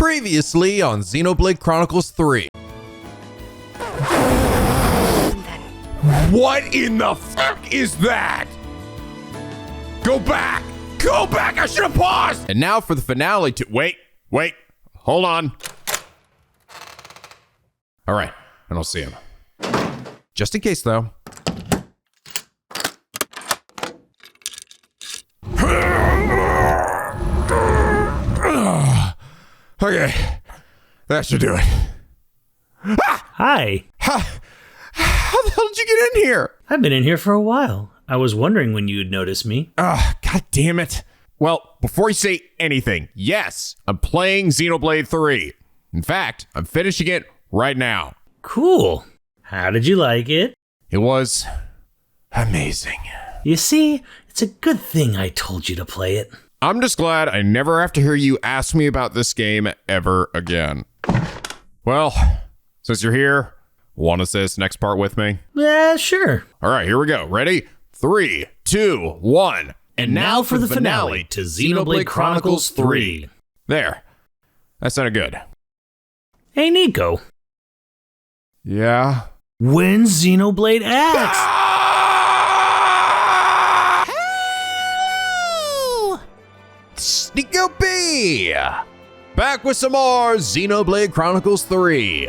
Previously on Xenoblade Chronicles 3. What in the fuck is that? Go back! Go back! I should have paused! And now for the finale to... Wait, hold on. All right, I don't see him. Just in case, though. Okay, that should do it. Hi. How the hell did you get in here? I've been in here for a while. I was wondering when you'd notice me. God damn it. Well, before you say anything, yes, I'm playing Xenoblade 3. In fact, I'm finishing it right now. Cool. How did you like it? It was amazing. You see, it's a good thing I told you to play it. I'm just glad I never have to hear you ask me about this game ever again. Well, since you're here, want to say this next part with me? Yeah, sure. All right, here we go. Ready? 3, 2, 1. And now for the finale to Xenoblade Chronicles 3. There. That sounded good. Hey, Nico. Yeah? When's Xenoblade X? NicoB! Back with some more Xenoblade Chronicles 3.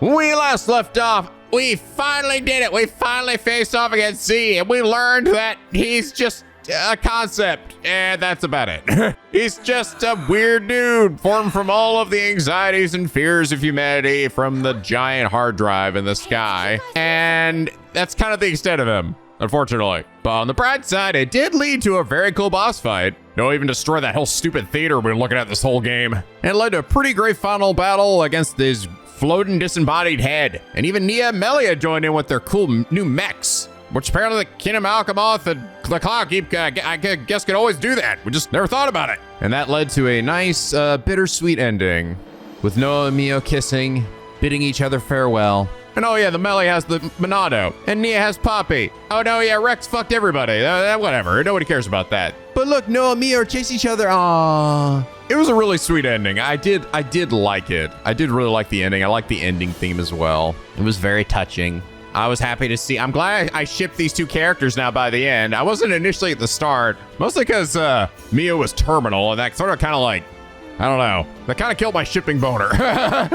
When we last left off, we finally did it. We finally faced off against Z, and we learned that he's just a concept, and that's about it. He's just a weird dude formed from all of the anxieties and fears of humanity from the giant hard drive in the sky, and that's kind of the extent of him, unfortunately. But on the bright side, it did lead to a very cool boss fight. No, even destroy that whole stupid theater we've been looking at this whole game. And it led to a pretty great final battle against this floating disembodied head. And even Nia and Melia joined in with their cool new mechs, which apparently the Kingdom Alchemoth and the Clockkeep, I guess, could always do that. We just never thought about it. And that led to a nice, bittersweet ending with Noah and Mio kissing, bidding each other farewell. And oh yeah, the Melia has the Monado, and Nia has Poppy. Oh no, yeah, Rex fucked everybody. Whatever, nobody cares about that. But look, Noah and Mia are chasing each other. Aww. It was a really sweet ending. I did like it. I did really like the ending. I like the ending theme as well. It was very touching. I was happy to see. I'm glad I shipped these two characters now by the end. I wasn't initially at the start, mostly because Mia was terminal, and that sort of kind of like, I don't know, that kind of killed my shipping boner. I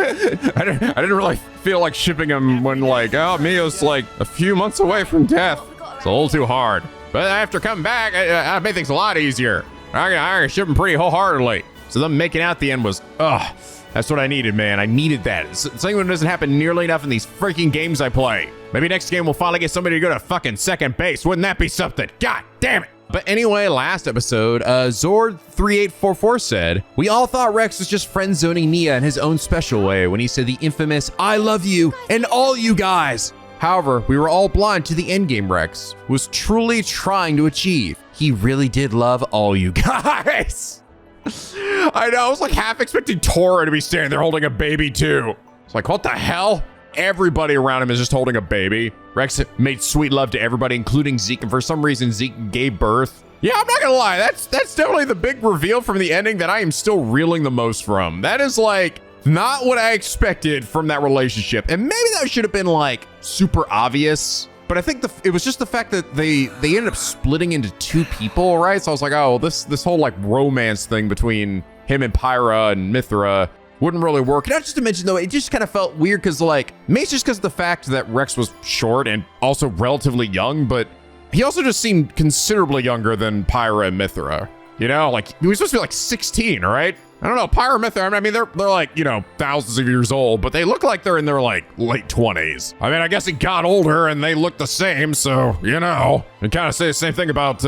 didn't really feel like shipping him when like, oh, Mia's like a few months away from death. It's a little too hard. But after coming back, I made things a lot easier. I can ship him pretty wholeheartedly. So them making out the end was, that's what I needed, man. I needed that. It's something that doesn't happen nearly enough in these freaking games I play. Maybe next game we'll finally get somebody to go to fucking second base. Wouldn't that be something? God damn it. But anyway, last episode, Zord3844 said, we all thought Rex was just friend zoning Nia in his own special way when he said the infamous, I love you and all you guys. However, we were all blind to the endgame Rex was truly trying to achieve. He really did love all you guys. I know, I was like half expecting Tora to be standing there holding a baby too. It's like, what the hell? Everybody around him is just holding a baby. Rex made sweet love to everybody, including Zeke, and for some reason Zeke gave birth. Yeah, I'm not gonna lie, that's definitely the big reveal from the ending that I am still reeling the most from. That is like not what I expected from that relationship. And maybe that should have been like super obvious. But I think it was just the fact that they ended up splitting into two people, right? So I was like, oh, this whole like romance thing between him and Pyra and Mithra wouldn't really work. Not just to mention though, it just kind of felt weird because like, maybe it's just because of the fact that Rex was short and also relatively young, but he also just seemed considerably younger than Pyra and Mithra. You know, like he was supposed to be like 16, right? I don't know, Pyra and Mithra, I mean, they're like, you know, thousands of years old, but they look like they're in their like late 20s. I mean, I guess he got older and they look the same, so, you know. And kind of say the same thing about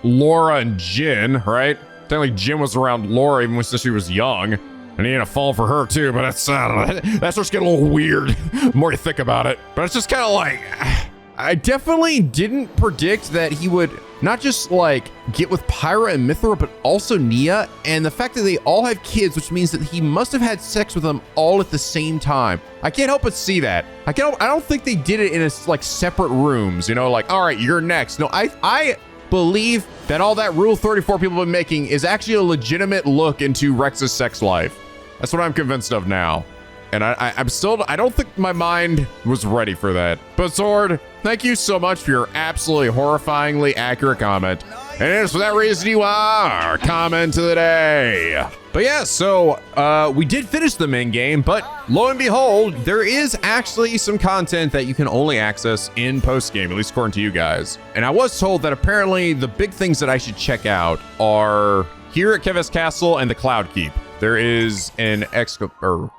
Laura and Jin, right? Technically Jin was around Laura even when she was young. And he had a fall for her too, but that's, I don't know, that starts getting a little weird the more you think about it. But it's just kind of like, I definitely didn't predict that he would not just like get with Pyra and Mithra, but also Nia. And the fact that they all have kids, which means that he must have had sex with them all at the same time. I can't help but see that. I don't think they did it in a, like separate rooms, you know, like, all right, you're next. No, I believe that all that Rule 34 people have been making is actually a legitimate look into Rex's sex life. That's what I'm convinced of now. And I don't think my mind was ready for that. But Zord, thank you so much for your absolutely horrifyingly accurate comment. And it is for that reason you are our comment of the day. But yeah, so we did finish the main game, but lo and behold, there is actually some content that you can only access in postgame, at least according to you guys. And I was told that apparently the big things that I should check out are here at Keves Castle and the Cloud Keep. There is an a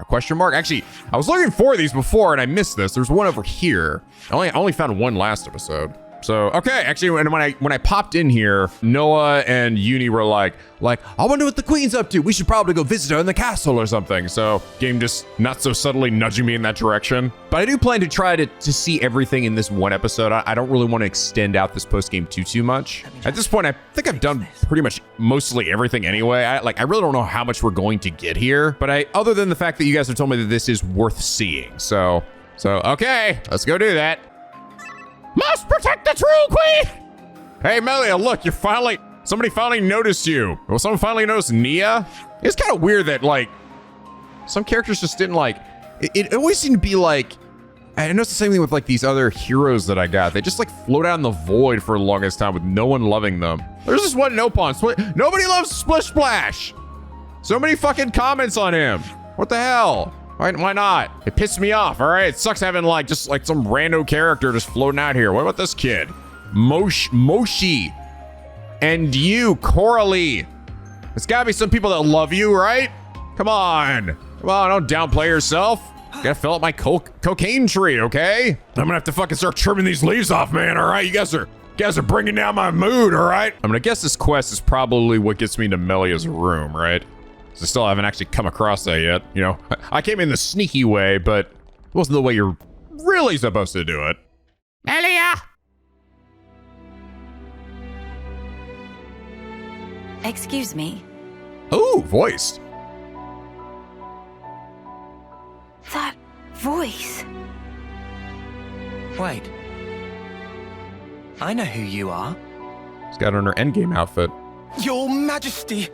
question mark. Actually, I was looking for these before and I missed this. There's one over here. I only found one last episode. So, okay, actually, when I popped in here, Noah and Eunie were like, I wonder what the queen's up to. We should probably go visit her in the castle or something. So, game just not so subtly nudging me in that direction. But I do plan to try to see everything in this one episode. I don't really want to extend out this post game too much. At this point, I think I've done pretty much mostly everything anyway. I really don't know how much we're going to get here. But other than the fact that you guys have told me that this is worth seeing. So okay, let's go do that. Must protect the true queen! Hey, Melia, look, somebody finally noticed you. Well, someone finally noticed Nia. It's kind of weird that, some characters just didn't, it always seemed to be, I know it's the same thing with, these other heroes that I got. They just, float out in the void for the longest time with no one loving them. There's this one Nopon. Nobody loves Splish Splash. So many fucking comments on him. What the hell? Why not? It pissed me off, all right? It sucks having just some rando character just floating out here. What about this kid? Moshi. And you, Coralie. There's gotta be some people that love you, right? Come on, don't downplay yourself. Gotta fill up my cocaine tree, okay? I'm gonna have to fucking start trimming these leaves off, man, all right? You guys are bringing down my mood, all right? I'm gonna guess this quest is probably what gets me to Melia's room, right? I still haven't actually come across that yet. You know, I came in the sneaky way, but it wasn't the way you're really supposed to do it. Melia! Excuse me. Ooh, voiced. That voice. Wait. I know who you are. She's got on her endgame outfit. Your Majesty!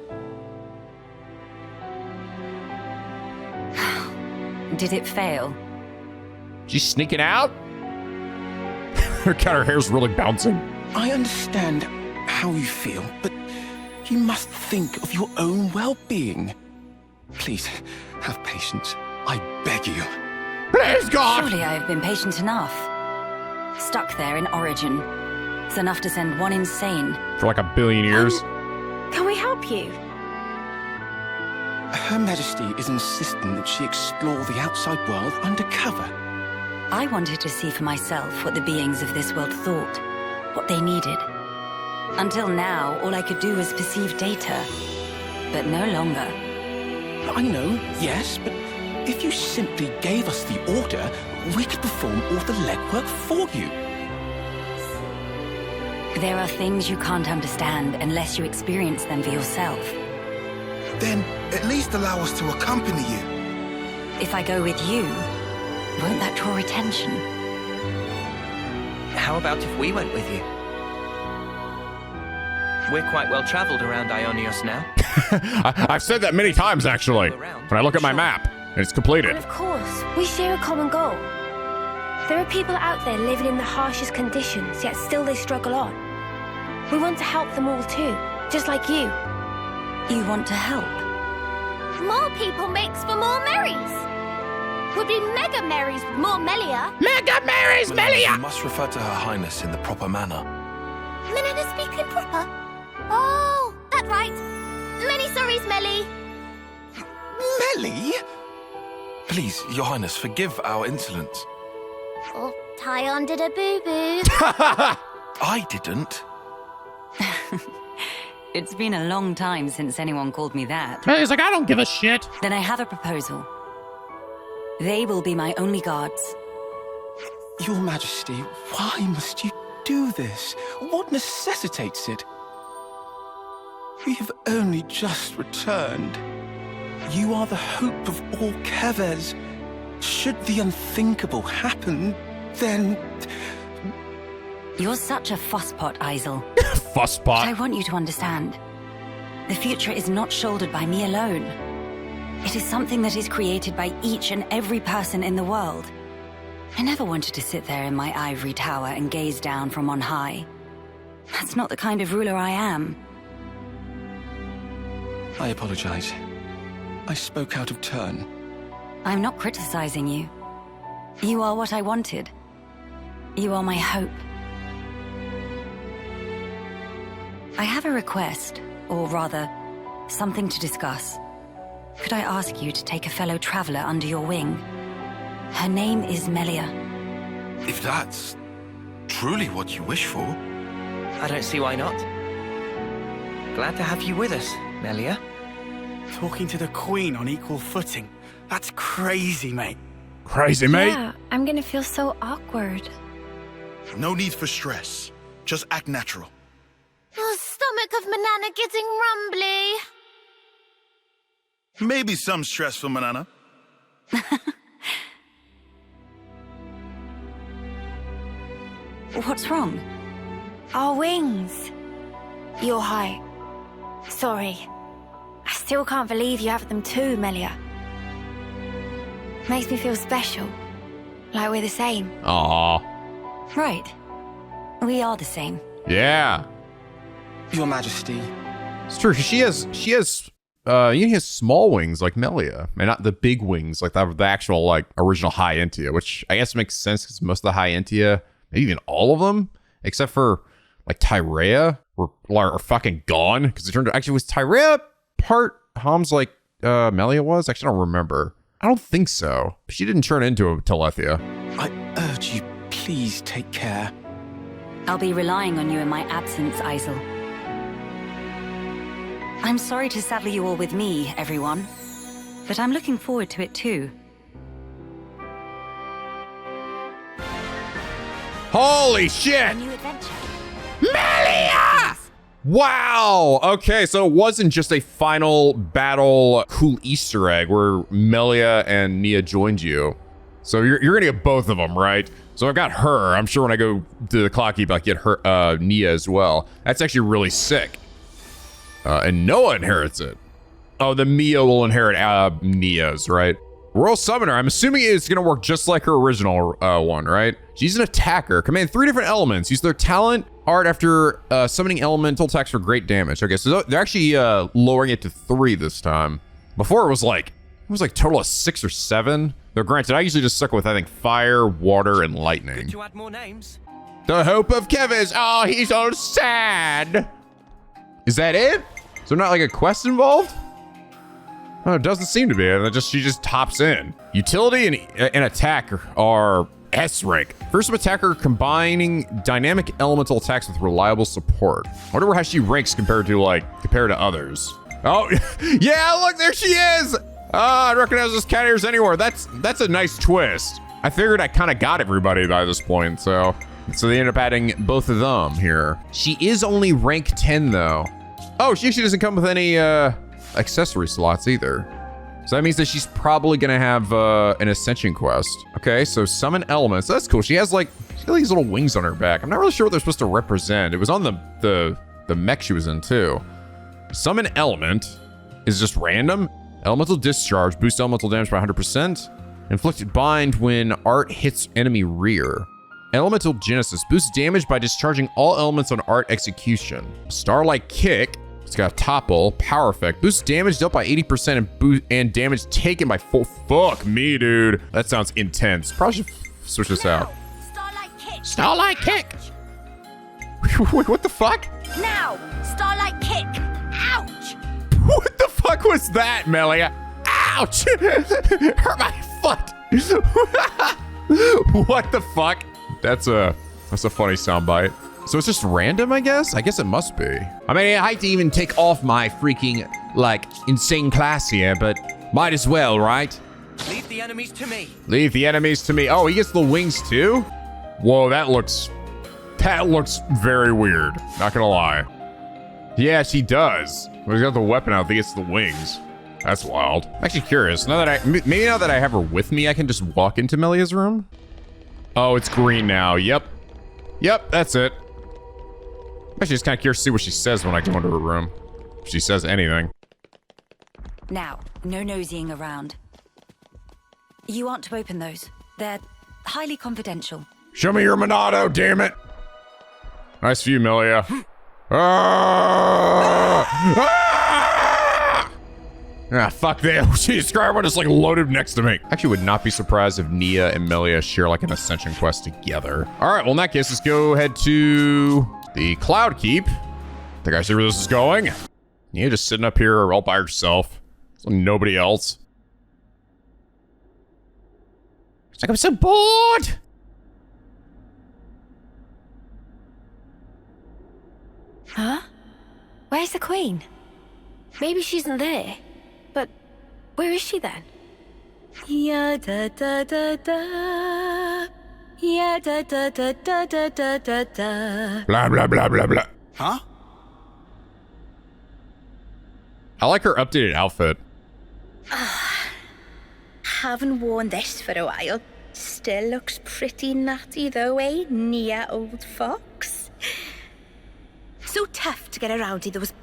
Did it fail? She's sneaking out? Her hair's really bouncing. I understand how you feel, but you must think of your own well-being. Please, have patience. I beg you. Please, God! Surely I have been patient enough. Stuck there in Origin. It's enough to send one insane. For like 1 billion years. Can we help you? Her Majesty is insisting that she explore the outside world undercover. I wanted to see for myself what the beings of this world thought, what they needed. Until now, all I could do was perceive data, but no longer. I know, yes, but if you simply gave us the order, we could perform all the legwork for you. There are things you can't understand unless you experience them for yourself. Then at least allow us to accompany you. If I go with you, won't that draw attention? How about if we went with you? We're quite well traveled around Aionios now. I've said that many times, actually, when I look at my map, and it's completed. And of course, we share a common goal. There are people out there living in the harshest conditions, yet still they struggle on. We want to help them all too, just like you. You want to help? More people makes for more Marys. Would be mega Marys with more Melia. Mega Mary's Melia! You must refer to Her Highness in the proper manner. Menana speaking proper? Oh, that right. Many sorries, Melly. Melly? Please, Your Highness, forgive our insolence. Oh, Taion did a boo-boo. I didn't. It's been a long time since anyone called me that. He's like, I don't give a shit. Then I have a proposal. They will be my only guards. Your Majesty, why must you do this? What necessitates it? We have only just returned. You are the hope of all Keves. Should the unthinkable happen, then... You're such a fusspot, Isel. Fusspot. But I want you to understand. The future is not shouldered by me alone. It is something that is created by each and every person in the world. I never wanted to sit there in my ivory tower and gaze down from on high. That's not the kind of ruler I am. I apologize. I spoke out of turn. I'm not criticizing you. You are what I wanted. You are my hope. I have a request, or rather, something to discuss. Could I ask you to take a fellow traveler under your wing? Her name is Melia. If that's truly what you wish for. I don't see why not. Glad to have you with us, Melia. Talking to the Queen on equal footing. That's crazy, mate. Crazy, mate. Yeah, I'm gonna feel so awkward. No need for stress. Just act natural. Oh, stomach of Manana getting rumbly. Maybe some stress for Manana. What's wrong? Our wings. Your height. Sorry. I still can't believe you have them too, Melia. Makes me feel special. Like we're the same. Aw. Right. We are the same. Yeah. Your Majesty. It's true. She has Eunie has small wings like Melia, and not the big wings like the actual like original High Entia, which I guess makes sense because most of the High Entia, maybe even all of them, except for like Tyrea, are fucking gone because it turned out, actually was Tyrea part Homs like Melia was? Actually, I don't remember. I don't think so. She didn't turn into a Telethia. I urge you, please take care. I'll be relying on you in my absence, Isel. I'm sorry to saddle you all with me, everyone, but I'm looking forward to it too. Holy shit! New adventure. Melia! Wow! Okay, so it wasn't just a final battle cool Easter egg where Melia and Nia joined you. So you're gonna get both of them, right? So I've got her. I'm sure when I go to the clock keep, I get her, Nia as well. That's actually really sick. And Noah inherits it. Oh, the Mia will inherit Nia's, right? Royal Summoner, I'm assuming it's gonna work just like her original one, right? She's an attacker. Command 3 different elements. Use their talent art after summoning elemental attacks for great damage. Okay, so they're actually lowering it to 3 this time. Before it was like total of 6 or 7. Though granted, I usually just stuck with, I think, fire, water, and lightning. Good to add more names. The hope of Keves. Oh, he's all sad. Is that it? Is there not like a quest involved? Oh, it doesn't seem to be. She just hops in. Utility and attack are S rank. First attacker combining dynamic elemental attacks with reliable support. I wonder how she ranks compared to others. Oh, yeah, look, there she is. I recognize this cat ears anywhere. That's a nice twist. I figured I kind of got everybody by this point, so they ended up adding both of them here. She is only rank 10 though. Oh, she actually doesn't come with any accessory slots either. So that means that she's probably gonna have an ascension quest. Okay, so summon elements. That's cool. She's got these little wings on her back. I'm not really sure what they're supposed to represent. It was on the mech she was in too. Summon element is just random. Elemental discharge, boost elemental damage by 100%. Inflicted bind when art hits enemy rear. Elemental genesis, boosts damage by discharging all elements on art execution. Starlight kick, it's got a topple, power effect, boosts damage dealt by 80% and damage taken by 4. Fuck me, dude. That sounds intense. Probably should switch this out. Starlight kick. Starlight kick. Wait, what the fuck? Now, starlight kick. Ouch. What the fuck was that, Melia? Ouch! Hurt my foot. What the fuck? That's a funny soundbite. So it's just random, I guess? I guess it must be. I mean, I hate to even take off my freaking, insane class here, but might as well, right? Leave the enemies to me. Leave the enemies to me. Oh, he gets the wings too? Whoa, that looks very weird. Not gonna lie. Yeah, she does. When he's got the weapon out, he gets the wings. That's wild. I'm actually curious. Maybe now that I have her with me, I can just walk into Melia's room? Oh, it's green now. Yep, that's it. I'm actually just kind of curious to see what she says when I go into her room. If she says anything. Now, no nosying around. You aren't to open those. They're highly confidential. Show me your Monado, damn it. Nice view, Melia. Fuck that. Jesus Christ, everyone is like loaded next to me. Actually would not be surprised if Nia and Melia share like an ascension quest together. All right, well in that case, let's go ahead to the Cloud Keep. Think I see where this is going. Nia just sitting up here all by herself. There's nobody else. It's like, I'm so bored. Huh? Where's the Queen? Maybe she isn't there. But where is she then? Ya da da da da. Ya da da da da da da da da. Blah, blah, blah, blah, blah. Huh? I like her updated outfit. Haven't worn this for a while. Still looks pretty natty though, eh, Nia, old fox? So tough to get around in those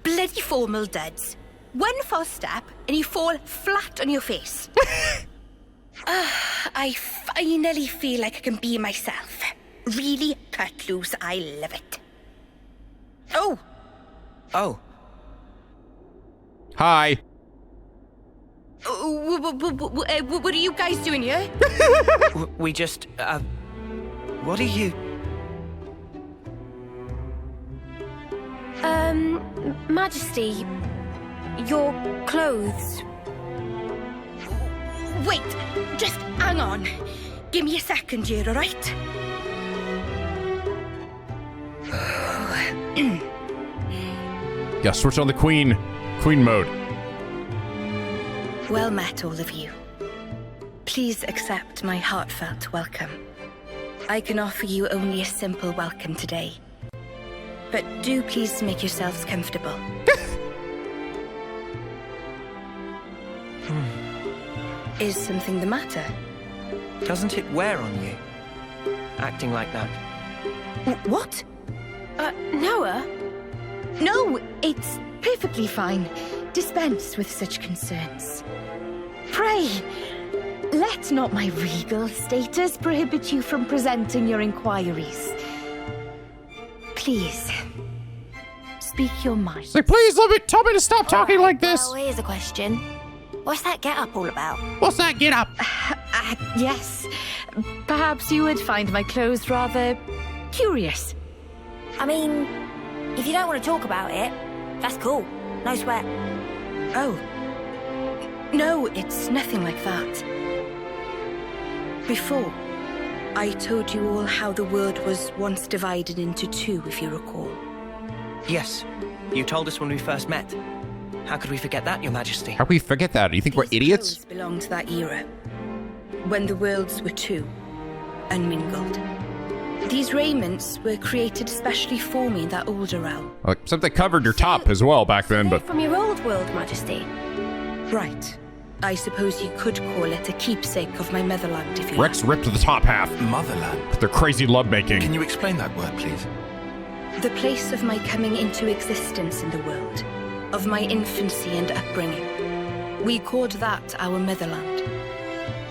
bloody formal duds. One false step and you fall flat on your face. I finally feel like I can be myself. Really cut loose, I love it. Oh! Hi. What are you guys doing here? We just, what are you? Majesty, your clothes. Wait, just hang on. Give me a second here, all right? Yeah, switch on the Queen mode. Well met, all of you. Please accept my heartfelt welcome. I can offer you only a simple welcome today. But do please make yourselves comfortable. Is something the matter? Doesn't it wear on you? Acting like that. What? Noah? No, it's perfectly fine. Dispense with such concerns. Pray, let not my regal status prohibit you from presenting your inquiries. Please, speak your mind. Say, please tell me to stop talking like this. Well, here's a question. What's that get-up all about? What's that get-up? Yes, perhaps you would find my clothes rather curious. I mean, if you don't want to talk about it, that's cool. No sweat. Oh. No, it's nothing like that. Before, I told you all how the world was once divided into two, if you recall. Yes, you told us when we first met. How could we forget that, Your Majesty? How can we forget that? Do you think we're idiots? These clothes belong to that era, when the worlds were two, unmingled. These raiments were created especially for me in that older realm. Except they covered your top as well back then, but... From your old world, Majesty. Right. I suppose you could call it a keepsake of my motherland, if you Rex like. ripped the top half. Motherland? With their crazy lovemaking. Can you explain that word, please? The place of my coming into existence in the world. Of my infancy and upbringing. We called that our motherland.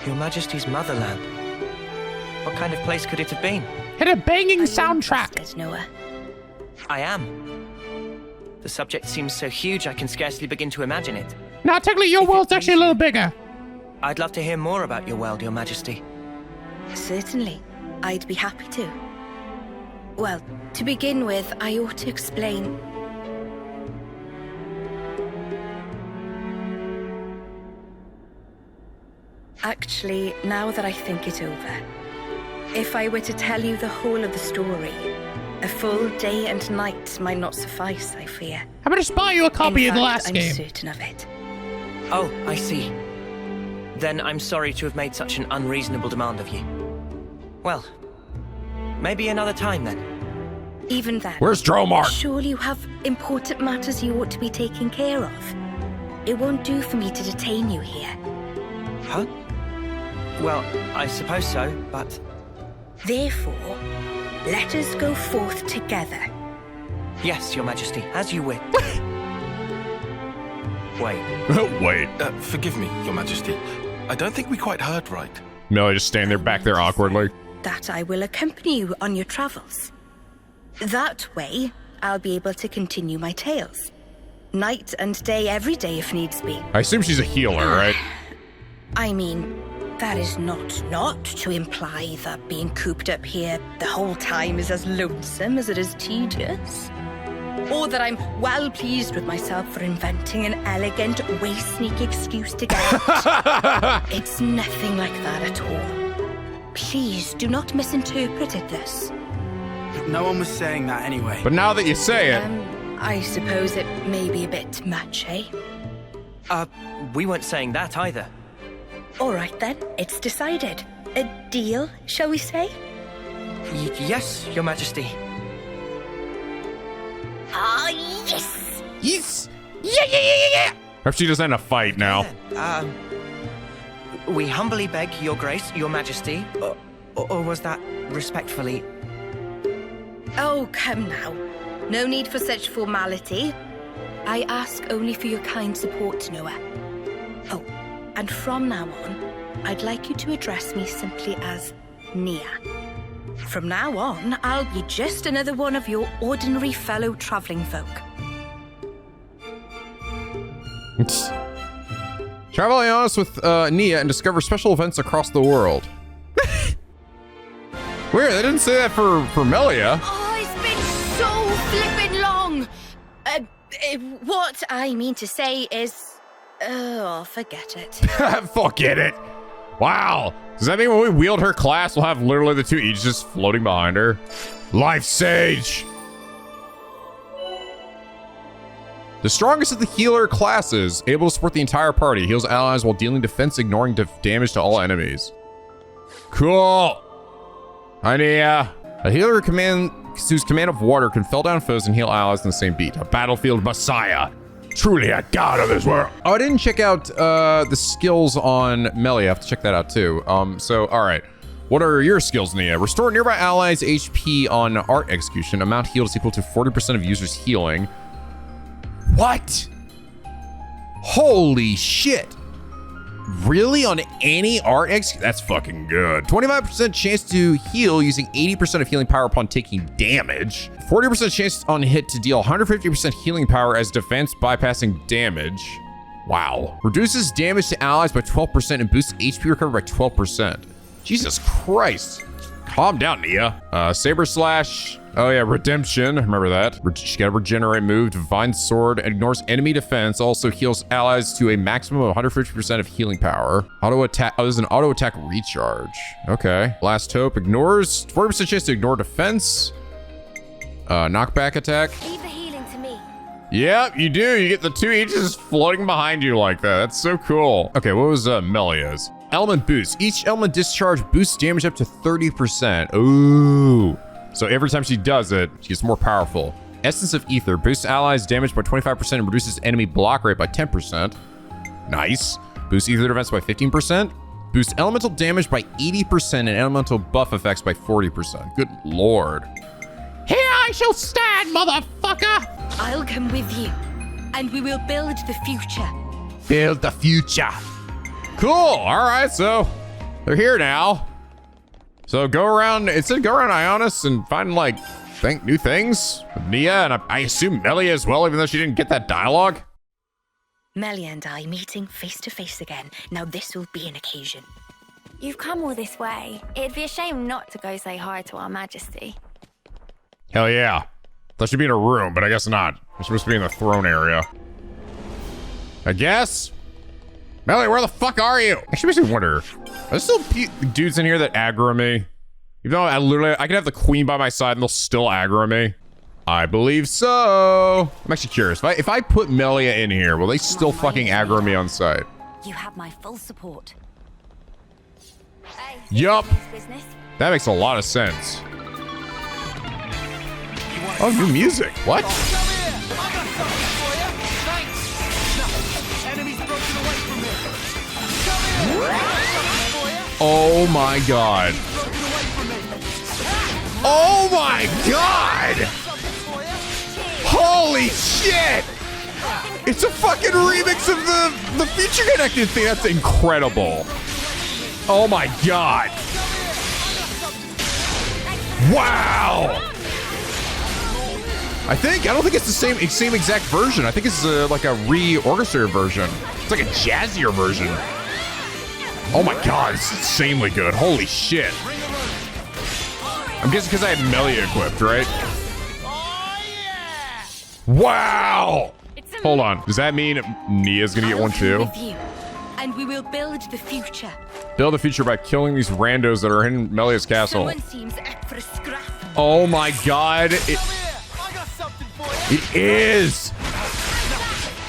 Your Majesty's motherland? What kind of place could it have been? Hit a banging soundtrack. Noah. I am. The subject seems so huge I can scarcely begin to imagine it. No, technically your world's actually a little bigger. I'd love to hear more about your world, Your Majesty. Certainly. I'd be happy to. Well, to begin with, I ought to explain... Actually, now that I think it over, if I were to tell you the whole of the story, a full day and night might not suffice, I fear. How about I just buy you a copy of the last I'm game? certain of it. Oh, I see. Then I'm sorry to have made such an unreasonable demand of you. Well, maybe another time then. Even then... Where's Dromar? Surely you have important matters you ought to be taking care of. It won't do for me to detain you here. Huh? Well, I suppose so, but... Therefore, let us go forth together. Yes, Your Majesty, as you wish. Wait. Wait. Forgive me, Your Majesty. I don't think we quite heard right. Melia just standing there back there awkwardly. That I will accompany you on your travels. That way, I'll be able to continue my tales. Night and day, every day if needs be. I assume she's a healer, right? I mean, that is not to imply that being cooped up here the whole time is as lonesome as it is tedious. Or that I'm well pleased with myself for inventing an elegant way-sneak excuse to get out. It's nothing like that at all. Please do not misinterpret it this. No one was saying that anyway. But now that you say it... I suppose it may be a bit much, eh? We weren't saying that either. All right then, it's decided. A deal, shall we say? Yes, Your Majesty. Ah, yes! Yes! Yeah! Hope she doesn't end a fight now. We humbly beg Your Grace, Your Majesty, or was that respectfully? Oh, come now. No need for such formality. I ask only for your kind support, Noah. Oh, and from now on, I'd like you to address me simply as Nia. From now on, I'll be just another one of your ordinary fellow traveling folk. Travel Aionios with Nia and discover special events across the world. Weird, they didn't say that for Melia. Oh, it's been so flippin' long. What I mean to say is... Oh, forget it. Forget it. Wow. Does that mean when we wield her class, we'll have literally the two each just floating behind her? Life Sage. The strongest of the healer classes, able to support the entire party, heals allies while dealing defense, ignoring damage to all enemies. Cool. Hi, Nia. A healer whose command of water can fell down foes and heal allies in the same beat. A battlefield messiah. Truly a god of this world. Oh, I didn't check out the skills on Melia. I have to check that out too. So, all right. What are your skills, Nia? Restore nearby allies' HP on art execution. Amount healed is equal to 40% of users' healing. What? Holy shit. Really? On any art execution? That's fucking good. 25% chance to heal using 80% of healing power upon taking damage. 40% chance on hit to deal 150% healing power as defense, bypassing damage. Wow. Reduces damage to allies by 12% and boosts HP recovery by 12%. Jesus Christ. Calm down, Nia. Saber Slash. Oh yeah, Redemption. Remember that. She got a regenerate move. Divine Sword ignores enemy defense. Also heals allies to a maximum of 150% of healing power. Auto attack. Oh, this is an auto attack recharge. Okay. Last Hope ignores 40% chance to ignore defense. Knockback attack. Leave the healing to me. Yep, you do. You get the two each just floating behind you like that. That's so cool. Okay, what was Melia's? Element boost. Each element discharge boosts damage up to 30%. Ooh. So every time she does it, she gets more powerful. Essence of Ether boosts allies damage by 25% and reduces enemy block rate by 10%. Nice. Boosts Ether defense by 15%. Boosts elemental damage by 80% and elemental buff effects by 40%. Good lord. Here I shall stand, motherfucker! I'll come with you, and we will build the future. Build the future. Cool. All right, so they're here now. So go around, it said go around Aionios and find like new things with Nia, and I assume Melia as well, even though she didn't get that dialogue. Melia and I meeting face to face again. Now this will be an occasion. You've come all this way. It'd be a shame not to go say hi to Our Majesty. Hell yeah. Thought she'd be in a room, but I guess not. We're supposed to be in the throne area. I guess. Melia, where the fuck are you? I should basically wonder, are there still dudes in here that aggro me? Even though I can have the queen by my side and they'll still aggro me. I believe so. I'm actually curious. If I put Melia in here, will they still fucking aggro me on sight? You have my full support. Hey, Yup. business. That makes a lot of sense. Oh, new music. What? Oh my god. Oh my god! Holy shit! It's a fucking remix of the feature connected thing. That's incredible. Oh my god. Wow. I don't think it's the same exact version. I think it's like a re-orchestrated version. It's like a jazzier version. Oh my god, it's insanely good. Holy shit. I'm guessing because I had Melia equipped, right? Wow! Hold on. Does that mean Nia's gonna get one too? With you, and we will build the future. Build the future by killing these randos that are in Melia's castle. Someone seems up for a scrap. Oh my god. It is!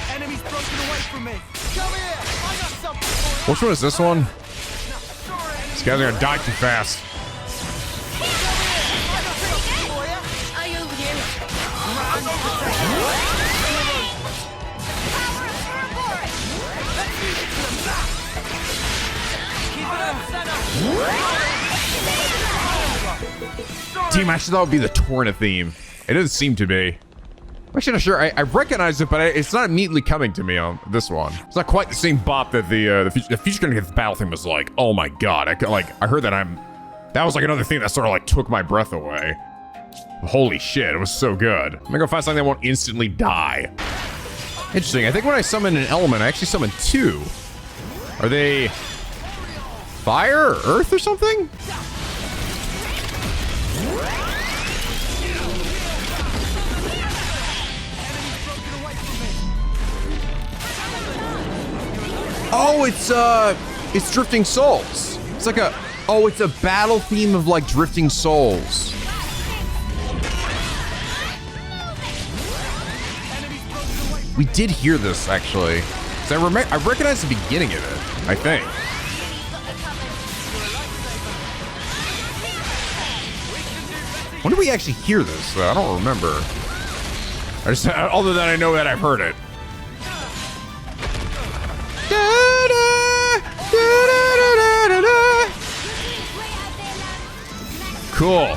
Enemies broken away from me. Come here. I got something for you. Which one is this one? These guys are gonna die too fast. Team, I thought it would be the Torna theme. It doesn't seem to be. I'm actually not sure. I recognize it, but it's not immediately coming to me on this one. It's not quite the same bop that the Future Connected Battle theme was like. Oh my god! I heard that that was like another thing that sort of like took my breath away. Holy shit! It was so good. I'm gonna go find something that won't instantly die. Interesting. I think when I summon an element, I actually summon two. Are they fire or earth or something? Oh, it's Drifting Souls. It's like it's a battle theme of like Drifting Souls. We did hear this actually. So I recognize the beginning of it, I think. When did we actually hear this? I don't remember. Other than I know that I've heard it. Cool.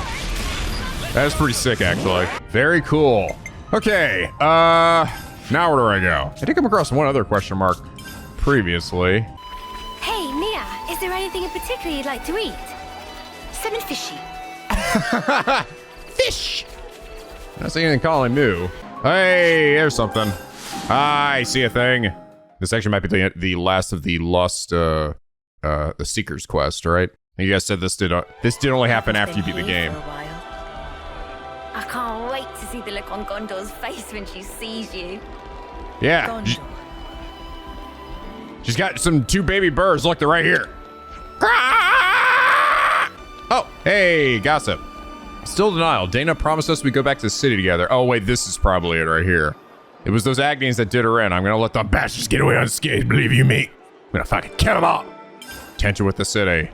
That is pretty sick, actually. Very cool. Okay, now where do I go? I did come across one other question mark previously. Hey, Nia, is there anything in particular you'd like to eat? Something fishy. Fish! Not saying anything calling new. Hey, there's something. I see a thing. This actually might be the last of the lost, the Seeker's quest, right? You guys said this did only happen after you beat the game. I can't wait to see the look on Gondor's face when she sees you. Yeah. She's got two baby birds. Look, they're right here. Oh, hey, gossip. Still denial. Dana promised us we'd go back to the city together. Oh, wait, this is probably it right here. It was those Agnians that did her in. I'm gonna let the bastards get away unscathed, believe you me. I'm gonna fucking kill them all. Tension with the city.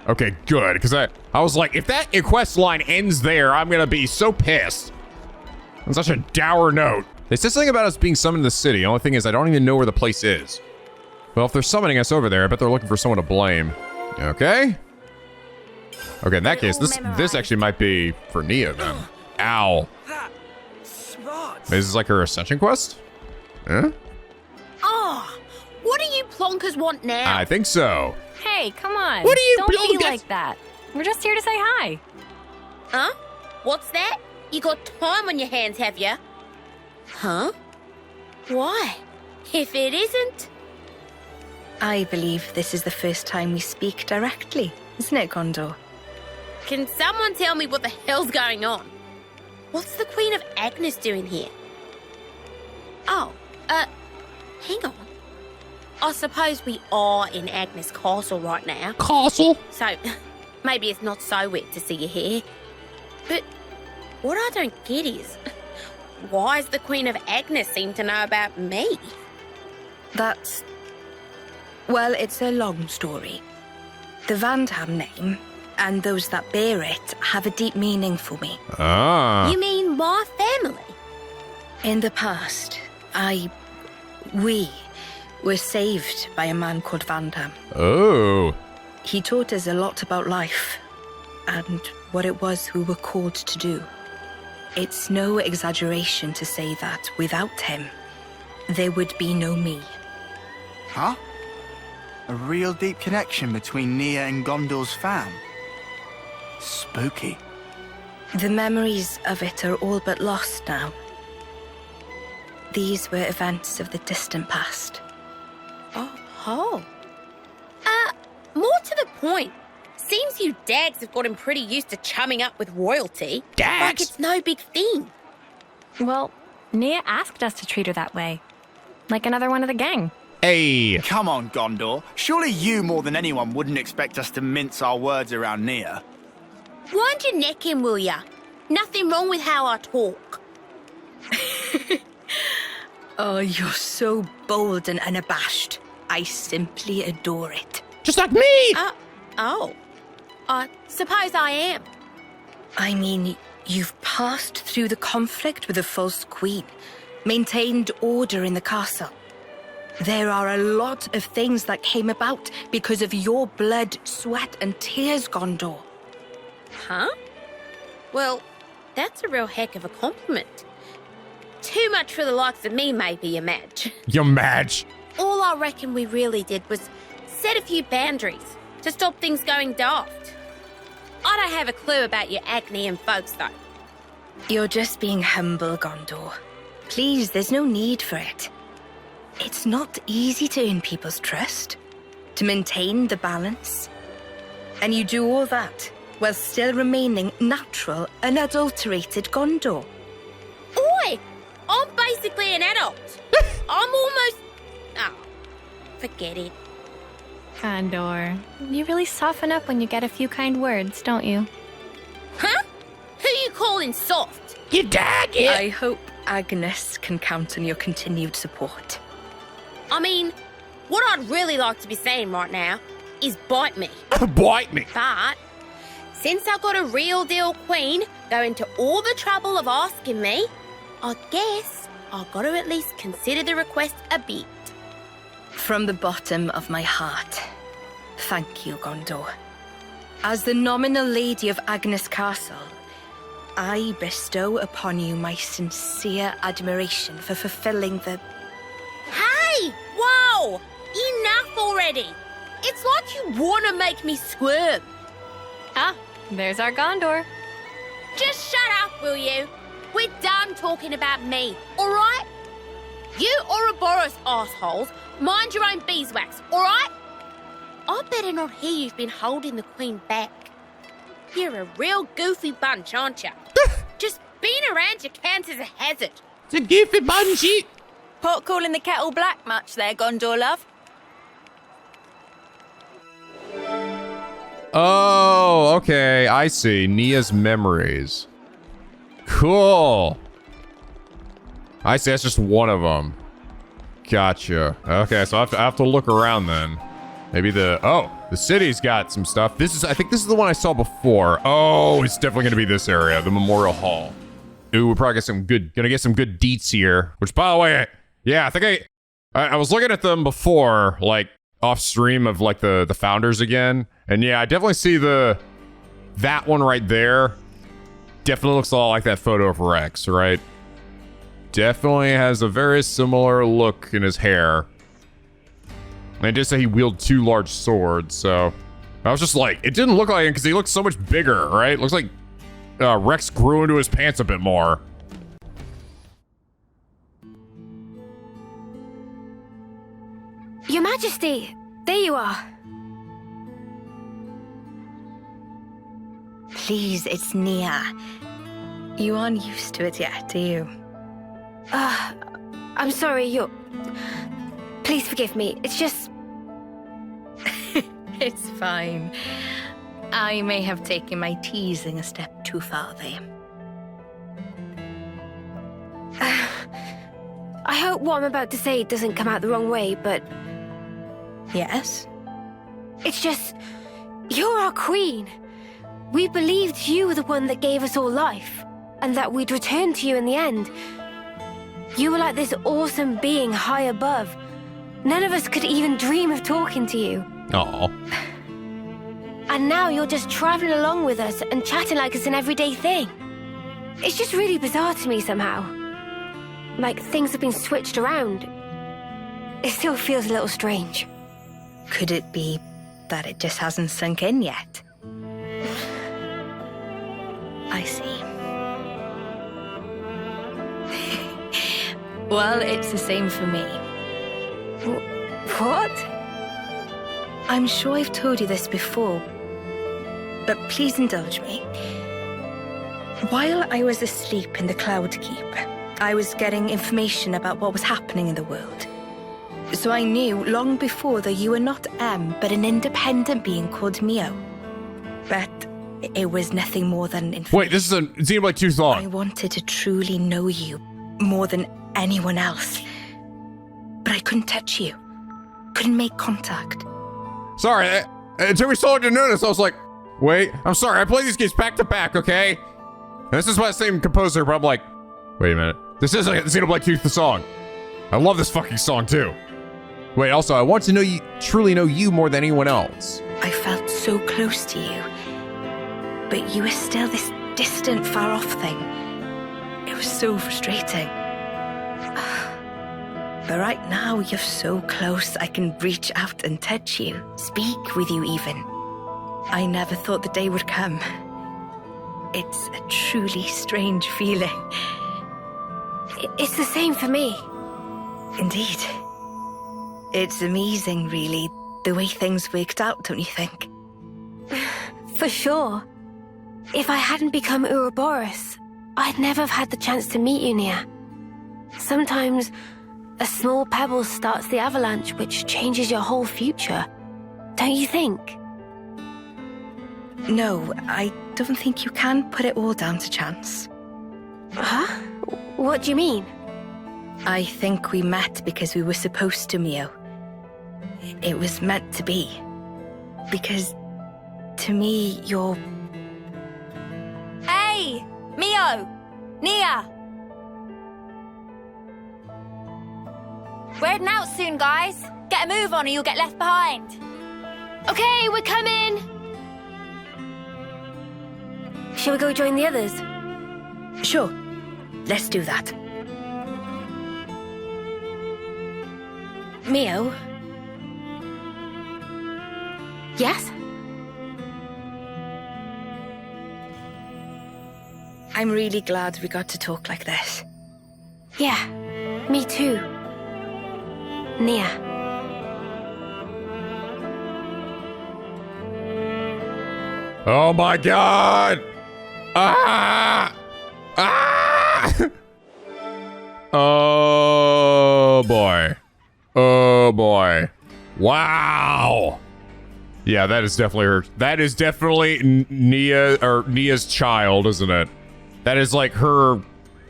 Okay, good, because I was like, if that quest line ends there, I'm gonna be so pissed. On such a dour note. They said something about us being summoned to the city. The only thing is, I don't even know where the place is. Well, if they're summoning us over there, I bet they're looking for someone to blame. Okay. Okay, in that case, this actually might be for Nia then. Ow. This is like her ascension quest? Huh? Oh, what do you plonkers want now? I think so. Hey, come on. What do you Don't be blonkers- like that. We're just here to say hi. Huh? What's that? You got time on your hands, have you? Huh? Why? If it isn't... I believe this is the first time we speak directly, isn't it, Gondor? Can someone tell me what the hell's going on? What's the Queen of Agnus doing here? Oh, hang on. I suppose we are in Agnus Castle right now. Castle? So, maybe it's not so weird to see you here. But what I don't get is, why does the Queen of Agnus seem to know about me? Well, it's a long story. The Vandham name, and those that bear it, have a deep meaning for me. Ah. You mean my family? In the past, we were saved by a man called Vandham. Oh. He taught us a lot about life, and what it was we were called to do. It's no exaggeration to say that without him, there would be no me. Huh? A real deep connection between Nia and Gondor's fam. Spooky. The memories of it are all but lost now. These were events of the distant past. Oh. More to the point. Seems you dags have gotten pretty used to chumming up with royalty. Dags? Like it's no big thing. Well, Nia asked us to treat her that way. Like another one of the gang. Hey! Come on, Gondor. Surely you more than anyone wouldn't expect us to mince our words around Nia. Wind your neck in, will ya? Nothing wrong with how I talk. Oh, you're so bold and unabashed. I simply adore it. Just like me! I suppose I am. I mean, you've passed through the conflict with the false queen, maintained order in the castle. There are a lot of things that came about because of your blood, sweat, and tears, Gondor. Huh? Well, that's a real heck of a compliment. Too much for the likes of me, maybe, you Madge. You Madge! All I reckon we really did was set a few boundaries to stop things going daft. I don't have a clue about your Agnian folks, though. You're just being humble, Gondor. Please, there's no need for it. It's not easy to earn people's trust, to maintain the balance. And you do all that while still remaining natural, unadulterated Gondor. Oi! I'm basically an adult. I'm almost... Oh, forget it. Gondor, you really soften up when you get a few kind words, don't you? Huh? Who you calling soft? You dag it! I hope Agnus can count on your continued support. I mean, what I'd really like to be saying right now is bite me. Bite me! But since I got a real deal queen going to all the trouble of asking me, I guess I've got to at least consider the request a bit. From the bottom of my heart, thank you, Gondor. As the nominal lady of Agnus Castle, I bestow upon you my sincere admiration for fulfilling the... Hey! Whoa! Enough already! It's like you want to make me squirm. Ah, there's our Gondor. Just shut up, will you? We're done talking about me, all right? You Ouroboros assholes, mind your own beeswax, all right? I better not hear you've been holding the Queen back. You're a real goofy bunch, aren't you? Just being around you counts as a hazard. It's a goofy bunchy. Pot calling the kettle black much there, Gondor love? Oh, okay. I see. Nia's memories. Cool. I see. That's just one of them. Gotcha. Okay, so I have to look around then. Maybe the city's got some stuff. I think this is the one I saw before. Oh, it's definitely gonna be this area, the Memorial Hall. Ooh, we're probably gonna get some good deets here. Which, by the way, yeah, I think I was looking at them before, like off stream of like the founders again, and yeah, I definitely see that one right there. Definitely looks a lot like that photo of Rex, right? Definitely has a very similar look in his hair. And I did say he wielded 2 large swords, so I was just like, it didn't look like him because he looks so much bigger, right? Looks like Rex grew into his pants a bit more. Your Majesty, there you are. Please, it's Nia. You aren't used to it yet, are you? I'm sorry, Please forgive me. It's just... It's fine. I may have taken my teasing a step too far there. I hope what I'm about to say doesn't come out the wrong way, but... Yes? It's just... You're our queen. We believed you were the one that gave us all life, and that we'd return to you in the end. You were like this awesome being high above. None of us could even dream of talking to you. Aww. And now you're just traveling along with us and chatting like it's an everyday thing. It's just really bizarre to me somehow. Like things have been switched around. It still feels a little strange. Could it be that it just hasn't sunk in yet? I see. Well, it's the same for me. What? I'm sure I've told you this before, but please indulge me. While I was asleep in the Cloud Keep, I was getting information about what was happening in the world. So I knew long before that you were not M, but an independent being called Mio. But it was nothing more than information. Wait, this is a Xenoblade 2 song. I wanted to truly know you more than anyone else. But I couldn't touch you. Couldn't make contact. Sorry, it took me so long to notice. I was like, wait, I'm sorry. I play these games back to back, okay? And this is by the same composer, but I'm like, wait a minute. This is a Xenoblade 2 song. I love this fucking song too. Wait, also, I want to know you, truly know you more than anyone else. I felt so close to you. But you were still this distant, far-off thing. It was so frustrating. But right now, you're so close, I can reach out and touch you, speak with you even. I never thought the day would come. It's a truly strange feeling. It's the same for me. Indeed. It's amazing, really, the way things worked out, don't you think? For sure. If I hadn't become Ouroboros, I'd never have had the chance to meet you, Nia. Sometimes a small pebble starts the avalanche, which changes your whole future. Don't you think? No, I don't think you can put it all down to chance. Huh? What do you mean? I think we met because we were supposed to, Mio. It was meant to be. Because, to me, you're... Hey! Mio! Nia! We're heading out soon, guys. Get a move on or you'll get left behind. Okay, we're coming! Shall we go join the others? Sure. Let's do that. Mio? Yes? I'm really glad we got to talk like this. Yeah, me too. Nia. Oh my god! Ah! Ah! Oh boy. Oh boy. Wow. Yeah, that is definitely her. That is definitely Nia, or Nia's child, isn't it? That is like her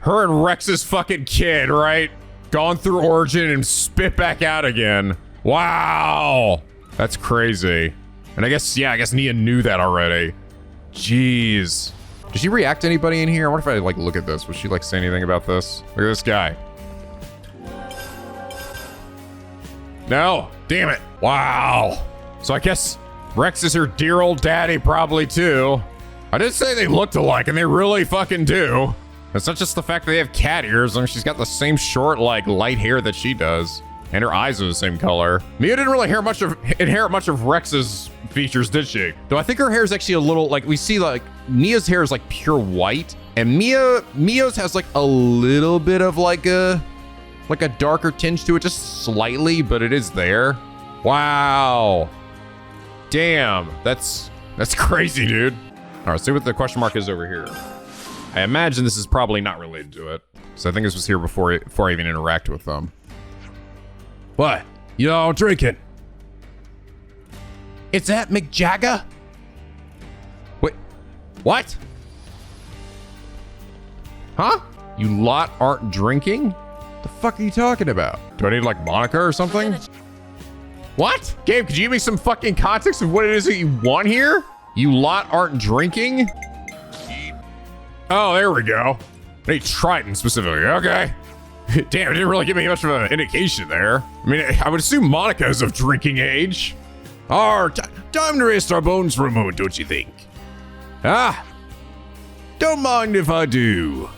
and Rex's fucking kid, right? Gone through origin and spit back out again. Wow. That's crazy. And I guess Nia knew that already. Jeez. Did she react to anybody in here? I wonder if I like look at this. Would she like say anything about this? Look at this guy. No. Damn it. Wow. So I guess Rex is her dear old daddy probably too. I did say they looked alike and they really fucking do. It's not just the fact that they have cat ears. I mean, she's got the same short, like, light hair that she does. And her eyes are the same color. Mia didn't really inherit much of Rex's features, did she? Though I think her hair is actually a little, like, we see, like, Nia's hair is, like, pure white. And Mio's has, like, a little bit of, like a darker tinge to it. Just slightly, but it is there. Wow. Damn. That's crazy, dude. All right, see what the question mark is over here. I imagine this is probably not related to it. So I think this was here before I even interact with them. What? You all drinking? It's that McJagger? Wait, what? Huh? You lot aren't drinking? The fuck are you talking about? Do I need like Monica or something? What? Gabe, could you give me some fucking context of what it is that you want here? You lot aren't drinking? Oh, there we go. I need Triton specifically, okay. Damn, it didn't really give me much of an indication there. I mean, I would assume Monica is of drinking age. Time to rest our bones for a moment, don't you think? Ah, don't mind if I do.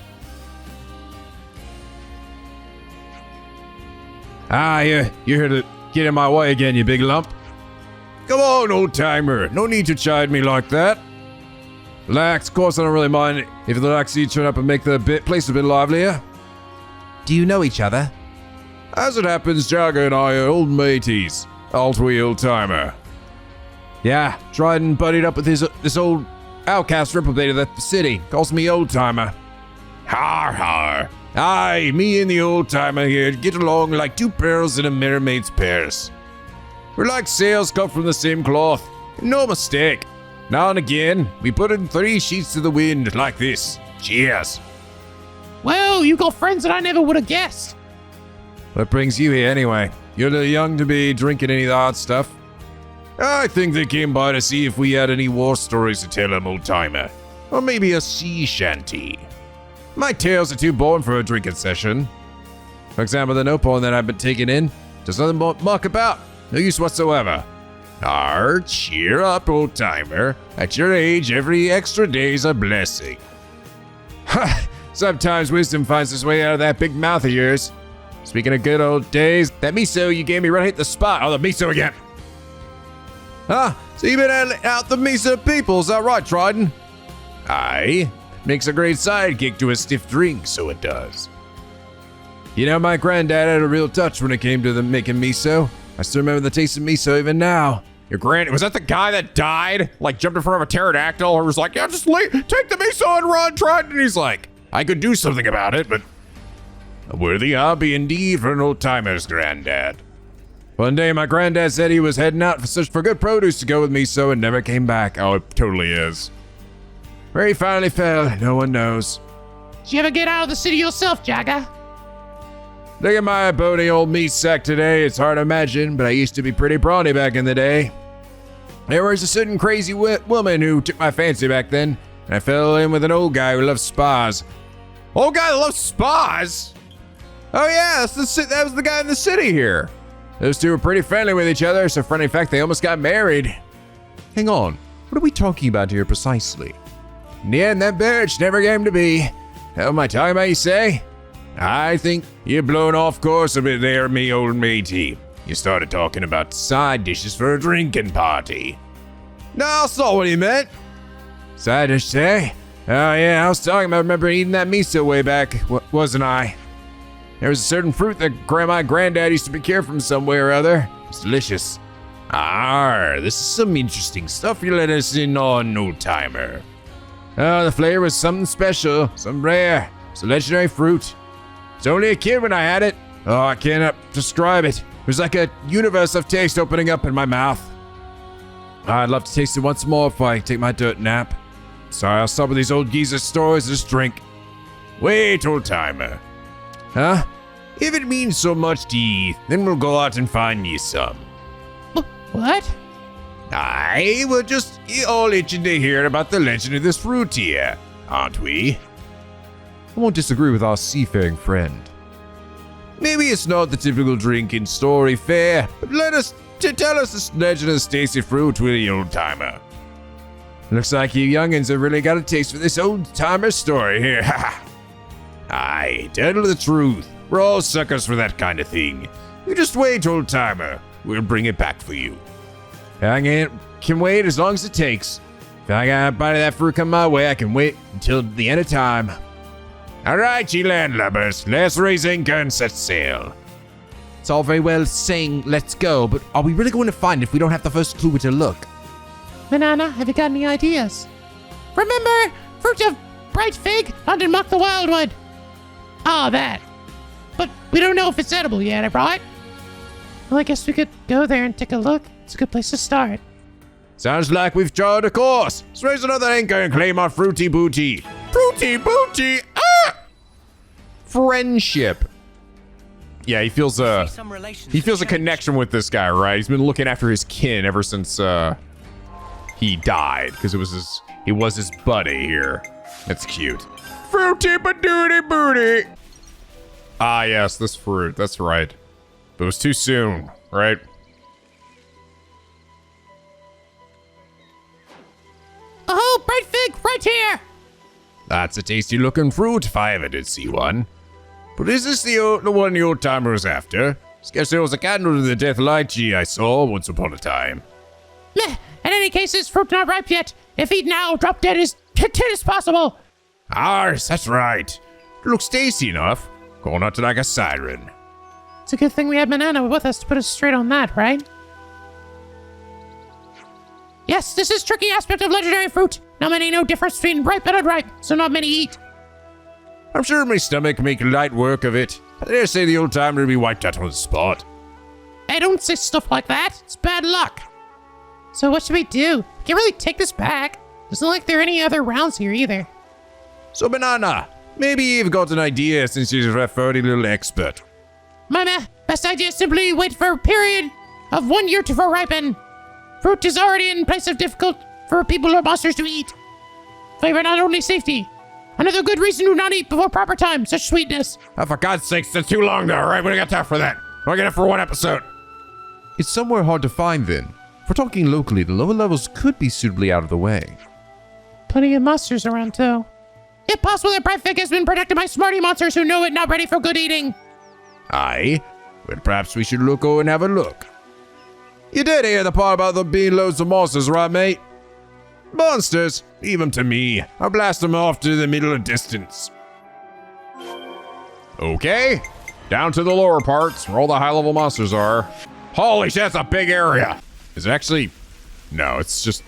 Ah, you're here to get in my way again, you big lump. Come on, old-timer. No need to chide me like that. Relax, of course I don't really mind if the Laxi turn up and make the place a bit livelier. Do you know each other? As it happens, Jagger and I are old mateys. Altwee old-timer. Yeah, tried and buddied up with this old outcast reprobate of the city. Calls me old-timer. Har har. Aye, me and the old-timer here get along like two pearls in a mermaid's purse. We're like sails cut from the same cloth. No mistake. Now and again, we put in 3 sheets to the wind like this. Cheers. Well, you got friends that I never would have guessed. What brings you here anyway? You're too young to be drinking any of the hard stuff. I think they came by to see if we had any war stories to tell them, old-timer. Or maybe a sea shanty. My tales are too boring for a drinking session. For example, the no porn that I've been taking in. There's nothing more muck about. No use whatsoever. Cheer up, old-timer. At your age, every extra day's a blessing. Ha! Sometimes wisdom finds its way out of that big mouth of yours. Speaking of good old days, that miso you gave me right hit the spot. Oh, the miso again. So you've been out the miso people, is that right, Trident? Aye. Makes a great sidekick to a stiff drink, so it does. You know, my granddad had a real touch when it came to making miso. I still remember the taste of miso even now. Your was that the guy that died? Like jumped in front of a pterodactyl or was like, yeah, just take the miso and run, Trident. And he's like, I could do something about it, but a worthy hobby indeed for an old-timer's granddad. One day, my granddad said he was heading out for good produce to go with miso and never came back. Oh, it totally is. Where he finally fell, no one knows. Did you ever get out of the city yourself, Jagger? Look at my bony old meat sack today. It's hard to imagine, but I used to be pretty brawny back in the day. There was a certain crazy woman who took my fancy back then, and I fell in with an old guy who loved spas. Old guy that loves spas? Oh yeah, that was the guy in the city here. Those two were pretty friendly with each other, so friendly in fact they almost got married. Hang on, what are we talking about here precisely? Yeah, and that marriage never came to be. Hell am I talking about, you say? I think you're blown off course a bit there, me old matey. You started talking about side dishes for a drinking party. No, I saw what he meant. Side dish, say? Oh yeah, I was talking about remember eating that miso way back, wasn't I? There was a certain fruit that my granddad used to procure from somewhere or other. It's delicious. This is some interesting stuff you let us in on, old-timer. Oh, the flavor was something special, something rare. It's a legendary fruit. It's only a kid when I had it. Oh, I cannot describe it. It was like a universe of taste opening up in my mouth. I'd love to taste it once more before I take my dirt nap. Sorry, I'll stop with these old geezer stories and just drink. Wait, old-timer. Huh? If it means so much to ye, then we'll go out and find ye some. What? Aye, we're just all itching to hear about the legend of this fruit here, aren't we? I won't disagree with our seafaring friend. Maybe it's not the typical drinking story fare, but tell us this legend of the Stacy fruit, will you, old-timer? Looks like you youngins have really got a taste for this old-timer story here, ha. Aye, tell the truth. We're all suckers for that kind of thing. You just wait, old-timer. We'll bring it back for you. I can wait as long as it takes. If I got a bite of that fruit come my way, I can wait until the end of time. All right, ye landlubbers, let's raise anchor and set sail. It's all very well saying let's go, but are we really going to find if we don't have the first clue where to look? Banana, have you got any ideas? Remember, fruit of bright fig, London muck the wildwood. That. But we don't know if it's edible yet, right? Well, I guess we could go there and take a look. It's a good place to start. Sounds like we've charted a course. Let's raise another anchor and claim our fruity booty. Fruity booty! Ah! Friendship. Yeah, he feels a connection with this guy, right? He's been looking after his kin ever since he died, because he was his buddy here. That's cute. Fruity badooty booty. Ah, yes, this fruit. That's right. But it was too soon, right? Oh, bright fig, right here. That's a tasty looking fruit if I ever did see one. But is this the one the old-timer was after? Guess there was a candle to the death lychee I saw once upon a time. Meh. In any case, this fruit not ripe yet. If eaten now, drop dead as as possible. Arse, that's right. It looks tasty enough. Going out like a siren. It's a good thing we had Banana with us to put us straight on that, right? Yes, this is tricky aspect of legendary fruit. Not many know difference between ripe and unripe, so not many eat. I'm sure my stomach make light work of it. I dare say the old timer will be wiped out on the spot. Hey, don't say stuff like that. It's bad luck. So what should we do? We can't really take this back. Doesn't look like there are any other rounds here either. So, Banana, maybe you've got an idea since you're a furry little expert. My best idea is simply wait for a period of 1 year to ripen. Fruit is already in place of difficult for people or monsters to eat. Flavor not only safety. Another good reason to not eat before proper time, such sweetness. Oh, for God's sakes, that's too long there, alright? We don't got time for that. We'll get it for one episode. It's somewhere hard to find then. If we're talking locally, the lower levels could be suitably out of the way. Plenty of monsters around too. If possible, that bright fig has been protected by smarty monsters who know it not ready for good eating. Aye? Well, perhaps we should go and have a look. You did hear the part about there being loads of monsters, right, mate? Monsters, leave them to me. I'll blast them off to the middle of distance. Okay, down to the lower parts where all the high-level monsters are. Holy shit, that's a big area. Is it actually? No, it's just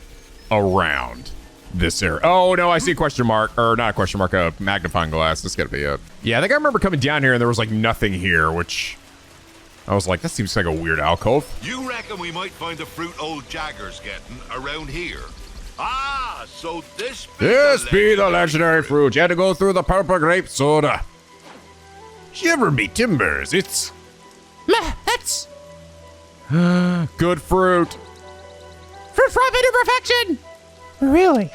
around this area. Oh, no, I see a question mark. Or not a question mark, a magnifying glass. This gotta be a... Yeah, I think I remember coming down here and there was like nothing here, which... I was like, that seems like a weird alcove. You reckon we might find the fruit old Jagger's getting around here? Ah, so this be the legendary fruit. You had to go through the purple grape soda. Shiver me timbers, it's... Meh, that's... good fruit. Fruit ripened to perfection! Really?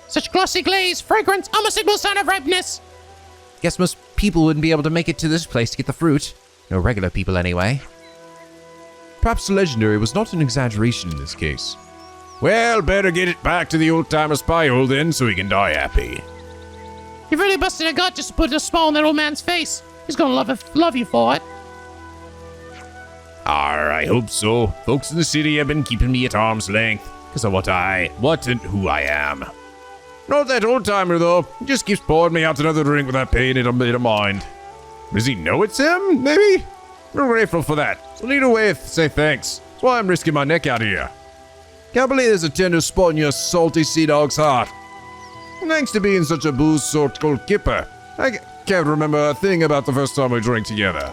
Such glossy glaze, fragrance, almost signal sign of ripeness. Guess most people wouldn't be able to make it to this place to get the fruit. No regular people anyway. Perhaps the legendary was not an exaggeration in this case. Well, better get it back to the old-timer spy hole then so he can die happy. You really busted a gut just to put a smile on that old man's face. He's gonna love you for it. I hope so. Folks in the city have been keeping me at arm's length because of what and who I am. Not that old-timer, though. He just keeps pouring me out another drink without paying it a bit of mind. Does he know it's him, maybe? I'm grateful for that. So need a way to say thanks. That's why I'm risking my neck out here. Can't believe there's a tender spot in your salty sea dog's heart. And thanks to being such a booze sort called Kipper, I can't remember a thing about the first time we drank together.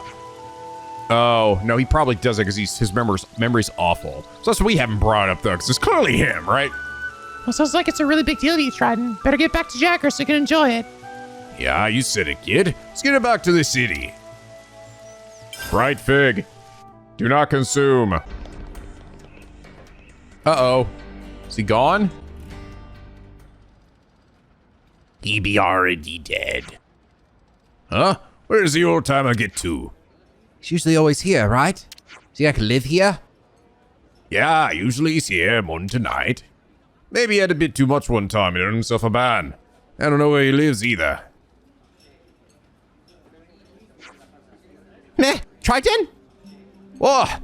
Oh, no, he probably does it because his memory's awful. So that's why we haven't brought it up, though, because it's clearly him, right? Well, sounds like it's a really big deal to you, Trident. Better get back to Jacker so you can enjoy it. Yeah, you said it, kid. Let's get it back to the city. Bright fig. Do not consume. Uh-oh. Is he gone? He be already dead. Huh? Where does the old timer get to? He's usually always here, right? Does he like live here? Yeah, usually he's here morning to night. Maybe he had a bit too much one time and earned himself a ban. I don't know where he lives either. Meh, Triton? What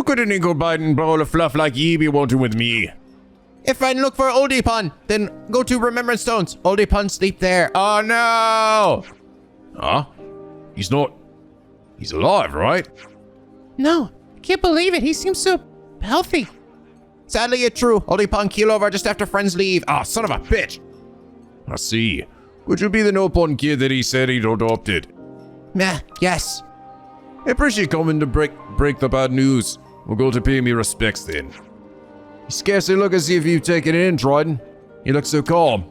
could an eagle-biting ball of fluff like ye be wanting with me? If I look for Oldipon, then go to Remembrance Stones. Oldipon sleep there. Oh no! Huh? He's alive, right? No, I can't believe it. He seems so healthy. Sadly, it's true. Oldipon keel over just after friends leave. Ah, son of a bitch! I see. Would you be the no-pun kid that he said he'd adopted? Meh, yes. I appreciate coming to break the bad news. We'll go to pay me respects then. You scarcely look as if you've taken it in, Trident. You look so calm.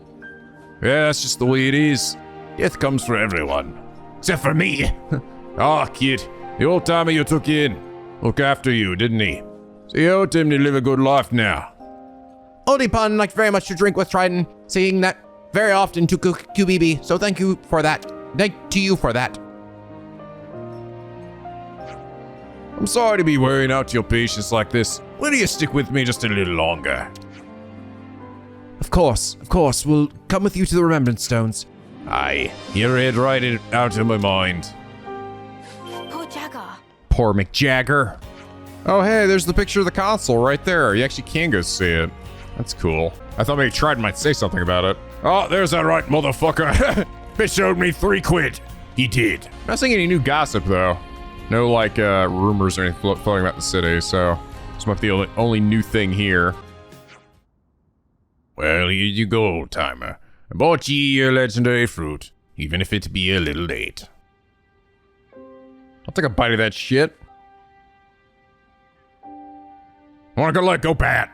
Yeah, that's just the way it is. Death comes for everyone. Except for me. Ah, kid. The old timer you took in. Look after you, didn't he? So you owed him to live a good life now. Oldipon liked very much to drink with Trident, saying that very often to QBB, so thank you for that. Thank to you for that. I'm sorry to be wearing out your patience like this. Why don't you stick with me just a little longer? Of course. We'll come with you to the Remembrance Stones. Aye, you read right out of my mind. Poor Jagger. Poor McJagger. Oh, hey, there's the picture of the Consul right there. You actually can go see it. That's cool. I thought maybe Trident might say something about it. Oh, there's that right motherfucker. Fish owed me 3 quid. He did. Not seeing any new gossip, though. No, like, rumors or anything floating about the city, so this might be the only new thing here. Well, here you go, old-timer. I bought ye your legendary fruit, even if it be a little late. I'll take a bite of that shit. Wanna go Pat?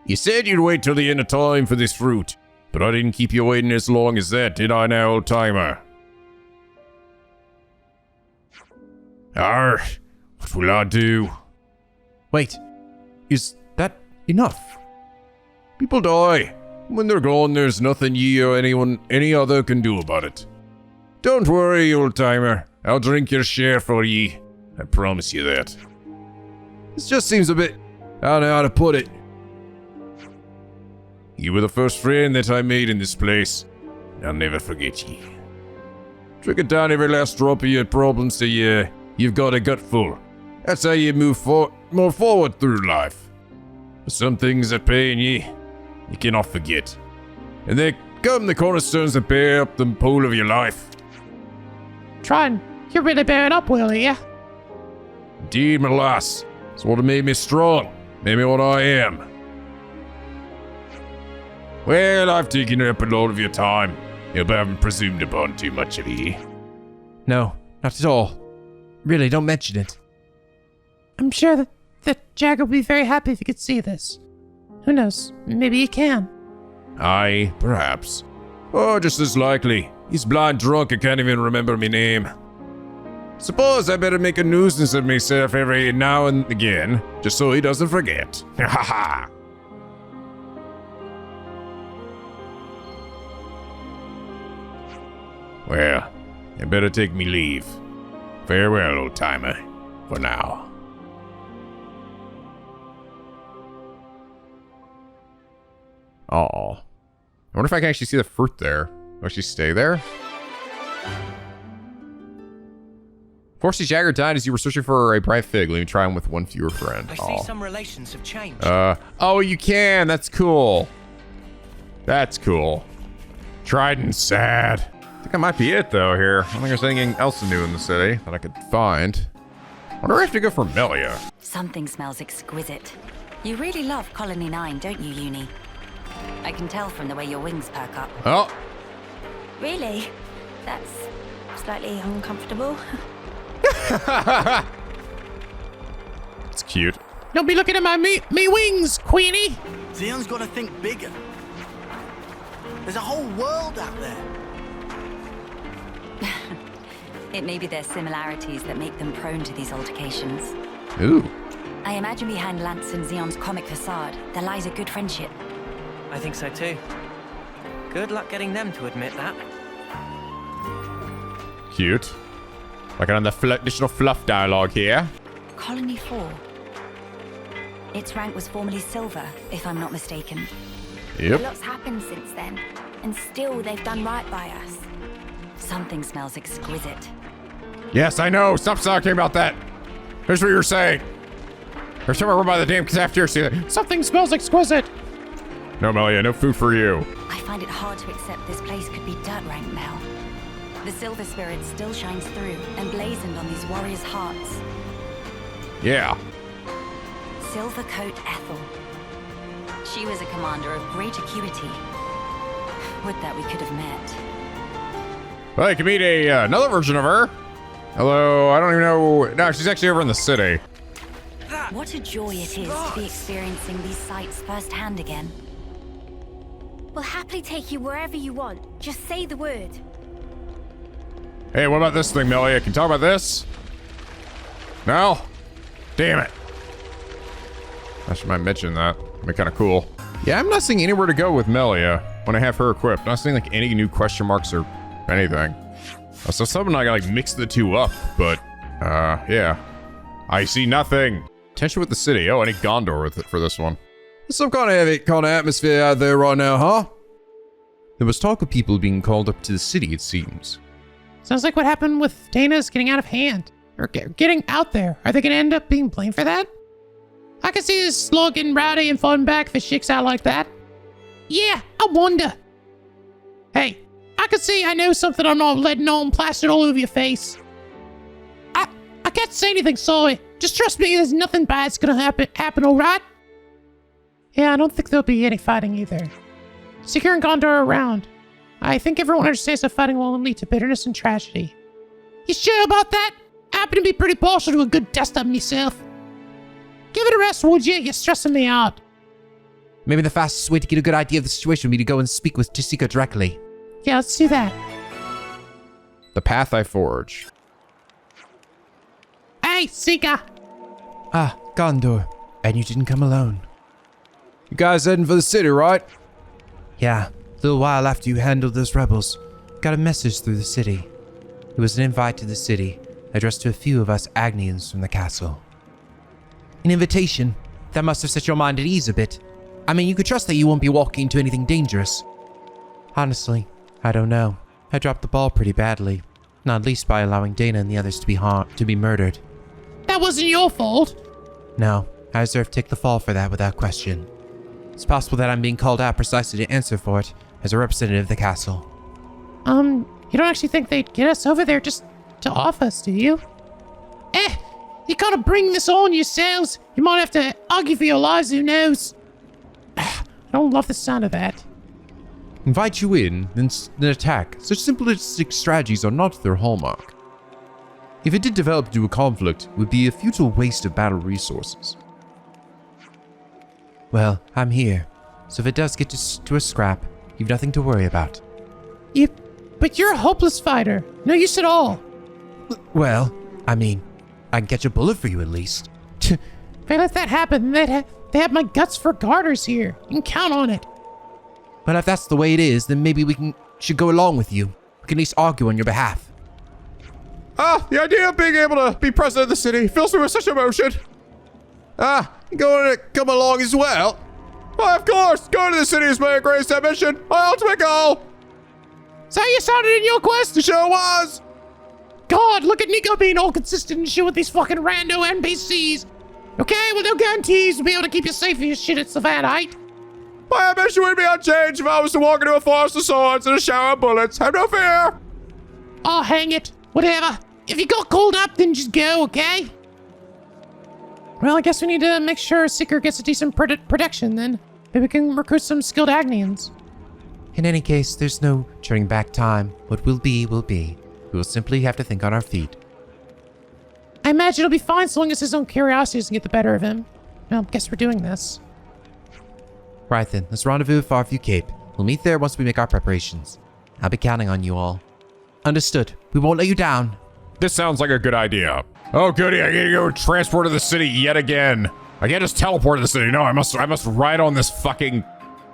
You said you'd wait till the end of time for this fruit, but I didn't keep you waiting as long as that, did I now, old-timer? Arr, what will I do? Wait, is that enough? People die. When they're gone, there's nothing ye or any other can do about it. Don't worry, old-timer. I'll drink your share for ye. I promise you that. This just seems a bit... I don't know how to put it. You were the first friend that I made in this place. I'll never forget ye. Drinking down every last drop of your problems till you've got a gut full. That's how you move more forward through life. But some things that pain ye, you cannot forget. And they come the cornerstones that bear up the pole of your life. Tron, you're really bearing up, Willie, yeah? Indeed, my lass. It's what made me strong. Made me what I am. Well, I've taken up a lot of your time. Hope I haven't presumed upon too much of ye. No, not at all. Really, don't mention it. I'm sure that Jagger would be very happy if he could see this. Who knows? Maybe he can. Aye, perhaps. Or just as likely. He's blind drunk and can't even remember me name. Suppose I better make a nuisance of myself every now and again, just so he doesn't forget. Ha ha! Well, I better take me leave. Farewell, old-timer. For now. Aw. I wonder if I can actually see the fruit there. Will she stay there? Forcey Jagger died as you were searching for a bright fig. Let me try him with one fewer friend. I see some relations have changed. Oh, you can. That's cool. That's cool. Trident's sad. I think that might be it, though, here. I don't think there's anything else new in the city that I could find. I wonder if I have to go for Melia. Something smells exquisite. You really love Colony 9, don't you, Eunie? I can tell from the way your wings perk up. Oh. Really? That's slightly uncomfortable. It's cute. Don't be looking at my me wings, Queenie. Xenon's got to think bigger. There's a whole world out there. It may be their similarities that make them prone to these altercations. Ooh. I imagine behind Lance and Xenon's comic facade, there lies a good friendship. I think so too. Good luck getting them to admit that. Cute. Like on the additional fluff dialogue here. Colony 4. Its rank was formerly silver, if I'm not mistaken. Yep. A lot's happened since then, and still they've done right by us. Something smells exquisite. Yes, I know. Stop talking about that. Here's what you're saying. There's somewhere over by the damn cafeteria. Something smells exquisite. No, Melia, no food for you. I find it hard to accept this place could be dirt rank now. The silver spirit still shines through, emblazoned on these warriors' hearts. Yeah. Silvercoat Ethel. She was a commander of great acuity. Would that we could have met. Well, you can meet another version of her. Hello, I don't even know. No, she's actually over in the city. What a joy it is to be experiencing these sights firsthand again. We'll happily take you wherever you want. Just say the word. Hey, what about this thing, Melia? Can you talk about this? No? Damn it. I should might mention that. It'd be kind of cool. Yeah, I'm not seeing anywhere to go with Melia when I have her equipped. Not seeing like any new question marks or anything. So someone I like mixed the two up, but yeah. I see nothing. Tension with the city. Oh, I need Gondor with it for this one. There's some kind of atmosphere out there right now, huh? There was talk of people being called up to the city, it seems. Sounds like what happened with Dana's getting out of hand. or getting out there. Are they going to end up being blamed for that? I can see this slug getting rowdy and falling back if it shakes out like that. Yeah, I wonder. Hey, I know something I'm not letting on plastered all over your face. I can't say anything, sorry. Just trust me, there's nothing bad's gonna happen, alright? Yeah, I don't think there'll be any fighting either. Secure and Gondor are around. I think everyone understands that fighting will lead to bitterness and tragedy. You sure about that? I happen to be pretty partial to a good dust-up myself. Give it a rest, would you? You're stressing me out. Maybe the fastest way to get a good idea of the situation would be to go and speak with Tisika directly. Yeah, let's do that. The path I forge. Hey, Sika! Ah, Gondor. And you didn't come alone. You guys heading for the city, right? Yeah, a little while after you handled those rebels. Got a message through the city. It was an invite to the city, addressed to a few of us Agnians from the castle. An invitation? That must have set your mind at ease a bit. I mean, you could trust that you won't be walking into anything dangerous. Honestly, I don't know. I dropped the ball pretty badly. Not least by allowing Dana and the others to be murdered. That wasn't your fault. No, I deserve to take the fall for that without question. It's possible that I'm being called out precisely to answer for it as a representative of the castle. You don't actually think they'd get us over there just to off us, do you? You gotta bring this on yourselves. You might have to argue for your lives, who knows? I don't love the sound of that. Invite you in, then attack. Such simplistic strategies are not their hallmark. If it did develop into a conflict, it would be a futile waste of battle resources. Well, I'm here, so if it does get to a scrap, you've nothing to worry about. But you're a hopeless fighter. No use at all. Well, I mean, I can catch a bullet for you at least. If I let that happen, they have my guts for garters here. You can count on it. But if that's the way it is, then maybe should go along with you. We can at least argue on your behalf. The idea of being able to be president of the city fills me with such emotion. You going to come along as well? Why, of course, going to the city is my greatest ambition, my ultimate goal. So you sounded in your quest? It sure was. God, look at NicoB being all consistent and shit with these fucking rando NPCs. Okay, well, no guarantees to be able to keep you safe from your shit at Savannah, right? My ambition would be unchanged if I was to walk into a forest of swords and a shower of bullets. Have no fear. Oh, hang it. Whatever. If you got called up, then just go, okay? Well, I guess we need to make sure Seeker gets a decent protection, then. Maybe we can recruit some skilled Agnians. In any case, there's no turning back time. What will be, will be. We will simply have to think on our feet. I imagine it'll be fine so long as his own curiosity doesn't get the better of him. Well, guess we're doing this. Right then, let's rendezvous at Farview Cape. We'll meet there once we make our preparations. I'll be counting on you all. Understood. We won't let you down. This sounds like a good idea. Oh goody, I gotta go transport to the city yet again. I can't just teleport to the city. No, I must ride on this fucking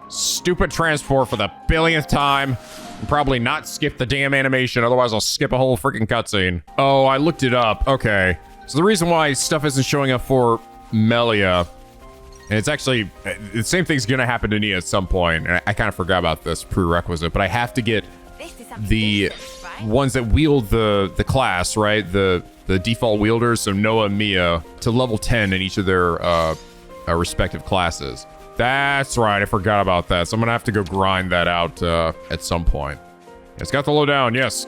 stupid transport for the billionth time. And probably not skip the damn animation, otherwise I'll skip a whole freaking cutscene. Oh, I looked it up. Okay. So the reason why stuff isn't showing up for Melia, and it's actually, the same thing's gonna happen to Nia at some point, and I kind of forgot about this prerequisite, but I have to get the ones that wield the class, right? The default wielders, so Noah and Mia, to level 10 in each of their respective classes. That's right, I forgot about that. So I'm gonna have to go grind that out at some point. It's got the lowdown, yes.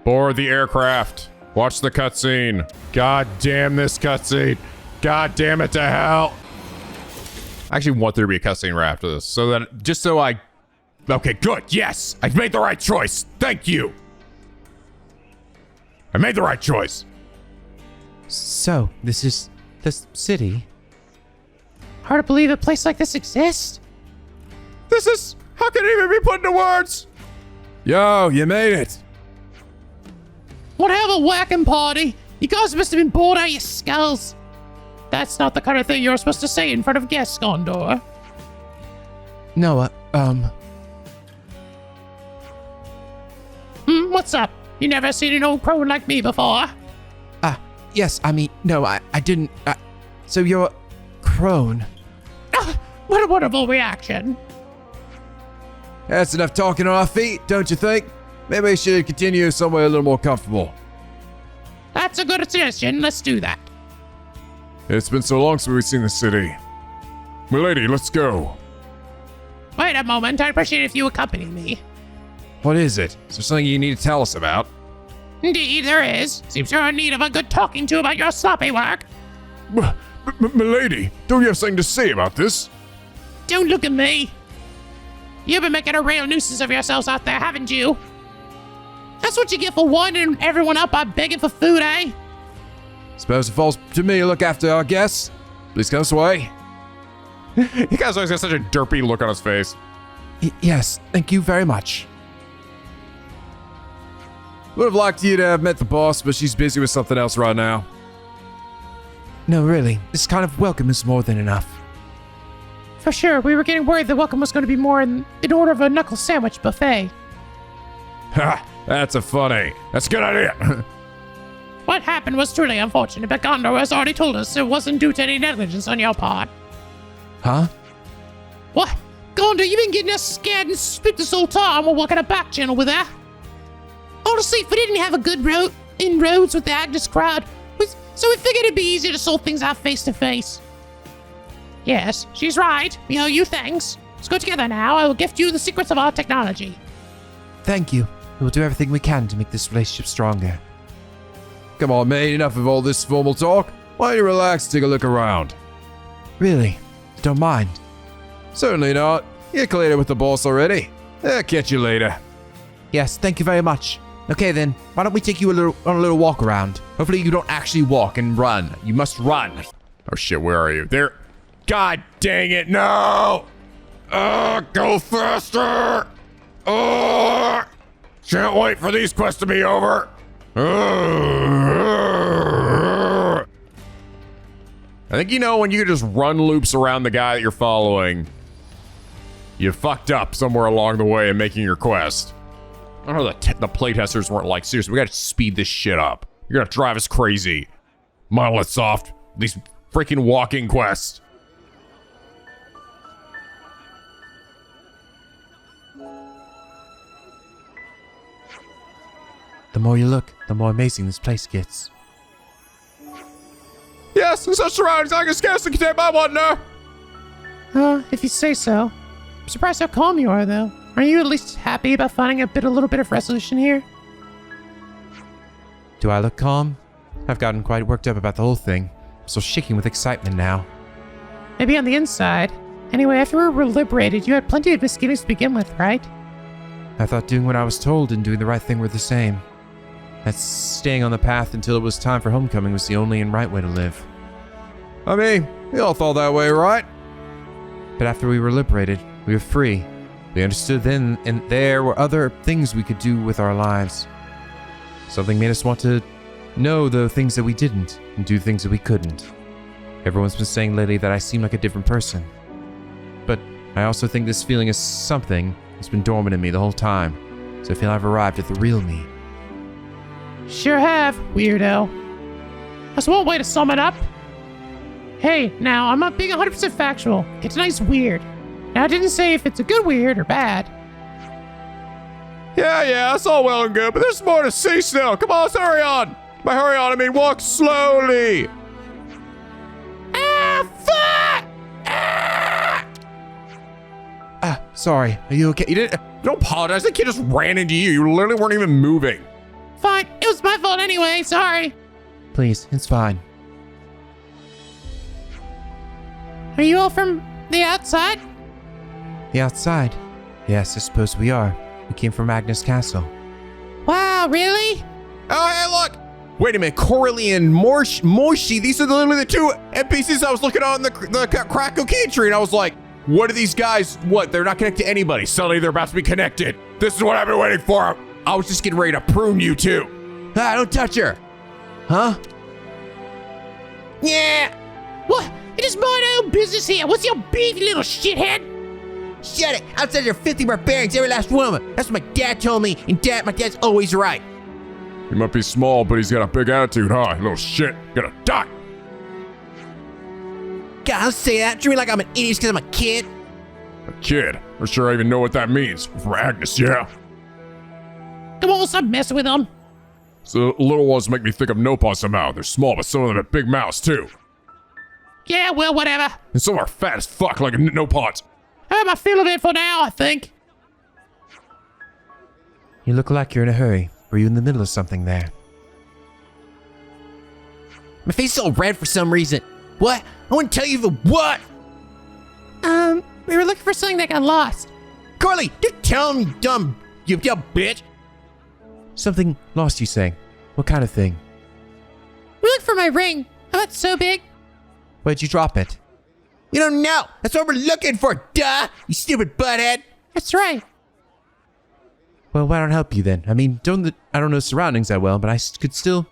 Board the aircraft. Watch the cutscene. God damn this cutscene. God damn it to hell. I actually want there to be a cutscene right after this, so that just so I. Okay, good. Yes, I made the right choice. Thank you. I made the right choice. So, this is the city? Hard to believe a place like this exists. This is... How can it even be put into words? Yo, you made it. What hell of a whacking party. You guys must have been bored out of your skulls. That's not the kind of thing you're supposed to say in front of guests, Gondor. Noah, What's up? You never seen an old crone like me before? Yes, I mean, no, I didn't, so you're a crone. What a wonderful reaction. That's enough talking on our feet, don't you think? Maybe we should continue somewhere a little more comfortable. That's a good suggestion. Let's do that. It's been so long since we've seen the city. Milady, let's go. Wait a moment. I'd appreciate it if you accompany me. What is it? Is there something you need to tell us about? Indeed, there is. Seems you're in need of a good talking to about your sloppy work. Milady, don't you have something to say about this? Don't look at me. You've been making a real nuisance of yourselves out there, haven't you? That's what you get for winding everyone up by begging for food, eh? Suppose it falls to me to look after our guests. Please come this way. He guy's always got such a derpy look on his face. Yes, thank you very much. Would have liked you to have met the boss, but she's busy with something else right now. No, really, this kind of welcome is more than enough. For sure, we were getting worried the welcome was going to be more in order of a knuckle sandwich buffet. Ha! That's a good idea. What happened was truly unfortunate, but Gondor has already told us it wasn't due to any negligence on your part. Huh? What? Gondor, you've been getting us scared and spit this whole time while working a back channel with her. Honestly, if we didn't have a good inroads with the Agnus crowd, so we figured it'd be easier to sort things out face to face. Yes, she's right. We owe you thanks. Let's go together now. I will gift you the secrets of our technology. Thank you. We will do everything we can to make this relationship stronger. Come on, mate. Enough of all this formal talk. Why don't you relax and take a look around? Really? Don't mind? Certainly not. You're cleared with the boss already. I'll catch you later. Yes, thank you very much. Okay then, why don't we take you on a little walk around? Hopefully you don't actually walk and run. You must run. Oh shit, where are you? There. God dang it, no! Go faster! Can't wait for these quests to be over. I think you know when you just run loops around the guy that you're following, you fucked up somewhere along the way in making your quest. I don't know, the playtesters weren't like, seriously, we gotta speed this shit up. You're gonna drive us crazy. Monolith Soft, these freaking walking quests. The more you look, the more amazing this place gets. Yes, in such surroundings, I can scarcely contain my wonder. If you say so. I'm surprised how calm you are, though. Are you at least happy about finding a little bit of resolution here? Do I look calm? I've gotten quite worked up about the whole thing. I'm still shaking with excitement now. Maybe on the inside. Anyway, after we were liberated, you had plenty of misgivings to begin with, right? I thought doing what I was told and doing the right thing were the same. That staying on the path until it was time for homecoming was the only and right way to live. I mean, we all thought that way, right? But after we were liberated, we were free. We understood then, and there were other things we could do with our lives. Something made us want to know the things that we didn't, and do things that we couldn't. Everyone's been saying lately that I seem like a different person. But I also think this feeling is something that's been dormant in me the whole time, so I feel I've arrived at the real me. Sure have, weirdo. That's one way to sum it up. Hey, now, I'm not being 100% factual. It's nice weird. Now, I didn't say if it's a good weird or bad. Yeah, that's all well and good, but there's more to see still. Come on, let's hurry on. By hurry on, I mean walk slowly. Fuck! Sorry. Are you okay? Don't apologize. The kid just ran into you. You literally weren't even moving. Fine. It was my fault anyway. Sorry. Please, it's fine. Are you all from the outside? The outside? Yes, I suppose we are. We came from Agnus Castle. Wow, really? Oh, hey, look! Wait a minute, Coralie and Moishi, these are literally the two NPCs I was looking on the crack cocaine tree, and I was like, what are these guys? What, they're not connected to anybody. Suddenly they're about to be connected. This is what I've been waiting for. I was just getting ready to prune you two. Don't touch her. Huh? Yeah. What? It is my own business here. What's your beef, you little shithead? Shut it! Outside your filthy barbarians, every last woman. That's what my dad told me, and my dad's always right. He might be small, but he's got a big attitude, huh? You little shit. Gonna die. God, don't say that. Treat me like I'm an idiot because I'm a kid. A kid? I'm sure I even know what that means. From Agnes, yeah. Come on, stop messing with him. So little ones make me think of Nopon somehow. They're small, but some of them have big mouths too. Yeah, well, whatever. And some are fat as fuck like Nopons. I have my fill of it for now, I think. You look like you're in a hurry. Were you in the middle of something there? My face is all red for some reason. What? I want to tell you the what? We were looking for something that got lost. Carly, don't tell me, you dumb bitch. Something lost, you saying? What kind of thing? We looked for my ring. Oh, it's so big. Where'd you drop it? We don't know. That's what we're looking for, duh! You stupid butthead. That's right. Well, why don't I help you then? I mean, I don't know surroundings that well, but I could still...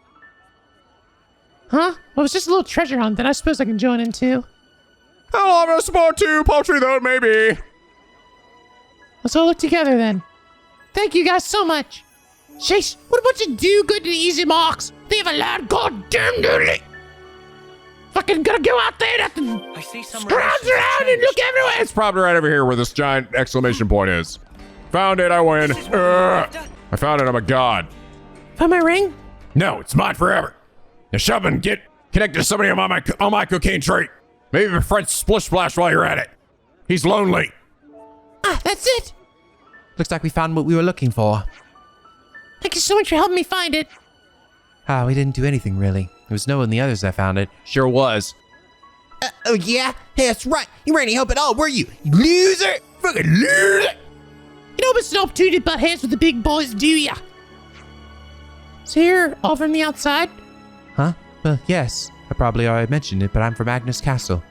Huh? Well, it's just a little treasure hunt, then I suppose I can join in too. I'll have a sport too, poultry though, maybe. Let's all look together then. Thank you guys so much. Sheesh, what a bunch of do-good and easy marks. They have a loud goddamn doodly. Fucking gotta go out there and have to I see some scrounge around and look everywhere. It's probably right over here where this giant exclamation point is. Found it, I win. I found it, I'm a god. Found my ring? No, it's mine forever. Now shove and get connected to somebody on my cocaine tree. Maybe my friend Splish Splash while you're at it. He's lonely. Ah, that's it. Looks like we found what we were looking for. Thank you so much for helping me find it. Ah, we didn't do anything really. It was Noah and the others that found it. Sure was. Oh yeah? Hey, that's right. You weren't any help at all, were you? You loser! Fucking loser! You know it's an opportunity to butt heads with the big boys, do ya? So you're all from the outside? Huh? Well, yes. I probably already mentioned it, but I'm from Agnus Castle.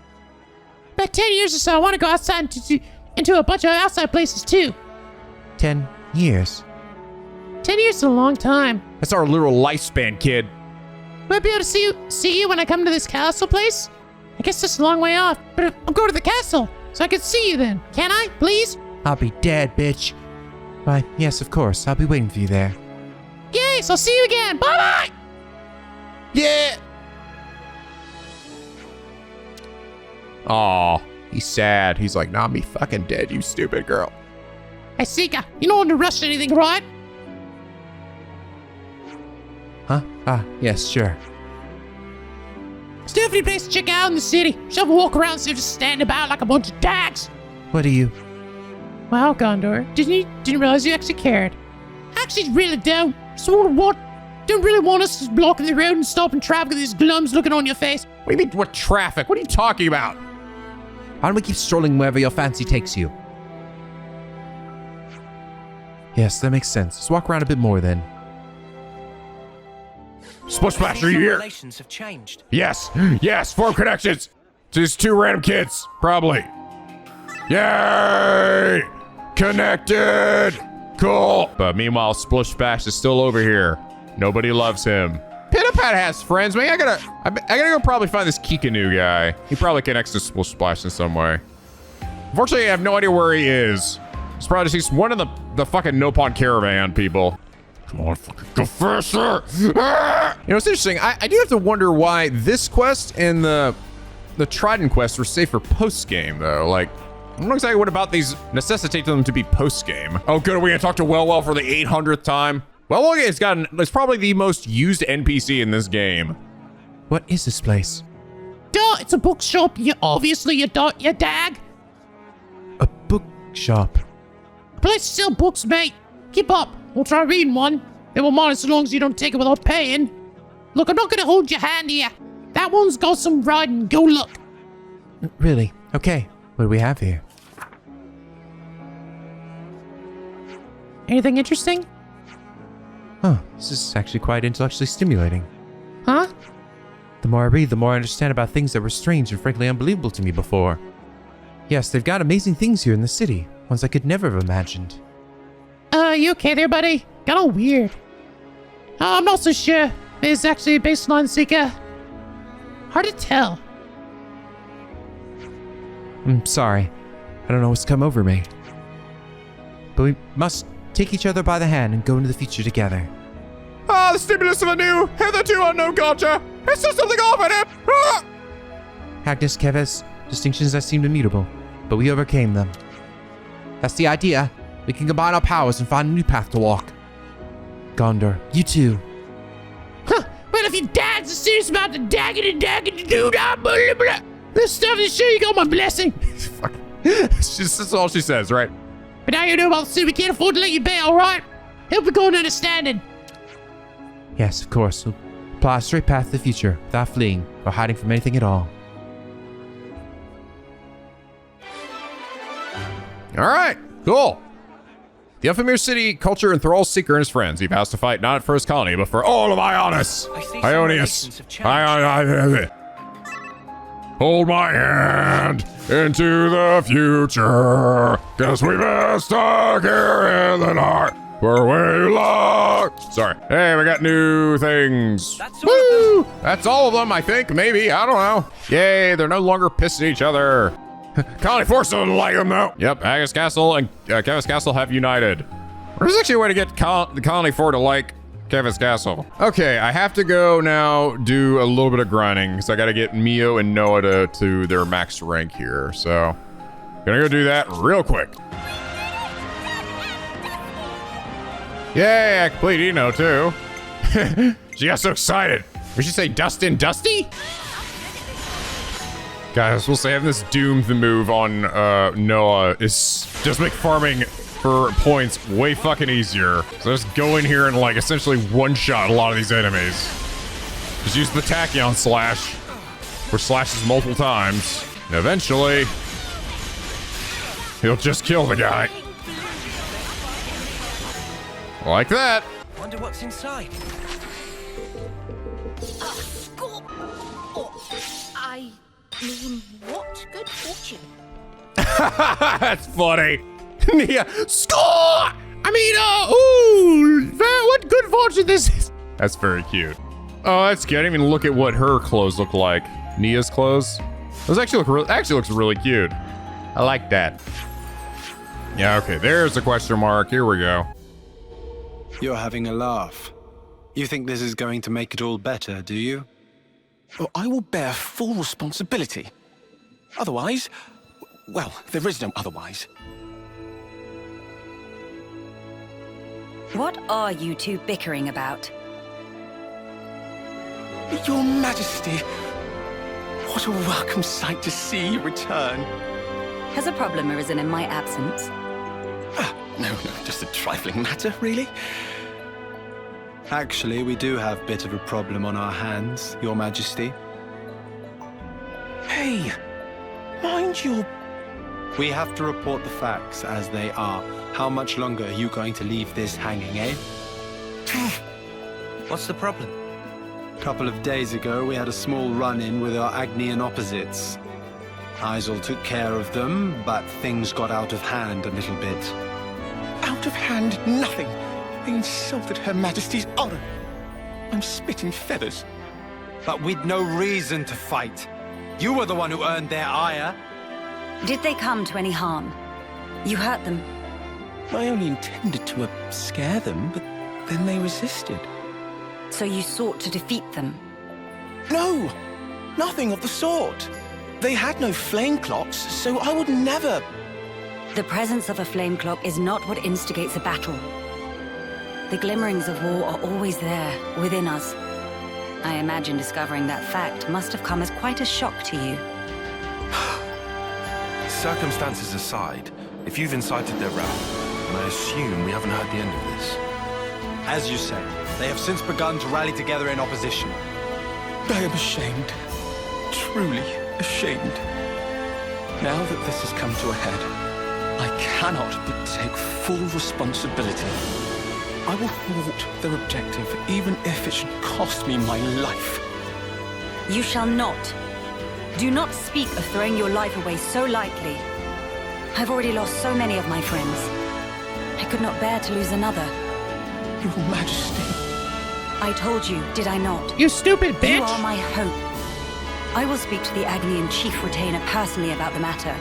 About 10 years or so, I want to go outside into a bunch of outside places too. 10 years? 10 years is a long time. That's our literal lifespan, kid. Will I be able to see you when I come to this castle place? I guess it's a long way off, but I'll go to the castle so I can see you then. Can I, please? I'll be dead, bitch. Why, yes, of course. I'll be waiting for you there. Yes, I'll see you again. Bye-bye! Yeah! Aw, he's sad. He's like, nah, me fucking dead, you stupid girl. Hey, Sika, you don't want to rush anything, right? Huh? Ah, yes, sure. Still a few places to check out in the city. Shove a walk around instead of just standing about like a bunch of dags. What are you? Wow, Gondor, didn't realize you actually cared. Actually, really don't. Don't really want us blocking the road and stopping traffic with these glums looking on your face. What do you mean, what traffic? What are you talking about? Why don't we keep strolling wherever your fancy takes you? Yes, that makes sense. Let's walk around a bit more then. Splish Splash, are you here? Relations have changed. Yes, yes, form connections to these two random kids, probably. Yay! Connected! Cool. But meanwhile, Splish Splash is still over here. Nobody loves him. Pitapat has friends. Maybe I gotta go probably find this Kikanu guy. He probably connects to Splish Splash in some way. Unfortunately, I have no idea where he is. It's probably just he's one of the fucking Nopon caravan people. Come on, fucking go faster! Ah! You know, it's interesting. I do have to wonder why this quest and the Trident quest were saved for post-game, though. Like, I don't know exactly what about these necessitate them to be post-game. Oh, good. Are we gonna talk to Well for the 800th time? Well, it's probably the most used NPC in this game. What is this place? Duh, it's a bookshop. You dag. A bookshop? A place to sell books, mate. Keep up. We'll try reading one. They won't mind as long as you don't take it without paying. Look, I'm not gonna hold your hand here. That one's got some writing. Go look. Really? Okay. What do we have here? Anything interesting? Oh, this is actually quite intellectually stimulating. Huh? The more I read, the more I understand about things that were strange and frankly unbelievable to me before. Yes, they've got amazing things here in the city. Ones I could never have imagined. You okay there, buddy? Got all weird. I'm not so sure. It's actually based on Sika. Hard to tell. I'm sorry. I don't know what's come over me. But we must take each other by the hand and go into the future together. Ah, the stimulus of a new, hitherto unknown culture. It's just something off in it. Ah! Agnus, Keves, distinctions that seemed immutable, but we overcame them. That's the idea. We can combine our powers and find a new path to walk. Gondor, you too. Lanz is serious about the daggity blah, blah. This stuff is sure you got my blessing. Fuck. That's all she says, right? But now you know about the city, we can't afford to let you bail, alright? Help me go and understanding. Yes, of course. We'll apply a straight path to the future without fleeing or hiding from anything at all. All right, cool. The Elfamir city culture enthralls Seeker and his friends. He vows to fight not for his colony, but for all of Aionios. Aionios. Hold my hand into the future, 'cause we best stuck here in the night where we look. Sorry. Hey, we got new things. Woo! That's all of them, I think. Maybe. I don't know. Yay, they're no longer pissing each other. Colony Force doesn't like them, though. Yep, Agus Castle and Keves Castle have united. There's actually a way to get the Colony 4 to like Keves Castle. Okay, I have to go now do a little bit of grinding, because I got to get Mio and Noah to their max rank here. So, gonna go do that real quick. Yay, I completed Eno, too. She got so excited. We should say Dustin Dusty? Guys, we'll say having this doomed move on Noah is just make farming for points way fucking easier. So just go in here and like essentially one-shot a lot of these enemies. Just use the Tachyon slash, which slashes multiple times. And eventually, he'll just kill the guy. Like that. Wonder what's inside. I mean, what good fortune. That's funny. Nia, score! I mean, what good fortune this is. That's very cute. Oh, that's cute. I didn't even look at what her clothes look like. Nia's clothes. Those actually looks really cute. I like that. Yeah, okay, there's the question mark. Here we go. You're having a laugh. You think this is going to make it all better, do you? Oh, I will bear full responsibility. Otherwise, well, there is no otherwise. What are you two bickering about? Your Majesty, what a welcome sight to see you return. Has a problem arisen in my absence? No, just a trifling matter, really. Actually, we do have a bit of a problem on our hands, Your Majesty. Hey, mind your... We have to report the facts as they are. How much longer are you going to leave this hanging, eh? What's the problem? A couple of days ago, we had a small run-in with our Agnian opposites. Isel took care of them, but things got out of hand a little bit. Out of hand, nothing. They insulted Her Majesty's honor. I'm spitting feathers. But we'd no reason to fight. You were the one who earned their ire. Did they come to any harm? You hurt them? I only intended to scare them, but then they resisted. So you sought to defeat them? No, nothing of the sort. They had no flame clocks, so I would never... The presence of a flame clock is not what instigates a battle. The glimmerings of war are always there, within us. I imagine discovering that fact must have come as quite a shock to you. Circumstances aside, if you've incited their wrath, and I assume we haven't heard the end of this. As you say, they have since begun to rally together in opposition. I am ashamed. Truly ashamed. Now that this has come to a head, I cannot but take full responsibility. I will thwart their objective, even if it should cost me my life. You shall not. Do not speak of throwing your life away so lightly. I've already lost so many of my friends. I could not bear to lose another. Your Majesty. I told you, did I not? You stupid bitch! You are my hope. I will speak to the Agnian chief retainer personally about the matter.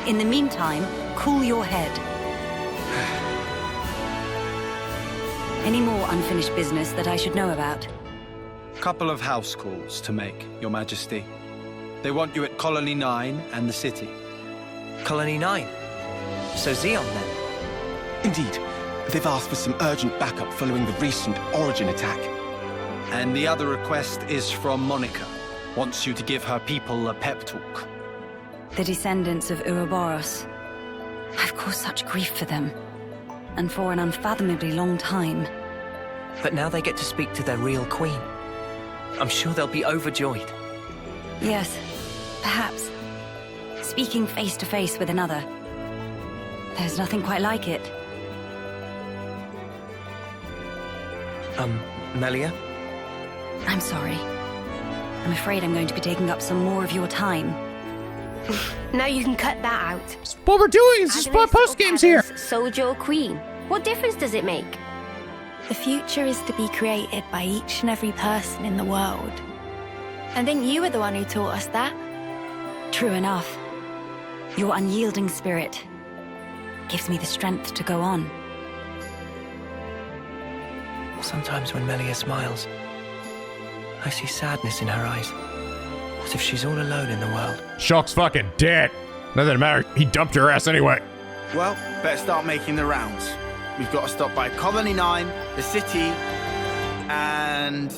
In the meantime, cool your head. Any more unfinished business that I should know about? Couple of house calls to make, Your Majesty. They want you at Colony 9 and the city. Colony 9? So Xeon, then? Indeed. They've asked for some urgent backup following the recent Origin attack. And the other request is from Monica. Wants you to give her people a pep talk. The descendants of Ouroboros. I've caused such grief for them. And for an unfathomably long time. But now they get to speak to their real queen. I'm sure they'll be overjoyed. Yes, perhaps. Speaking face to face with another. There's nothing quite like it. Melia? I'm sorry. I'm afraid I'm going to be taking up some more of your time. Now you can cut that out. What we're doing is just Postgame's here. Soldier or queen? What difference does it make? The future is to be created by each and every person in the world. I think you were the one who taught us that. True enough. Your unyielding spirit gives me the strength to go on. Sometimes when Melia smiles, I see sadness in her eyes. As if she's all alone in the world. Shulk's fucking dead. Doesn't matter. He dumped her ass anyway. Well, better start making the rounds. We've got to stop by Colony 9, the city, and...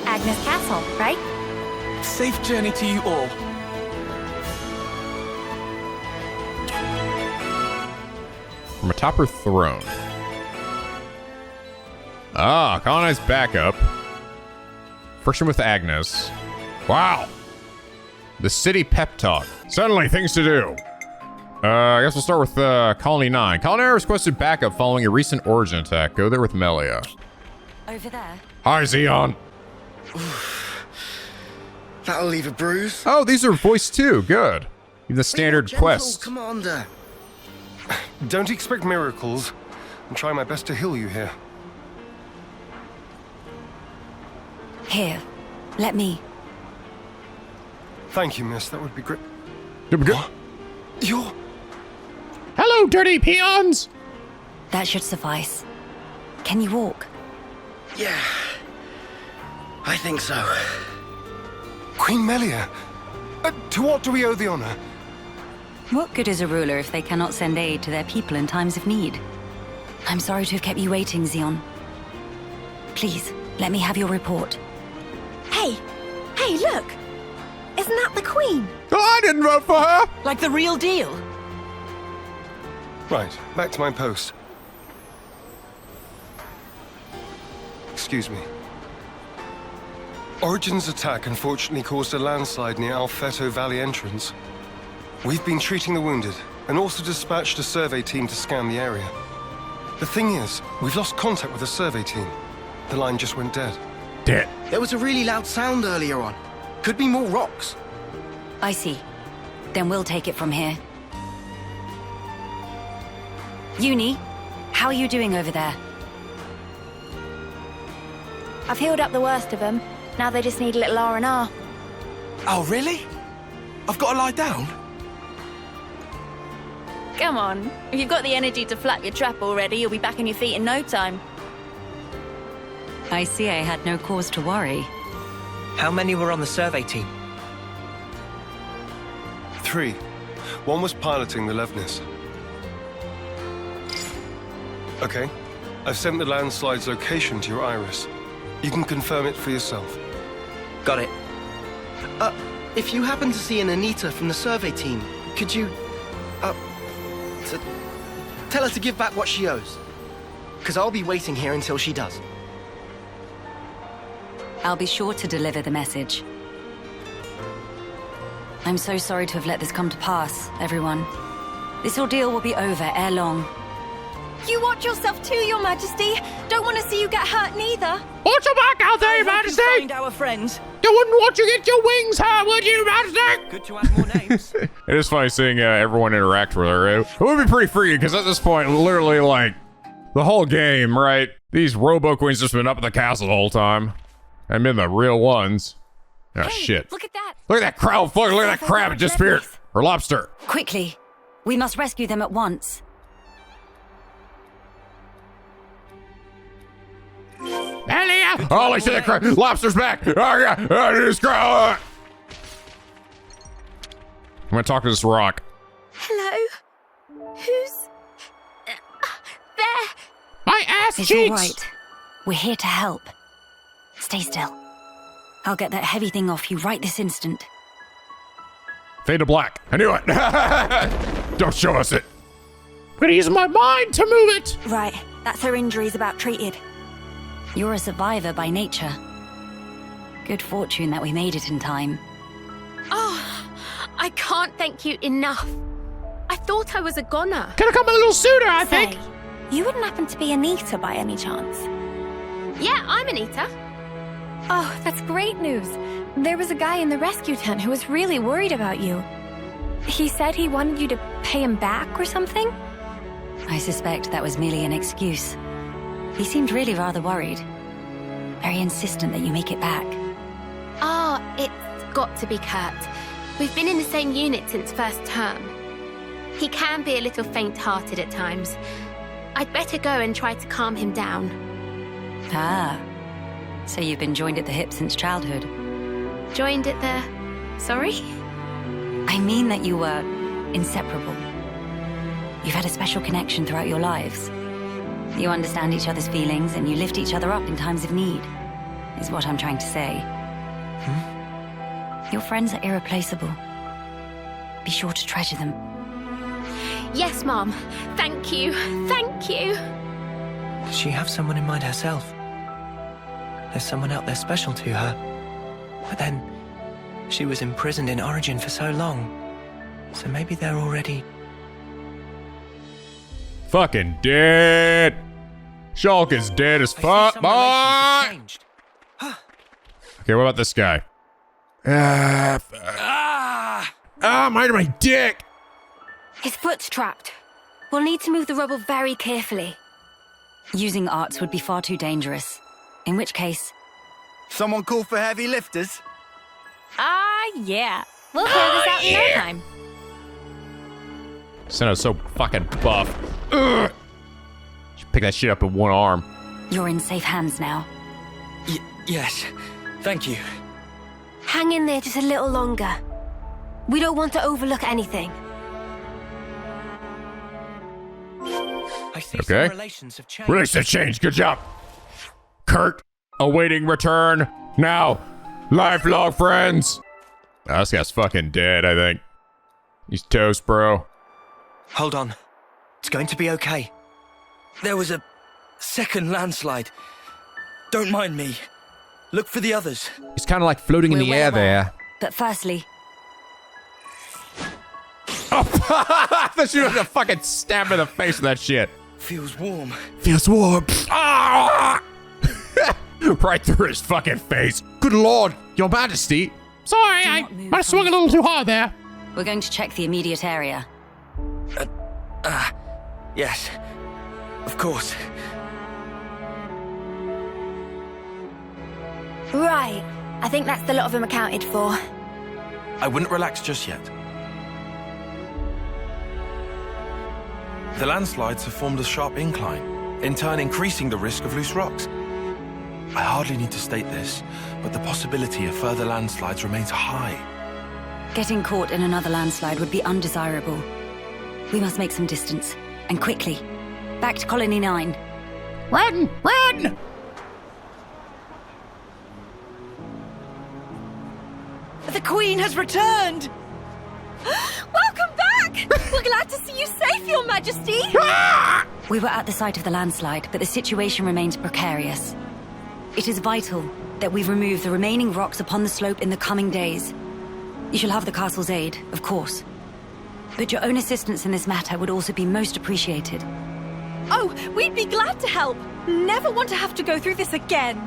Agnus Castle, right? Safe journey to you all. From atop her throne. Ah, colonized backup. Friction with Agnus. Wow. The city pep talk. Suddenly, things to do. I guess we'll start with Colony 9. Colony 9 requested backup following a recent origin attack. Go there with Melia. Over there. Hi, Xeon. That'll leave a bruise. Oh, these are voiced too. Good. Even the standard quest. Commander. Don't expect miracles. I'm trying my best to heal you here. Here, let me. Thank you, miss. That would be great. What? You're... Hello, dirty peons! That should suffice. Can you walk? Yeah. I think so. Queen Melia, to what do we owe the honor? What good is a ruler if they cannot send aid to their people in times of need? I'm sorry to have kept you waiting, Xeon. Please, let me have your report. Hey! Hey, look! Isn't that the Queen? Oh, I didn't vote for her! Like the real deal? Right, back to my post. Excuse me. Origin's attack unfortunately caused a landslide near Alfeto Valley entrance. We've been treating the wounded, and also dispatched a survey team to scan the area. The thing is, we've lost contact with the survey team. The line just went dead. Dead. There was a really loud sound earlier on. Could be more rocks. I see. Then we'll take it from here. Eunie, how are you doing over there? I've healed up the worst of them. Now they just need a little R&R. Oh, really? I've got to lie down? Come on. If you've got the energy to flap your trap already, you'll be back on your feet in no time. I see I had no cause to worry. How many were on the survey team? 3. One was piloting the Levnis. Okay. I've sent the landslide's location to your iris. You can confirm it for yourself. Got it. If you happen to see an Anita from the survey team, could you, tell her to give back what she owes? Because I'll be waiting here until she does. I'll be sure to deliver the message. I'm so sorry to have let this come to pass, everyone. This ordeal will be over ere long. You watch yourself too, Your Majesty. Don't want to see you get hurt neither. Watch your back out there, Your Majesty! Find our friends. You wouldn't want you get your wings hurt, would you, Majesty? Good to add more names. It is funny seeing everyone interact with her. It would be pretty freaky, because at this point, literally, like, the whole game, right? These robo-queens just been up at the castle the whole time. And been the real ones. Oh, shit. Look at that. Look at that crowd. Look at that crab. It disappeared. Or lobster. Quickly. We must rescue them at once. Melia! Holy shit, that crab. Lobster's back. Oh, yeah. Oh, this crowd. I'm going to talk to this rock. Hello? Who's... there? My ass It's cheeks! all right. We're here to help. Stay still. I'll get that heavy thing off you right this instant. Fade to black. I knew it. Don't show us it. I'm gonna use my mind to move it. Right, that's her injuries about treated. You're a survivor by nature. Good fortune that we made it in time. Oh, I can't thank you enough. I thought I was a goner. Could have come a little sooner, I think. You wouldn't happen to be Anita by any chance? Yeah, I'm Anita. Oh, that's great news. There was a guy in the rescue tent who was really worried about you. He said he wanted you to pay him back or something? I suspect that was merely an excuse. He seemed really rather worried. Very insistent that you make it back. Oh, it's got to be Kurt. We've been in the same unit since first term. He can be a little faint-hearted at times. I'd better go and try to calm him down. Ah, so you've been joined at the hip since childhood? Joined at the... Sorry? I mean that you were inseparable. You've had a special connection throughout your lives. You understand each other's feelings and you lift each other up in times of need, is what I'm trying to say. Your friends are irreplaceable. Be sure to treasure them. Yes, Mom. Thank you. Thank you. Does she have someone in mind herself? There's someone out there special to her. But then, she was imprisoned in Origin for so long. So maybe they're already... Fucking dead. Shulk is dead as fuck. Okay, what about this guy? My dick. His foot's trapped. We'll need to move the rubble very carefully. Using arts would be far too dangerous. In which case... Someone call for heavy lifters? Yeah. We'll clear this out in no time. Sena's so fucking buff. Ugh. Should pick that shit up in one arm. You're in safe hands now. Yes. Thank you. Hang in there just a little longer. We don't want to overlook anything. Okay. Relations have changed. Good job. Kurt, awaiting return. Now, lifelong friends. Oh, this guy's fucking dead, I think. He's toast, bro. Hold on. It's going to be okay. There was a second landslide. Don't mind me. Look for the others. He's kind of like floating in the air there. But firstly... Oh, I thought you were gonna fucking stab him in the face with that shit. Feels warm. Feels warm. Ah! Right through his fucking face. Good lord, your majesty. Sorry, I might have swung a little too hard there. We're going to check the immediate area. Yes. Of course. Right. I think that's the lot of them accounted for. I wouldn't relax just yet. The landslides have formed a sharp incline, in turn increasing the risk of loose rocks. I hardly need to state this, but the possibility of further landslides remains high. Getting caught in another landslide would be undesirable. We must make some distance, and quickly. Back to Colony 9. Run! Run! The Queen has returned! Welcome back! We're glad to see you safe, Your Majesty! We were at the site of the landslide, but the situation remains precarious. It is vital that we remove the remaining rocks upon the slope in the coming days. You shall have the castle's aid, of course. But your own assistance in this matter would also be most appreciated. Oh, we'd be glad to help. Never want to have to go through this again.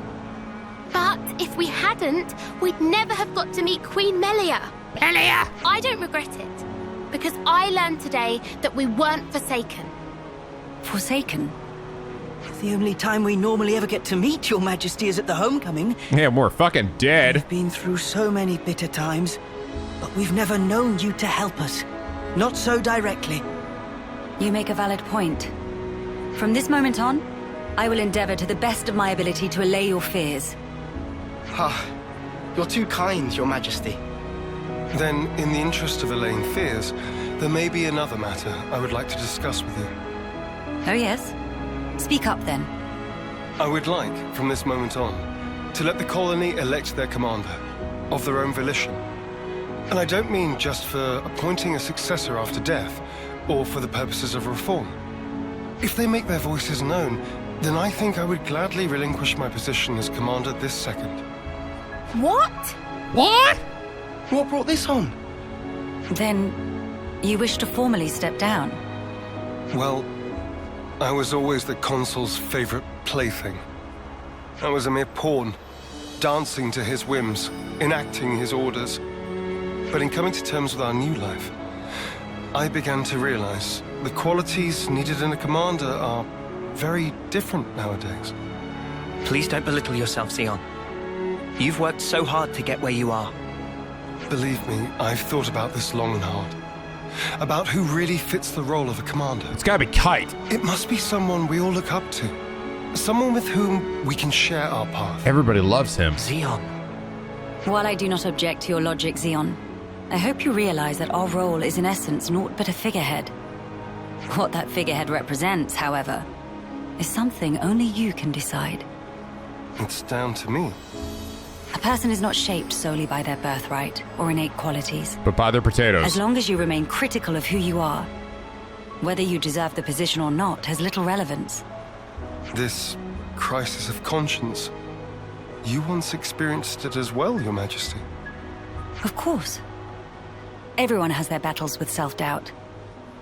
But if we hadn't, we'd never have got to meet Queen Melia. Melia! I don't regret it, because I learned today that we weren't forsaken. Forsaken? The only time we normally ever get to meet Your Majesty is at the homecoming. Yeah, we're fucking dead. We've been through so many bitter times, but we've never known you to help us. Not so directly. You make a valid point. From this moment on, I will endeavor to the best of my ability to allay your fears. You're too kind, Your Majesty. Then, in the interest of allaying fears, there may be another matter I would like to discuss with you. Oh yes? Speak up then. I would like, from this moment on, to let the colony elect their commander, of their own volition. And I don't mean just for appointing a successor after death, or for the purposes of reform. If they make their voices known, then I think I would gladly relinquish my position as commander this second. What? What? What brought this on? Then, you wish to formally step down? Well, I was always the Consul's favorite plaything. I was a mere pawn, dancing to his whims, enacting his orders. But in coming to terms with our new life, I began to realize the qualities needed in a commander are very different nowadays. Please don't belittle yourself, Xeon. You've worked so hard to get where you are. Believe me, I've thought about this long and hard. About who really fits the role of a commander. It's gotta be Kite. It must be someone we all look up to. Someone with whom we can share our path. Everybody loves him. Xeon. While I do not object to your logic, Xeon, I hope you realize that our role is in essence naught but a figurehead. What that figurehead represents, however, is something only you can decide. It's down to me. A person is not shaped solely by their birthright or innate qualities, But by their potatoes. as long as you remain critical of who you are. Whether you deserve the position or not has little relevance. This crisis of conscience, you once experienced it as well, Your Majesty. Of course. Everyone has their battles with self-doubt.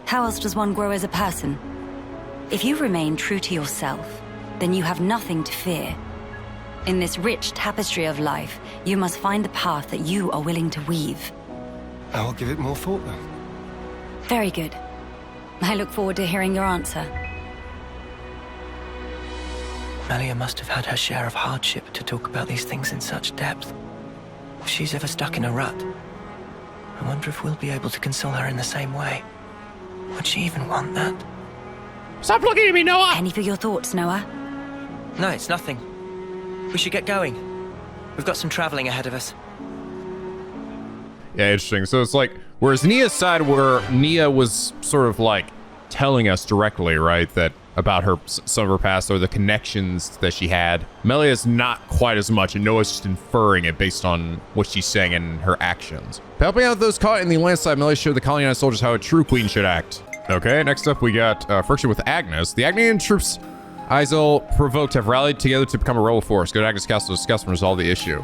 How else does one grow as a person? If you remain true to yourself, then you have nothing to fear. In this rich tapestry of life, you must find the path that you are willing to weave. I'll give it more thought then. Very good. I look forward to hearing your answer. Melia must have had her share of hardship to talk about these things in such depth. If she's ever stuck in a rut, I wonder if we'll be able to console her in the same way. Would she even want that? Stop looking at me, Noah! Any for your thoughts, Noah? No, it's nothing. We should get going. We've got some traveling ahead of us. Yeah, interesting. So it's like, whereas Nia's side, where Nia was sort of like telling us directly, right, that about her, some of her past or the connections that she had. Melia's not quite as much, and Noah's just inferring it based on what she's saying and her actions. Helping out those caught in the landslide, Melia showed the colonized soldiers how a true queen should act. Okay, next up we got friction with Agnus. The Agnian troops Isol provoked have rallied together to become a rebel force. Go to Agnus Castle to discuss and resolve the issue.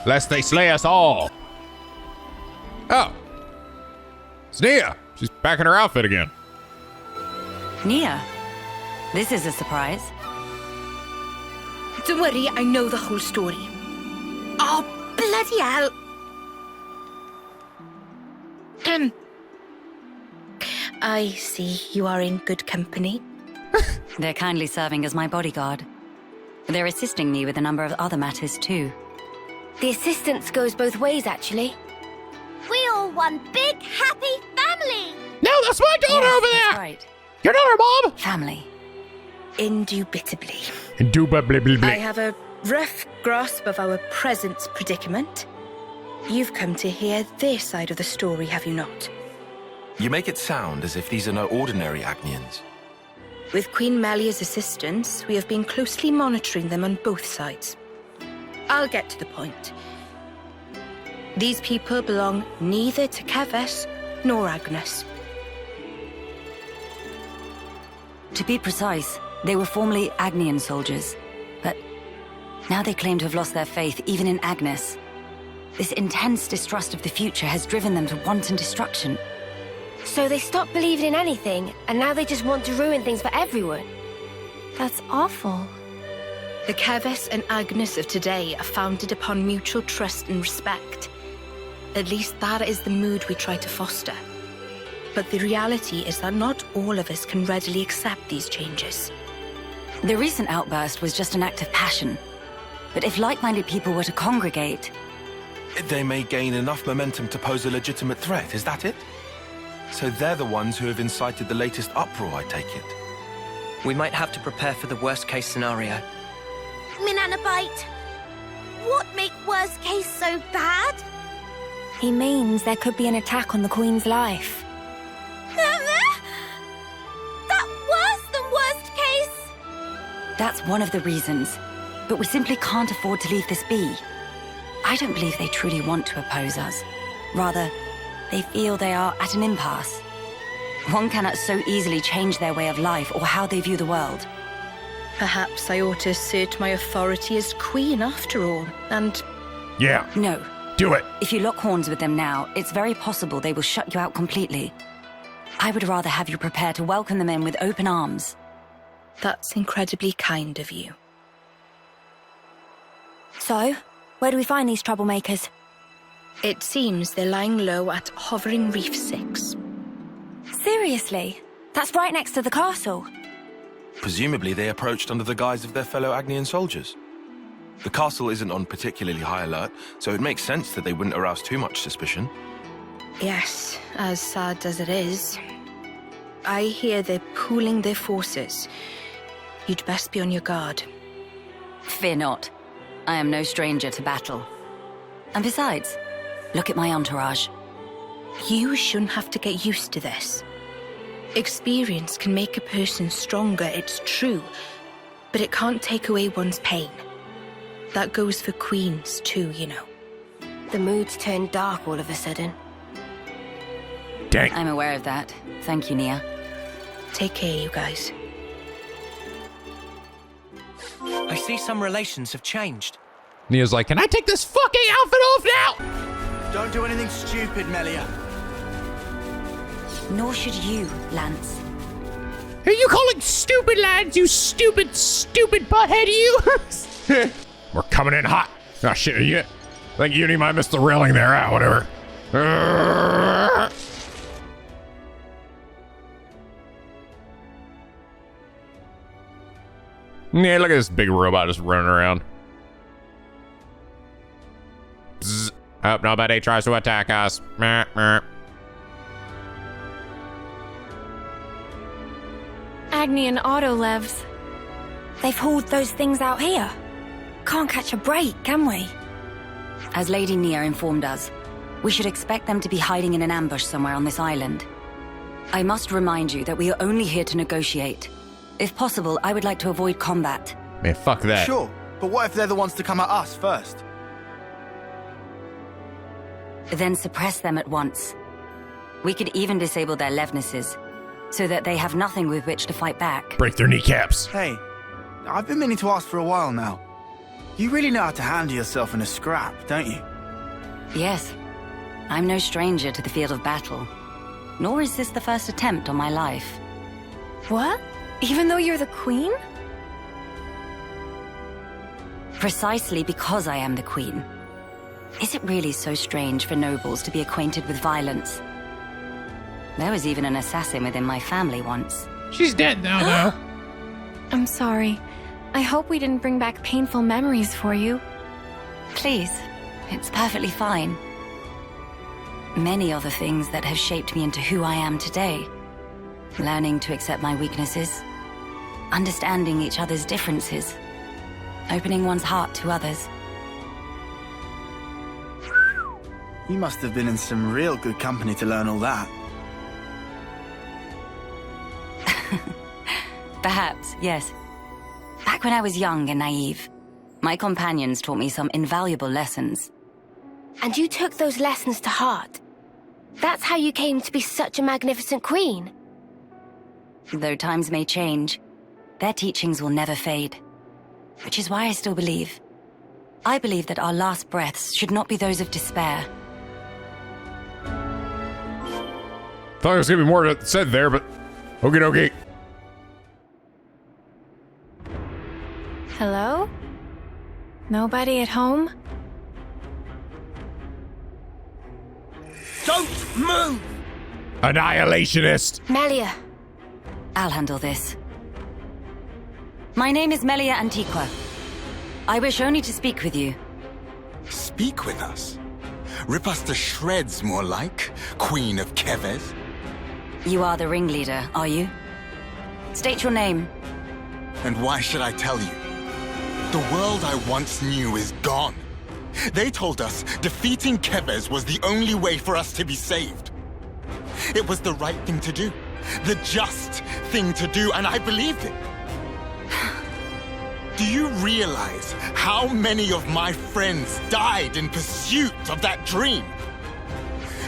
Lest they slay us all. Oh. It's Nia. She's back in her outfit again. Nia, this is a surprise. Don't worry, I know the whole story. Oh, bloody hell. I see you are in good company. They're kindly serving as my bodyguard. They're assisting me with a number of other matters too. The assistance goes both ways, actually. We all one big happy family. No, that's my daughter over there. That's right. Your daughter, Mom. Family. Indubitably. Indubitably. I have a rough grasp of our present predicament. You've come to hear their side of the story, have you not? You make it sound as if these are no ordinary Agnians. With Queen Melia's assistance, we have been closely monitoring them on both sides. I'll get to the point. These people belong neither to Keves nor Agnus. To be precise, they were formerly Agnian soldiers, but now they claim to have lost their faith even in Agnus. This intense distrust of the future has driven them to wanton destruction. So they stopped believing in anything, and now they just want to ruin things for everyone. That's awful. The Keves and Agnus of today are founded upon mutual trust and respect. At least that is the mood we try to foster. But the reality is that not all of us can readily accept these changes. The recent outburst was just an act of passion. But if like-minded people were to congregate... They may gain enough momentum to pose a legitimate threat, is that it? So they're the ones who have incited the latest uproar, I take it. We might have to prepare for the worst-case scenario. Minanabite, what make worst case so bad? He means there could be an attack on the Queen's life. That worse than worst case? That's one of the reasons. but we simply can't afford to leave this be. I don't believe they truly want to oppose us. Rather, they feel they are at an impasse. One cannot so easily change their way of life or how they view the world. Perhaps I ought to assert my authority as queen after all, and... Yeah. No. Do it. If you lock horns with them now, it's very possible they will shut you out completely. I would rather have you prepare to welcome them in with open arms. That's incredibly kind of you. So, where do we find these troublemakers? It seems they're lying low at Hovering Reef 6. Seriously? That's right next to the castle. Presumably they approached under the guise of their fellow Agnian soldiers. The castle isn't on particularly high alert, so it makes sense that they wouldn't arouse too much suspicion. Yes, as sad as it is. I hear they're pooling their forces. You'd best be on your guard. Fear not. I am no stranger to battle. And besides, look at my entourage. You shouldn't have to get used to this. Experience can make a person stronger, it's true, but it can't take away one's pain. That goes for queens too, you know. The mood's turned dark all of a sudden. Dang. I'm aware of that. Thank you, Nia. Take care, you guys. I see some relations have changed. Nia's like, can I take this fucking outfit off now? Don't do anything stupid, Melia. Nor should you, Lance. Who are you calling stupid, lads? You stupid butthead, you! We're coming in hot. Oh, shit, I think Eunie might miss the railing there. Ah, whatever. Yeah, look at this big robot just running around. Bzz. Oh, nobody tries to attack us. Meh, meh. Agnian autolevs. They've hauled those things out here. Can't catch a break, can we? As Lady Nia informed us, we should expect them to be hiding in an ambush somewhere on this island. I must remind you that we are only here to negotiate. If possible, I would like to avoid combat. Man, fuck that. Sure, but what if they're the ones to come at us first? Then suppress them at once. We could even disable their levnesses, so that they have nothing with which to fight back. Break their kneecaps. Hey, I've been meaning to ask for a while now. You really know how to handle yourself in a scrap, don't you? Yes. I'm no stranger to the field of battle. Nor is this the first attempt on my life. What? Even though you're the queen? Precisely because I am the queen. Is it really so strange for nobles to be acquainted with violence? There was even an assassin within my family once. She's dead now, though. I'm sorry. I hope we didn't bring back painful memories for you. Please, it's perfectly fine. Many are the things that have shaped me into who I am today. Learning to accept my weaknesses, understanding each other's differences, opening one's heart to others. You must have been in some real good company to learn all that. Perhaps, yes. Back when I was young and naive, my companions taught me some invaluable lessons. And you took those lessons to heart. That's how you came to be such a magnificent queen. Though times may change, their teachings will never fade. Which is why I still believe. I believe that our last breaths should not be those of despair. Thought there was gonna be more said there, but okie dokie. Hello? Nobody at home? Don't move! Annihilationist. Melia. I'll handle this. My name is Melia Antiqua. I wish only to speak with you. Speak with us? Rip us to shreds, more like, Queen of Keves. You are the ringleader, are you? State your name. And why should I tell you? The world I once knew is gone. They told us defeating Keves was the only way for us to be saved. It was the right thing to do, the just thing to do, and I believed it. Do you realize how many of my friends died in pursuit of that dream?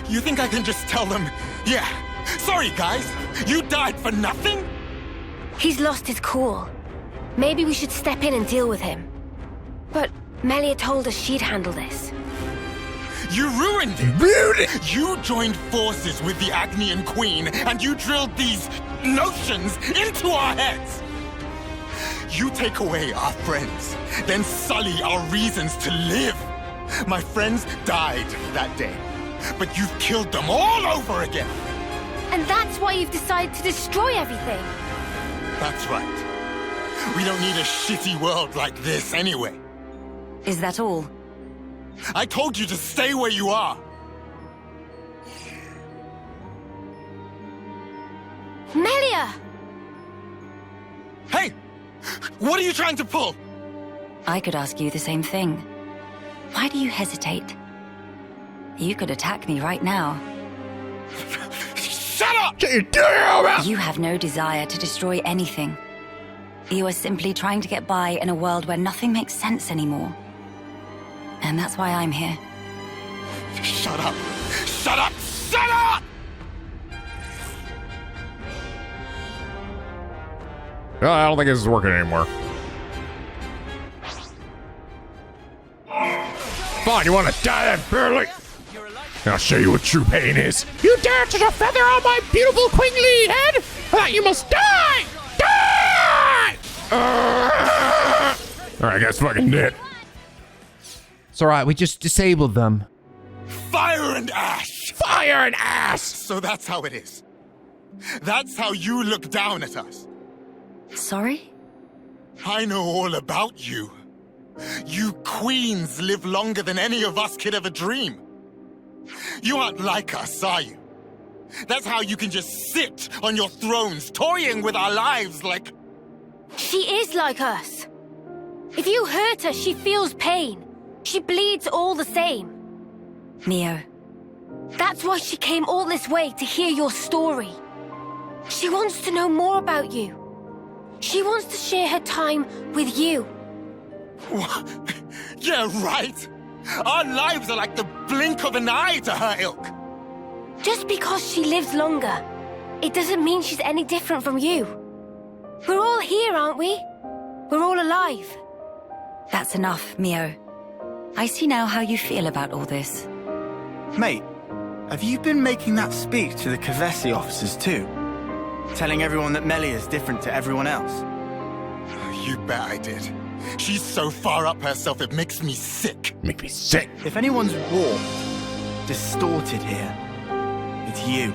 You think I can just tell them, yeah, sorry guys, you died for nothing? He's lost his cool. Maybe we should step in and deal with him. But Melia told us she'd handle this. You ruined it! You joined forces with the Agnian Queen, and you drilled these notions into our heads! You take away our friends, then sully our reasons to live. My friends died that day, but you've killed them all over again! And that's why you've decided to destroy everything! That's right. We don't need a shitty world like this anyway. Is that all? I told you to stay where you are! Melia! Hey! What are you trying to pull? I could ask you the same thing. Why do you hesitate? You could attack me right now. Shut up! You have no desire to destroy anything. You are simply trying to get by in a world where nothing makes sense anymore. And that's why I'm here. Shut up! Shut up! Shut up! Well, I don't think this is working anymore. Fine, you want to die then, barely? I'll show you what true pain is. You dare touch a feather on my beautiful queenly head? That you must die! Die! Alright, I guess fucking did. It's alright, we just disabled them. Fire and ash! Fire and ash! So that's how it is. That's how you look down at us. Sorry? I know all about you. You queens live longer than any of us could ever dream. You aren't like us, are you? That's how you can just sit on your thrones, toying with our lives like... She is like us. If you hurt her, she feels pain. She bleeds all the same. Neo. That's why she came all this way to hear your story. She wants to know more about you. She wants to share her time with you. What? Yeah, right. Our lives are like the blink of an eye to her ilk. Just because she lives longer, it doesn't mean she's any different from you. We're all here, aren't we? We're all alive. That's enough, Mio. I see now how you feel about all this. Mate, have you been making that speech to the Kevesi officers too? Telling everyone that Melia is different to everyone else? You bet I did. She's so far up herself it makes me sick. Make me sick. If anyone's warped, distorted here, it's you.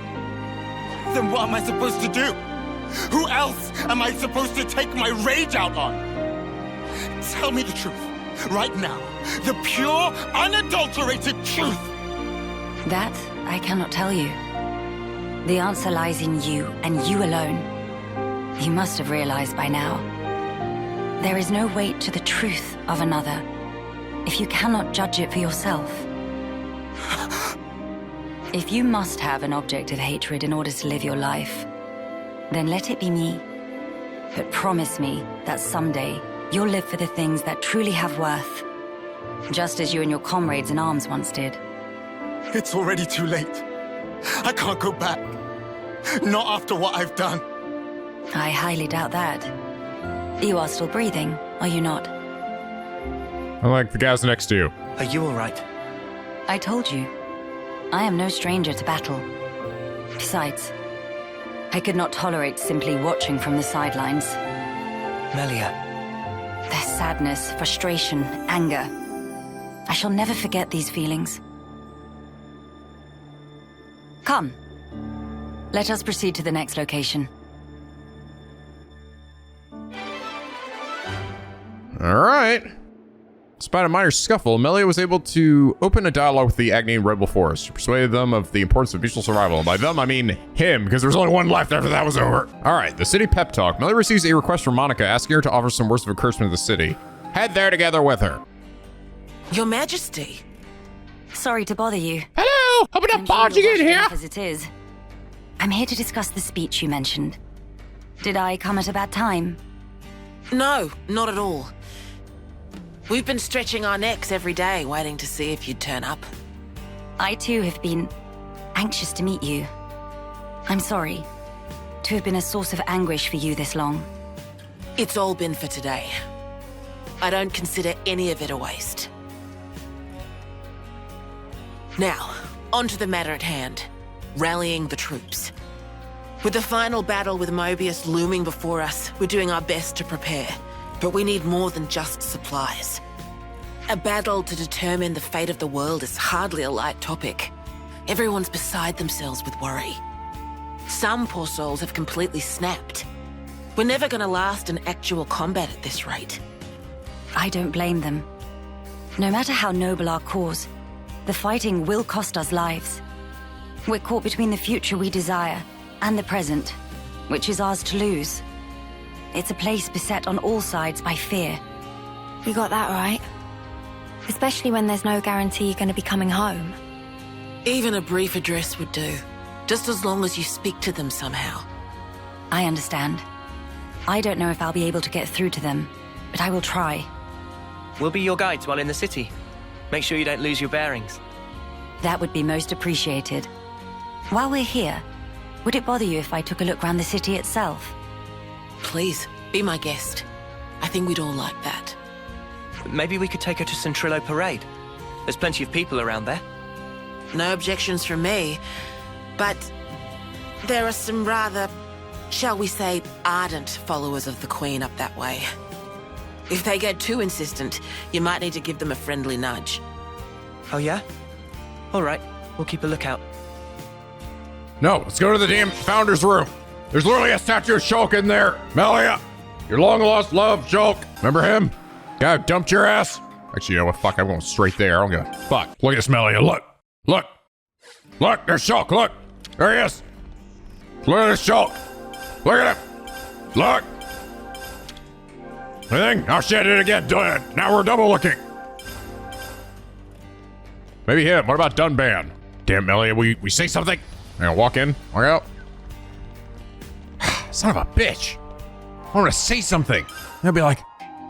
Then what am I supposed to do? Who else am I supposed to take my rage out on? Tell me the truth, right now. The pure, unadulterated truth. That I cannot tell you. The answer lies in you, and you alone. You must have realized by now. There is no weight to the truth of another, if you cannot judge it for yourself. If you must have an object of hatred in order to live your life, then let it be me. But promise me that someday you'll live for the things that truly have worth, just as you and your comrades in arms once did. It's already too late. I can't go back. Not after what I've done. I highly doubt that. You are still breathing, are you not? I like the guys next to you. Are you alright? I told you. I am no stranger to battle. Besides, I could not tolerate simply watching from the sidelines. Melia. Their sadness, frustration, anger. I shall never forget these feelings. Come. Let us proceed to the next location. All right. Despite a minor scuffle, Melia was able to open a dialogue with the Agnian rebel force to persuade them of the importance of mutual survival. And by them, I mean him, because there was only one left after that was over. All right, the city pep talk. Melia receives a request from Monica asking her to offer some words of encouragement to the city. Head there together with her. Your Majesty. Sorry to bother you. Hello! Open up barging in here! As it is. I'm here to discuss the speech you mentioned. Did I come at a bad time? No, not at all. We've been stretching our necks every day, waiting to see if you'd turn up. I too have been anxious to meet you. I'm sorry to have been a source of anguish for you this long. It's all been for today. I don't consider any of it a waste. Now, on to the matter at hand. Rallying the troops. With the final battle with Moebius looming before us, we're doing our best to prepare. But we need more than just supplies. A battle to determine the fate of the world is hardly a light topic. Everyone's beside themselves with worry. Some poor souls have completely snapped. We're never gonna last in actual combat at this rate. I don't blame them. No matter how noble our cause, the fighting will cost us lives. We're caught between the future we desire and the present, which is ours to lose. It's a place beset on all sides by fear. You got that right. Especially when there's no guarantee you're going to be coming home. Even a brief address would do, just as long as you speak to them somehow. I understand. I don't know if I'll be able to get through to them, but I will try. We'll be your guides while in the city. Make sure you don't lose your bearings. That would be most appreciated. While we're here, would it bother you if I took a look around the city itself? Please, be my guest. I think we'd all like that. Maybe we could take her to Centrillo Parade. There's plenty of people around there. No objections from me, but there are some rather, shall we say, ardent followers of the Queen up that way. If they get too insistent, you might need to give them a friendly nudge. Oh yeah? All right, we'll keep a lookout. No, let's go to the damn founder's room. There's literally a statue of Shulk in there. Melia, your long-lost love, Shulk. Remember him? Guy who dumped your ass? Actually, you know what? Fuck, I'm going straight there. I don't give a fuck. Look at this, Melia. Look. Look. Look, there's Shulk. Look. There he is. Look at this Shulk. Look at him. Look. Anything? Oh, shit, I did it again. Now we're double looking. Maybe him. What about Dunban? Damn, Melia, we say something? I'm gonna walk in, walk out. Son of a bitch. I want to say something. I'll be like,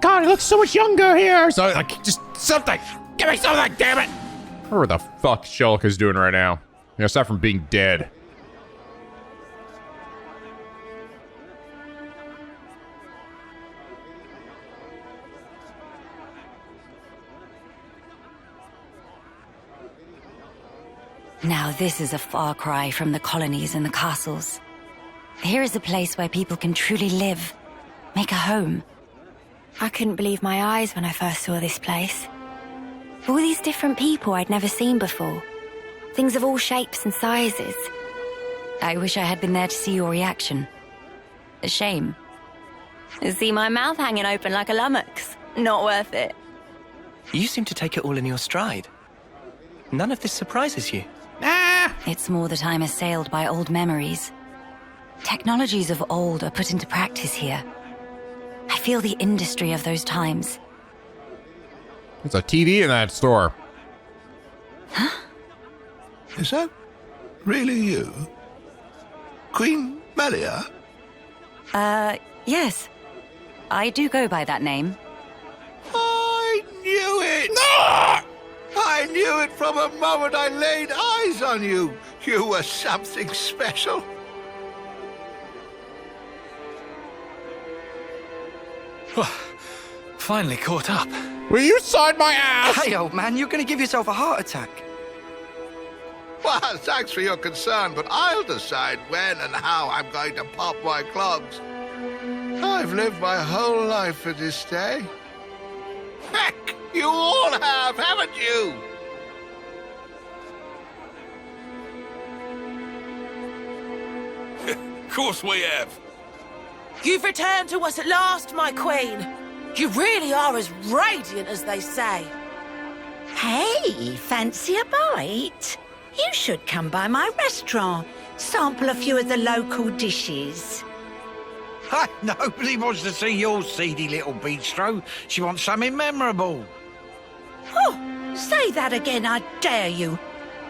God, he looks so much younger here. so, like, just something. Give me something, damn it. I wonder what the fuck Shulk is doing right now. You know, aside from being dead. Now this is a far cry from the colonies and the castles. Here is a place where people can truly live, make a home. I couldn't believe my eyes when I first saw this place. All these different people I'd never seen before. Things of all shapes and sizes. I wish I had been there to see your reaction. A shame. See my mouth hanging open like a lummox. Not worth it. You seem to take it all in your stride. None of this surprises you. It's more that I'm assailed by old memories. Technologies of old are put into practice here. I feel the industry of those times. There's a TV in that store. Huh? Is that really you? Queen Melia? Yes. I do go by that name. I knew it! I knew it from the moment I laid eyes on you. You were something special. Finally caught up. Will you sign my ass? Hey, old man, you're going to give yourself a heart attack. Well, thanks for your concern, but I'll decide when and how I'm going to pop my clogs. I've lived my whole life for this day. Heck, you all have, haven't you? Of course we have. You've returned to us at last, my queen. You really are as radiant as they say. Hey, fancy a bite? You should come by my restaurant. Sample a few of the local dishes. Nobody wants to see your seedy little bistro. She wants something memorable. Oh, say that again, I dare you.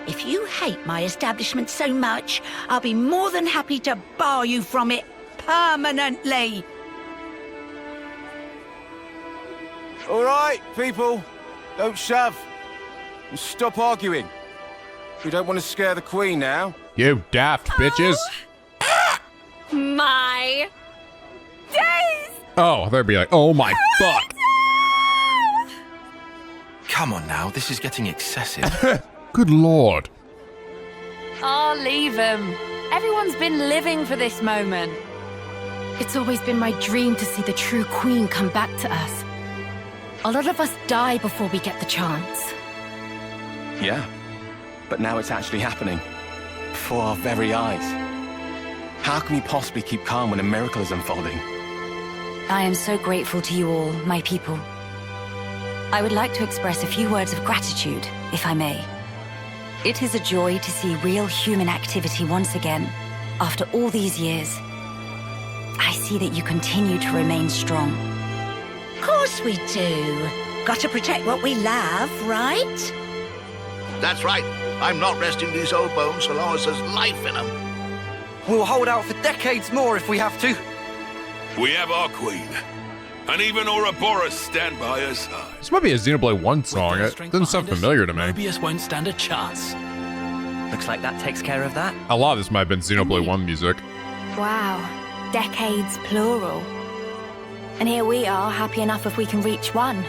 If you hate my establishment so much, I'll be more than happy to bar you from it permanently. All right, people. Don't shove. And stop arguing. We don't want to scare the Queen now. You daft bitches. My days! Oh, they'd be like, oh my fuck. Come on now, this is getting excessive. Good lord. Oh, leave him. Everyone's been living for this moment. It's always been my dream to see the true Queen come back to us. A lot of us die before we get the chance. Yeah, but now it's actually happening. Before our very eyes. How can we possibly keep calm when a miracle is unfolding? I am so grateful to you all, my people. I would like to express a few words of gratitude, if I may. It is a joy to see real human activity once again, after all these years. I see that you continue to remain strong. Of course we do. Got to protect what we love, right? That's right. I'm not resting these old bones so long as there's life in them. We'll hold out for decades more if we have to. We have our queen. And even Ouroboros stand by her side. This might be a Xenoblade 1 song. It doesn't sound familiar to me. Moebius won't stand a chance. Looks like that takes care of that. A lot of this might have been Xenoblade 1 music. Wow. Decades plural. And here we are, happy enough if we can reach one.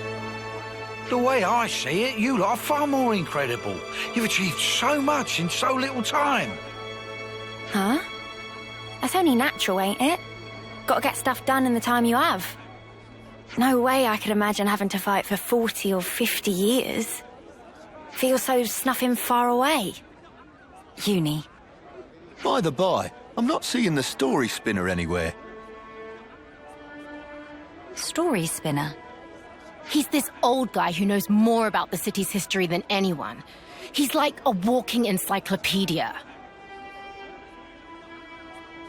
The way I see it, you lot are far more incredible. You've achieved so much in so little time. Huh? That's only natural, ain't it? Gotta get stuff done in the time you have. No way I could imagine having to fight for 40 or 50 years. Feels so snuffing far away. Eunie. By the by, I'm not seeing the story spinner anywhere. Story spinner? He's this old guy who knows more about the city's history than anyone. He's like a walking encyclopedia.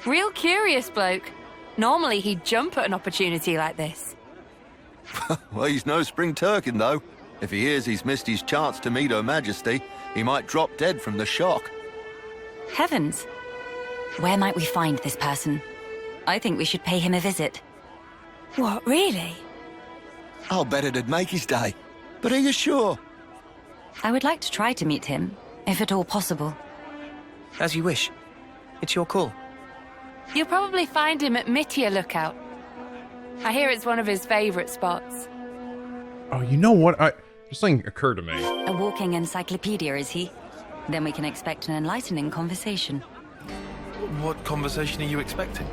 Real curious bloke. Normally he'd jump at an opportunity like this. Well, he's no spring turkin, though. If he hears he's missed his chance to meet Her Majesty, he might drop dead from the shock. Heavens. Where might we find this person? I think we should pay him a visit. What, really? I'll bet it'd make his day. But are you sure? I would like to try to meet him, if at all possible. As you wish. It's your call. You'll probably find him at Mittia Lookout. I hear it's one of his favorite spots. Oh, you know what? Just something occurred to me. A walking encyclopedia, is he? Then we can expect an enlightening conversation. What conversation are you expecting?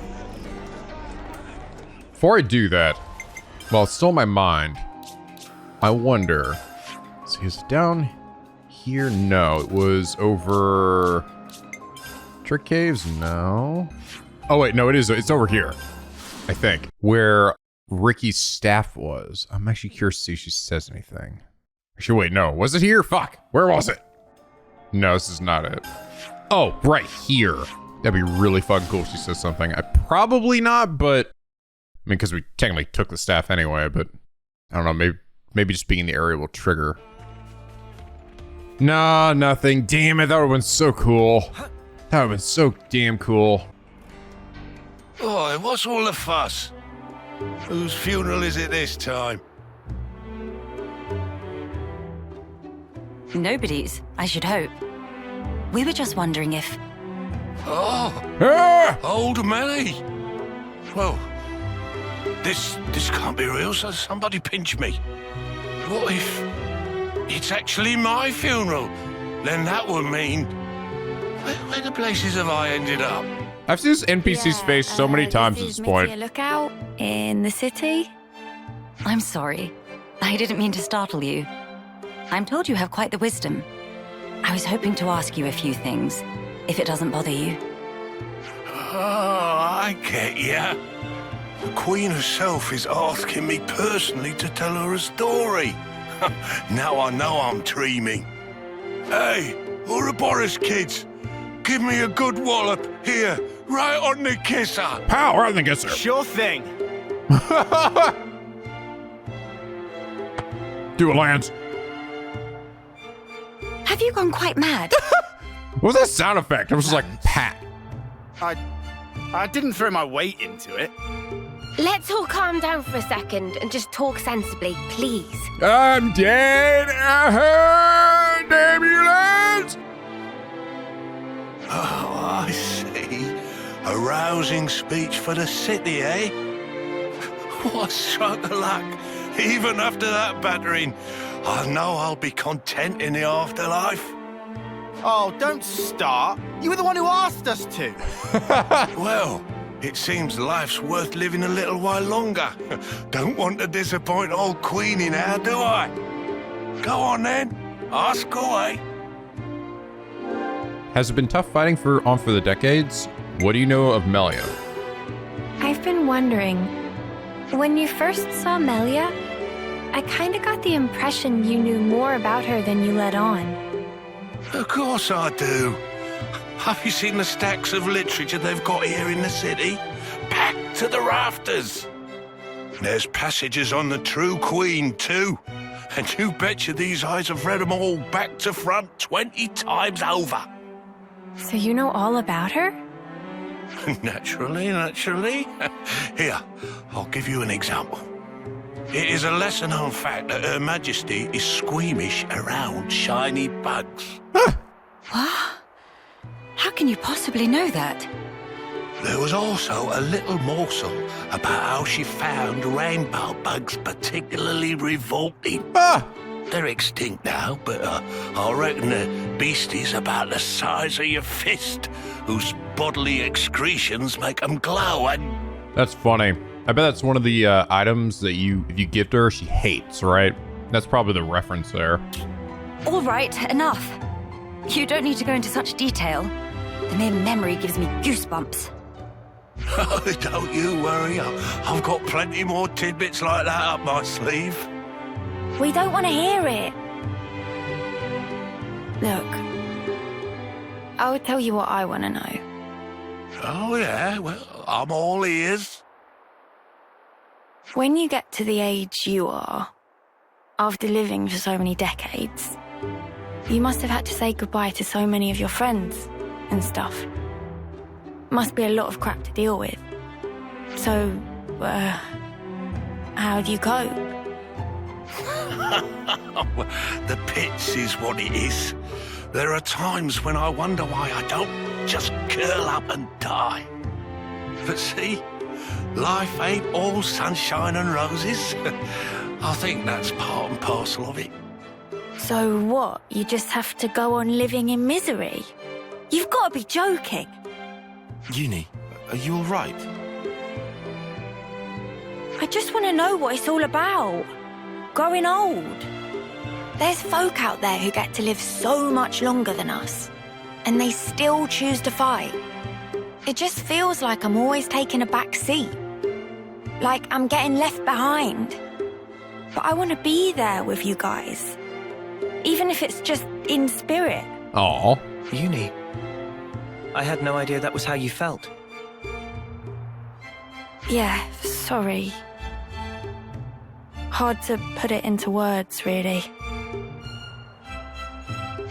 Before I do that, well, it's still in my mind. I wonder. So is it down here? No, it was over Trick Caves? No. Oh wait, no, it is. It's over here, I think, where Ricky's staff was. I'm actually curious to see if she says anything. Actually, wait, no. Was it here? Fuck. Where was it? No, this is not it. Oh, right here. That'd be really fucking cool if she says something. Probably not, but I mean, because we technically took the staff anyway, but I don't know, maybe just being in the area will trigger. No, nothing. Damn it, that would have been so cool. That would have been so damn cool. Oh, what's all the fuss? Whose funeral is it this time? Nobody's, I should hope. We were just wondering if... Oh! Old Melly! Well, this can't be real, so somebody pinch me. What if it's actually my funeral? Then that would mean... Where the places have I ended up? I've seen this NPC's face so many times at this point. Mittia Lookout in the city? I'm sorry. I didn't mean to startle you. I'm told you have quite the wisdom. I was hoping to ask you a few things, if it doesn't bother you. Oh, I get ya. The Queen herself is asking me personally to tell her a story. Now I know I'm dreaming. Hey, Ouroboros kids, give me a good wallop here, right on the kisser. Pow, right on the kisser. Sure thing. Do it, Lanz. Have you gone quite mad? What was that sound effect? It was just like, pat. I didn't throw my weight into it. Let's all calm down for a second and just talk sensibly, please. I'm dead. Damn you, lads! Oh, I see. A rousing speech for the city, eh? What a stroke of luck. Even after that battering, I know I'll be content in the afterlife. Oh, don't start. You were the one who asked us to. Well, it seems life's worth living a little while longer. Don't want to disappoint old Queenie now, do I? Go on then, ask away. Has it been tough fighting for the decades? What do you know of Melia? I've been wondering, when you first saw Melia, I kinda got the impression you knew more about her than you let on. Of course I do. Have you seen the stacks of literature they've got here in the city? Packed to the rafters. There's passages on the true Queen, too. And you betcha these eyes have read them all back to front 20 times over. So you know all about her? Naturally. Here, I'll give you an example. It is a lesser-known fact that Her Majesty is squeamish around shiny bugs. What? How can you possibly know that? There was also a little morsel about how she found rainbow bugs particularly revolting. They're extinct now, but I reckon the beasties about the size of your fist, whose bodily excretions make them glow, and... That's funny. I bet that's one of the items that if you gift her, she hates, right? That's probably the reference there. All right, enough. You don't need to go into such detail. The mere memory gives me goosebumps. Don't you worry, I've got plenty more tidbits like that up my sleeve. We don't want to hear it. Look, I'll tell you what I want to know. Oh yeah, well, I'm all ears. When you get to the age you are, after living for so many decades, you must have had to say goodbye to so many of your friends and stuff. Must be a lot of crap to deal with. So, how do you cope? The pits is what it is. There are times when I wonder why I don't just curl up and die. But see, life ain't all sunshine and roses. I think that's part and parcel of it. So what, you just have to go on living in misery? You've got to be joking. Eunie, are you all right? I just want to know what it's all about. Growing old. There's folk out there who get to live so much longer than us, and they still choose to fight. It just feels like I'm always taking a back seat. Like I'm getting left behind. But I want to be there with you guys. Even if it's just in spirit. Aw. Eunie, I had no idea that was how you felt. Yeah, sorry. Hard to put it into words, really.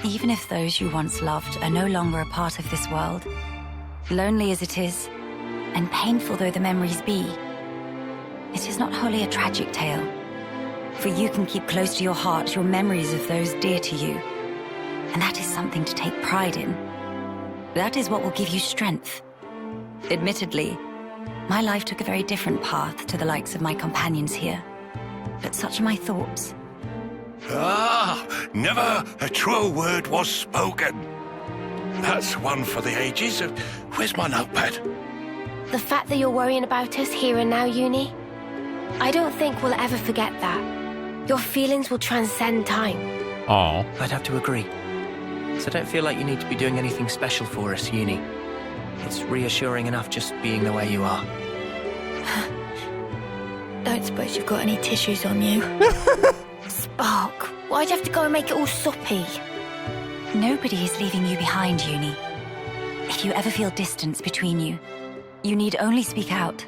Even if those you once loved are no longer a part of this world, lonely as it is, and painful though the memories be, it is not wholly a tragic tale. For you can keep close to your heart your memories of those dear to you. And that is something to take pride in. That is what will give you strength. Admittedly, my life took a very different path to the likes of my companions here. But such are my thoughts. Ah, never a truer word was spoken. That's one for the ages. Where's my notepad? The fact that you're worrying about us here and now, Eunie, I don't think we'll ever forget that. Your feelings will transcend time. Aw. I'd have to agree. So don't feel like you need to be doing anything special for us, Eunie. It's reassuring enough just being the way you are. Don't suppose you've got any tissues on you? Spark, why'd you have to go and make it all soppy? Nobody is leaving you behind, Eunie. If you ever feel distance between you, you need only speak out.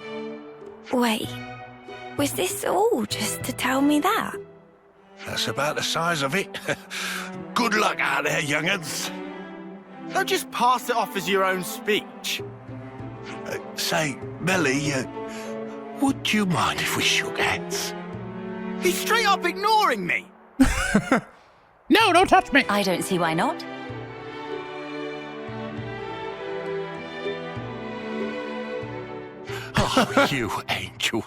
Wait, was this all just to tell me that? That's about the size of it. Good luck out there, young'uns. Don't just pass it off as your own speech. Say, Melly, Would you mind if we shook hands? He's straight up ignoring me. No, don't touch me. I don't see why not. Oh, you angel.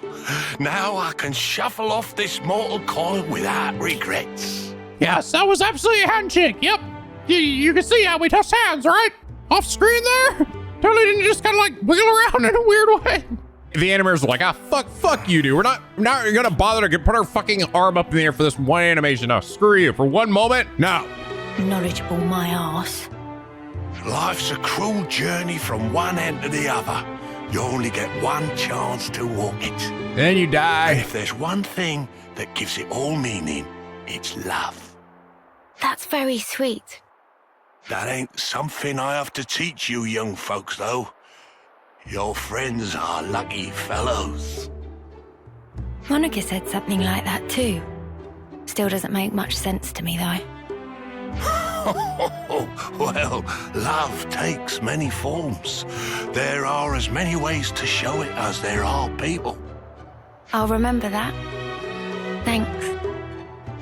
Now I can shuffle off this mortal coil without regrets. Yes, that was absolutely a handshake. Yep. You can see how we touched hands, right? Off screen there. Totally didn't just kind of like wiggle around in a weird way. The animators are like, fuck you, dude. We're not gonna bother to put our fucking arm up in the air for this one animation. No, screw you. For one moment, no. Knowledgeable my arse. Life's a cruel journey from one end to the other. You only get one chance to walk it. Then you die. And if there's one thing that gives it all meaning, it's love. That's very sweet. That ain't something I have to teach you young folks, though. Your friends are lucky fellows. Monica said something like that too. Still doesn't make much sense to me, though. Well, love takes many forms. There are as many ways to show it as there are people. I'll remember that. Thanks.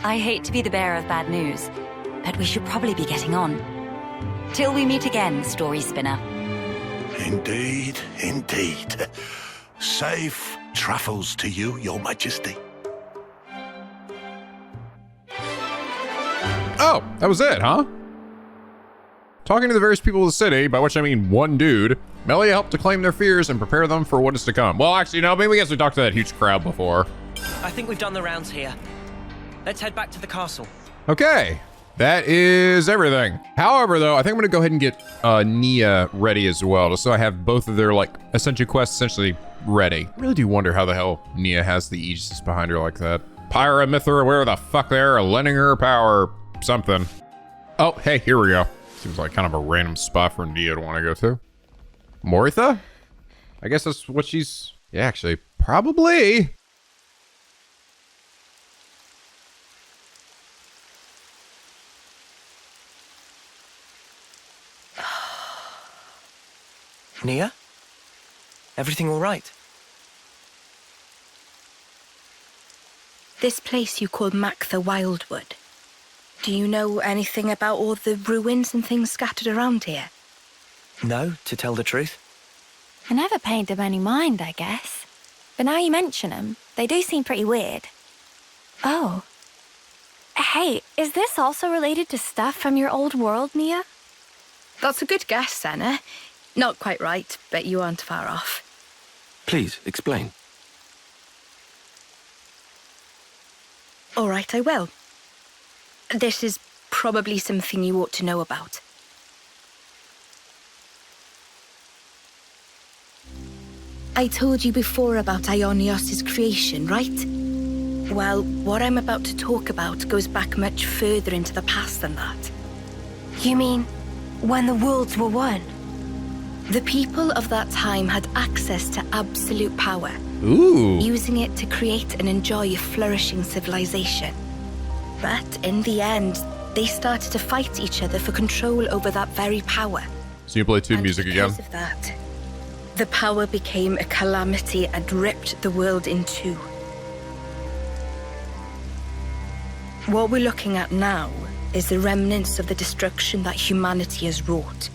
I hate to be the bearer of bad news, but we should probably be getting on. Till we meet again, Story Spinner. Indeed, indeed. Safe travels to you, Your Majesty. Oh, that was it, huh? Talking to the various people of the city, by which I mean one dude, Melia helped to claim their fears and prepare them for what is to come. Well, actually, no, maybe we guess we talked to that huge crowd before. I think we've done the rounds here. Let's head back to the castle. Okay, that is everything. However, though, I think I'm gonna go ahead and get Nia ready as well, just so I have both of their, like, Ascension quests essentially ready. I really do wonder how the hell Nia has the Aegis behind her like that. Pyra, Mithra, where the fuck they're lending her power, something. Oh, hey, here we go. Seems like kind of a random spot for Nia to want to go to. Moritha? I guess that's what she's... Yeah, actually, probably. Nia? Everything all right? This place you call Mactha Wildwood. Do you know anything about all the ruins and things scattered around here? No, to tell the truth. I never paid them any mind, I guess. But now you mention them, they do seem pretty weird. Oh. Hey, is this also related to stuff from your old world, Nia? That's a good guess, Sena. Not quite right, but you aren't far off. Please, explain. All right, I will. This is probably something you ought to know about. I told you before about Aionios' creation, right? Well, what I'm about to talk about goes back much further into the past than that. You mean when the worlds were one? The people of that time had access to absolute power. Ooh. Using it to create and enjoy a flourishing civilization. But in the end, they started to fight each other for control over that very power. So you play tune music again? Because of that, the power became a calamity and ripped the world in two. What we're looking at now is the remnants of the destruction that humanity has wrought.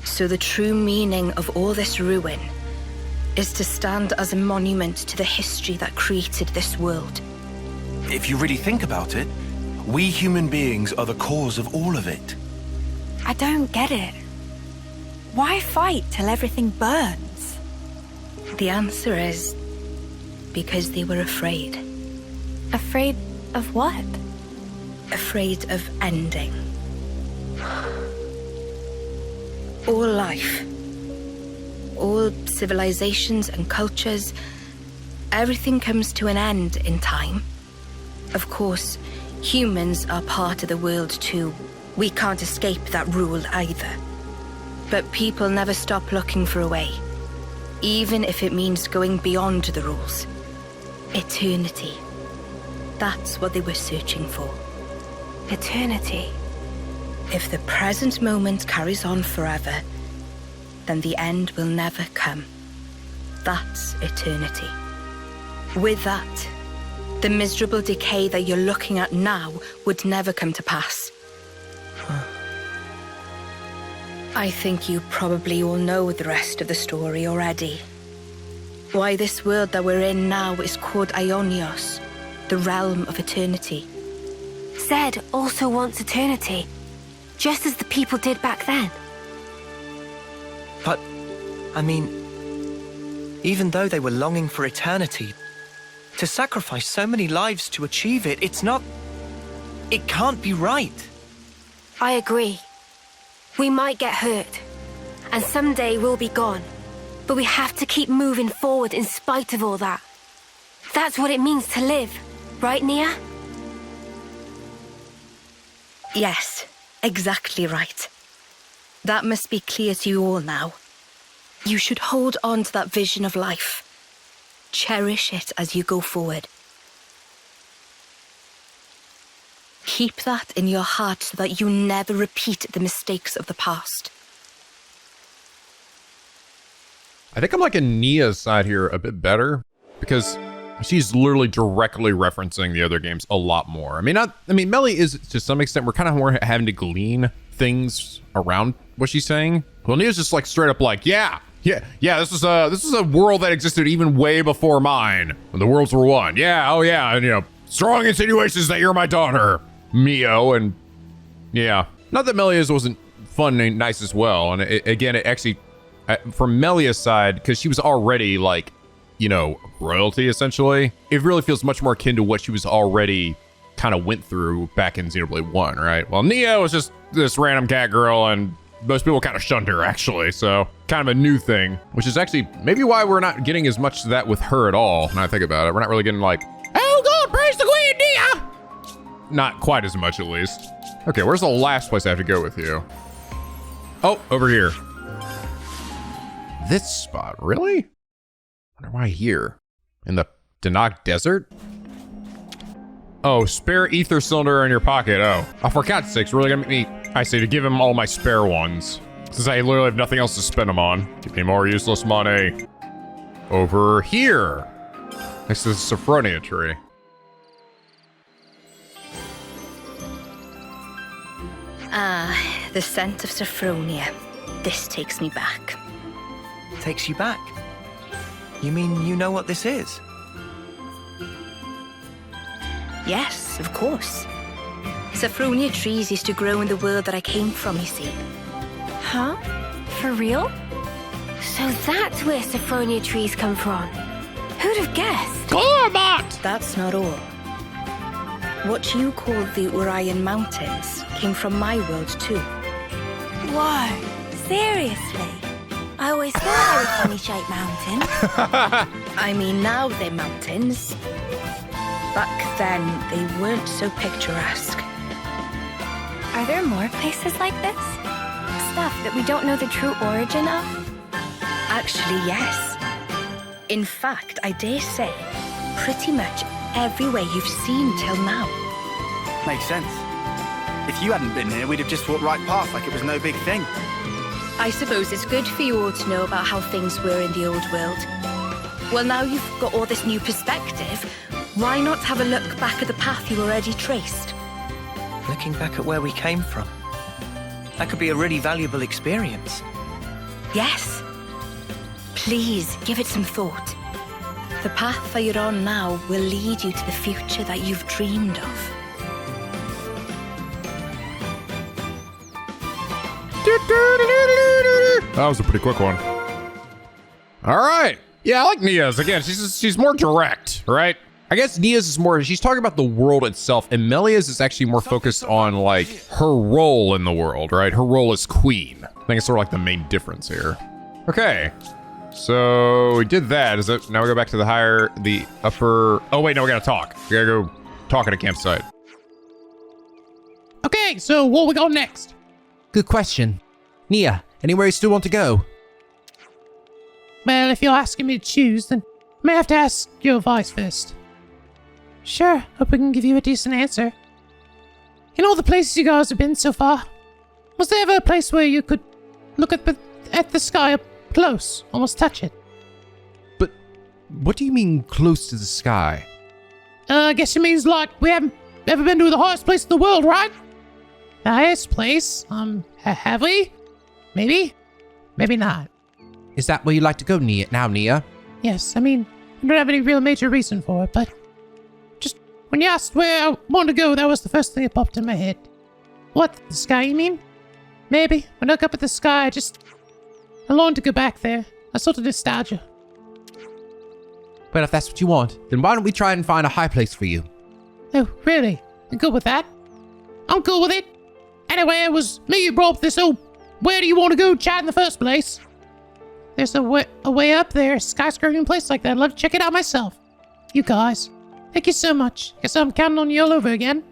So the true meaning of all this ruin is to stand as a monument to the history that created this world. If you really think about it, we human beings are the cause of all of it. I don't get it. Why fight till everything burns? The answer is because they were afraid. Afraid of what? Afraid of ending. All life, all civilizations and cultures, everything comes to an end in time. Of course, humans are part of the world too. We can't escape that rule either. But people never stop looking for a way, even if it means going beyond the rules. Eternity. That's what they were searching for. Eternity. If the present moment carries on forever, then the end will never come. That's eternity. With that, the miserable decay that you're looking at now would never come to pass. I think you probably all know the rest of the story already. Why this world that we're in now is called Aionios, the realm of eternity. Zed also wants eternity, just as the people did back then. But, I mean, even though they were longing for eternity, to sacrifice so many lives to achieve it, it can't be right. I agree. We might get hurt, and someday we'll be gone. But we have to keep moving forward in spite of all that. That's what it means to live, right, Nia? Yes, exactly right. That must be clear to you all now. You should hold on to that vision of life. Cherish it as you go forward. Keep that in your heart so that you never repeat the mistakes of the past. I think I'm liking Nia's side here a bit better because she's literally directly referencing the other games a lot more. I mean, Melly is to some extent, we're kind of more having to glean things around what she's saying. Well, Nia's just like straight up like, yeah, this is a world that existed even way before mine when the worlds were one. Yeah, oh yeah, and strong insinuations that you're my daughter, Mio, and yeah. Not that Melia's wasn't fun and nice as well, and it actually, from Melia's side, because she was already like, royalty essentially, it really feels much more akin to what she was already kind of went through back in Xenoblade 1, right? Well, Nia was just this random cat girl, and most people kind of shunned her actually, so kind of a new thing, which is actually maybe why we're not getting as much of that with her at all. When I think about it, we're not really getting like, oh God, praise the Queen, Nia! Not quite as much, at least. Okay, where's the last place I have to go with you? Oh, over here. This spot, really? Wonder why here? In the Danak Desert? Oh, spare ether cylinder in your pocket. Oh, for God's sakes, really gonna make me, I say, to give him all my spare ones, since I literally have nothing else to spend them on. Give me more useless money. Over here, next to the Sophronia tree. Ah, the scent of Sophronia. This takes me back. Takes you back? You mean you know what this is? Yes, of course. Sophronia trees used to grow in the world that I came from, you see. Huh? For real? So that's where Sophronia trees come from. Who'd have guessed? Gorbot! That's not all. What you call the Orion Mountains came from my world too. Whoa, seriously? I always thought they were funny-shaped mountains. I mean, now they're mountains. Back then, they weren't so picturesque. Are there more places like this? Stuff that we don't know the true origin of? Actually, yes. In fact, I dare say, pretty much everywhere you've seen till now. Makes sense. If you hadn't been here, we'd have just walked right past like it was no big thing. I suppose it's good for you all to know about how things were in the old world. Well, now you've got all this new perspective, why not have a look back at the path you already traced? Looking back at where we came from. That could be a really valuable experience. Yes. Please, give it some thought. The path that you're on now will lead you to the future that you've dreamed of. That was a pretty quick one. All right. Yeah, I like Nia's. Again, she's more direct, right? I guess Nia's is more, she's talking about the world itself, and Melia's is actually more focused on like her role in the world, right? Her role as queen. I think it's sort of like the main difference here. Okay. So we did that. Is it now we go back to the upper, oh wait, no, we gotta talk. We gotta go talk at a campsite. Okay, so where we go next? Good question. Nia, anywhere you still want to go? Well, if you're asking me to choose, then I may have to ask your advice first. Sure, hope we can give you a decent answer. In all the places you guys have been so far, was there ever a place where you could look at the sky up close, almost touch it? What do you mean close to the sky? I guess it means like we haven't ever been to the highest place in the world, right? The highest place? Have we? Maybe? Maybe not. Is that where you like to go, Nia? Yes, I mean, I don't have any real major reason for it, but just when you asked where I wanted to go, that was the first thing that popped in my head. What, the sky, you mean? Maybe. When I look up at the sky, I long to go back there. A sort of nostalgia. Well, if that's what you want, then why don't we try and find a high place for you? Oh, really? You're good with that? I'm cool with it. Anyway, it was me who brought up this whole where do you want to go chat in the first place. There's a way up there, a skyscraping place like that. I'd love to check it out myself. You guys, thank you so much. Guess I'm counting on you all over again.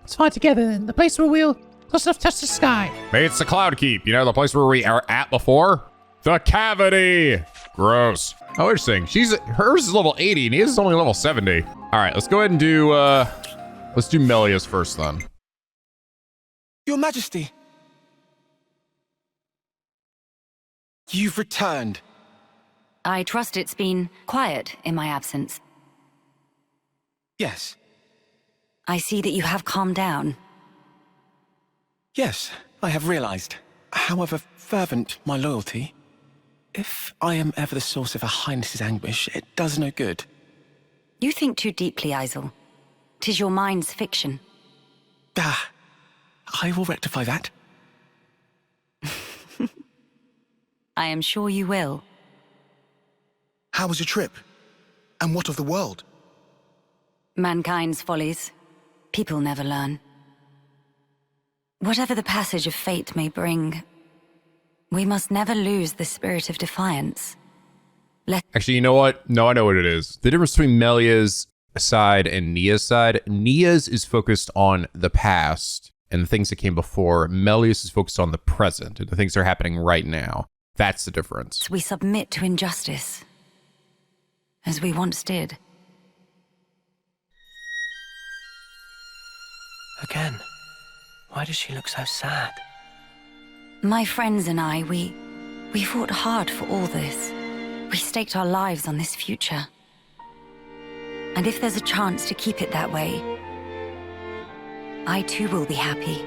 Let's find together then. The place where we'll close enough to touch the sky. Hey, it's the Cloud Keep. You know, the place where we are at before? The cavity. Gross. Oh, interesting. Hers is level 80 and his is only level 70. All right, let's go ahead and do, let's do Melia's first then. Your Majesty. You've returned. I trust it's been quiet in my absence. Yes. I see that you have calmed down. Yes, I have realized. However fervent my loyalty, if I am ever the source of Her Highness's anguish, it does no good. You think too deeply, Isel. 'Tis your mind's fiction. Ah, I will rectify that. I am sure you will. How was your trip? And what of the world? Mankind's follies. People never learn. Whatever the passage of fate may bring, we must never lose the spirit of defiance. Actually, you know what? No, I know what it is. The difference between Melia's side and Nia's side. Nia's is focused on the past and the things that came before. Melia's is focused on the present and the things that are happening right now. That's the difference. We submit to injustice, as we once did. Again, why does she look so sad? My friends and I, we fought hard for all this. We staked our lives on this future. And if there's a chance to keep it that way, I too will be happy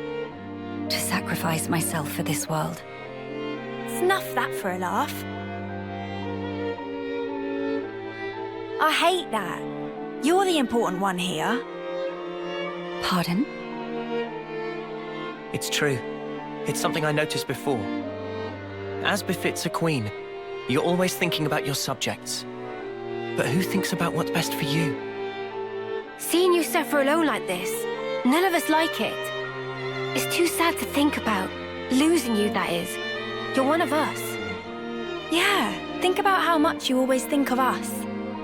to sacrifice myself for this world. Snuff that for a laugh. I hate that. You're the important one here. Pardon? It's true. It's something I noticed before. As befits a queen, you're always thinking about your subjects. But who thinks about what's best for you? Seeing you suffer alone like this, none of us like it. It's too sad to think about. Losing you, that is. You're one of us. Yeah, think about how much you always think of us.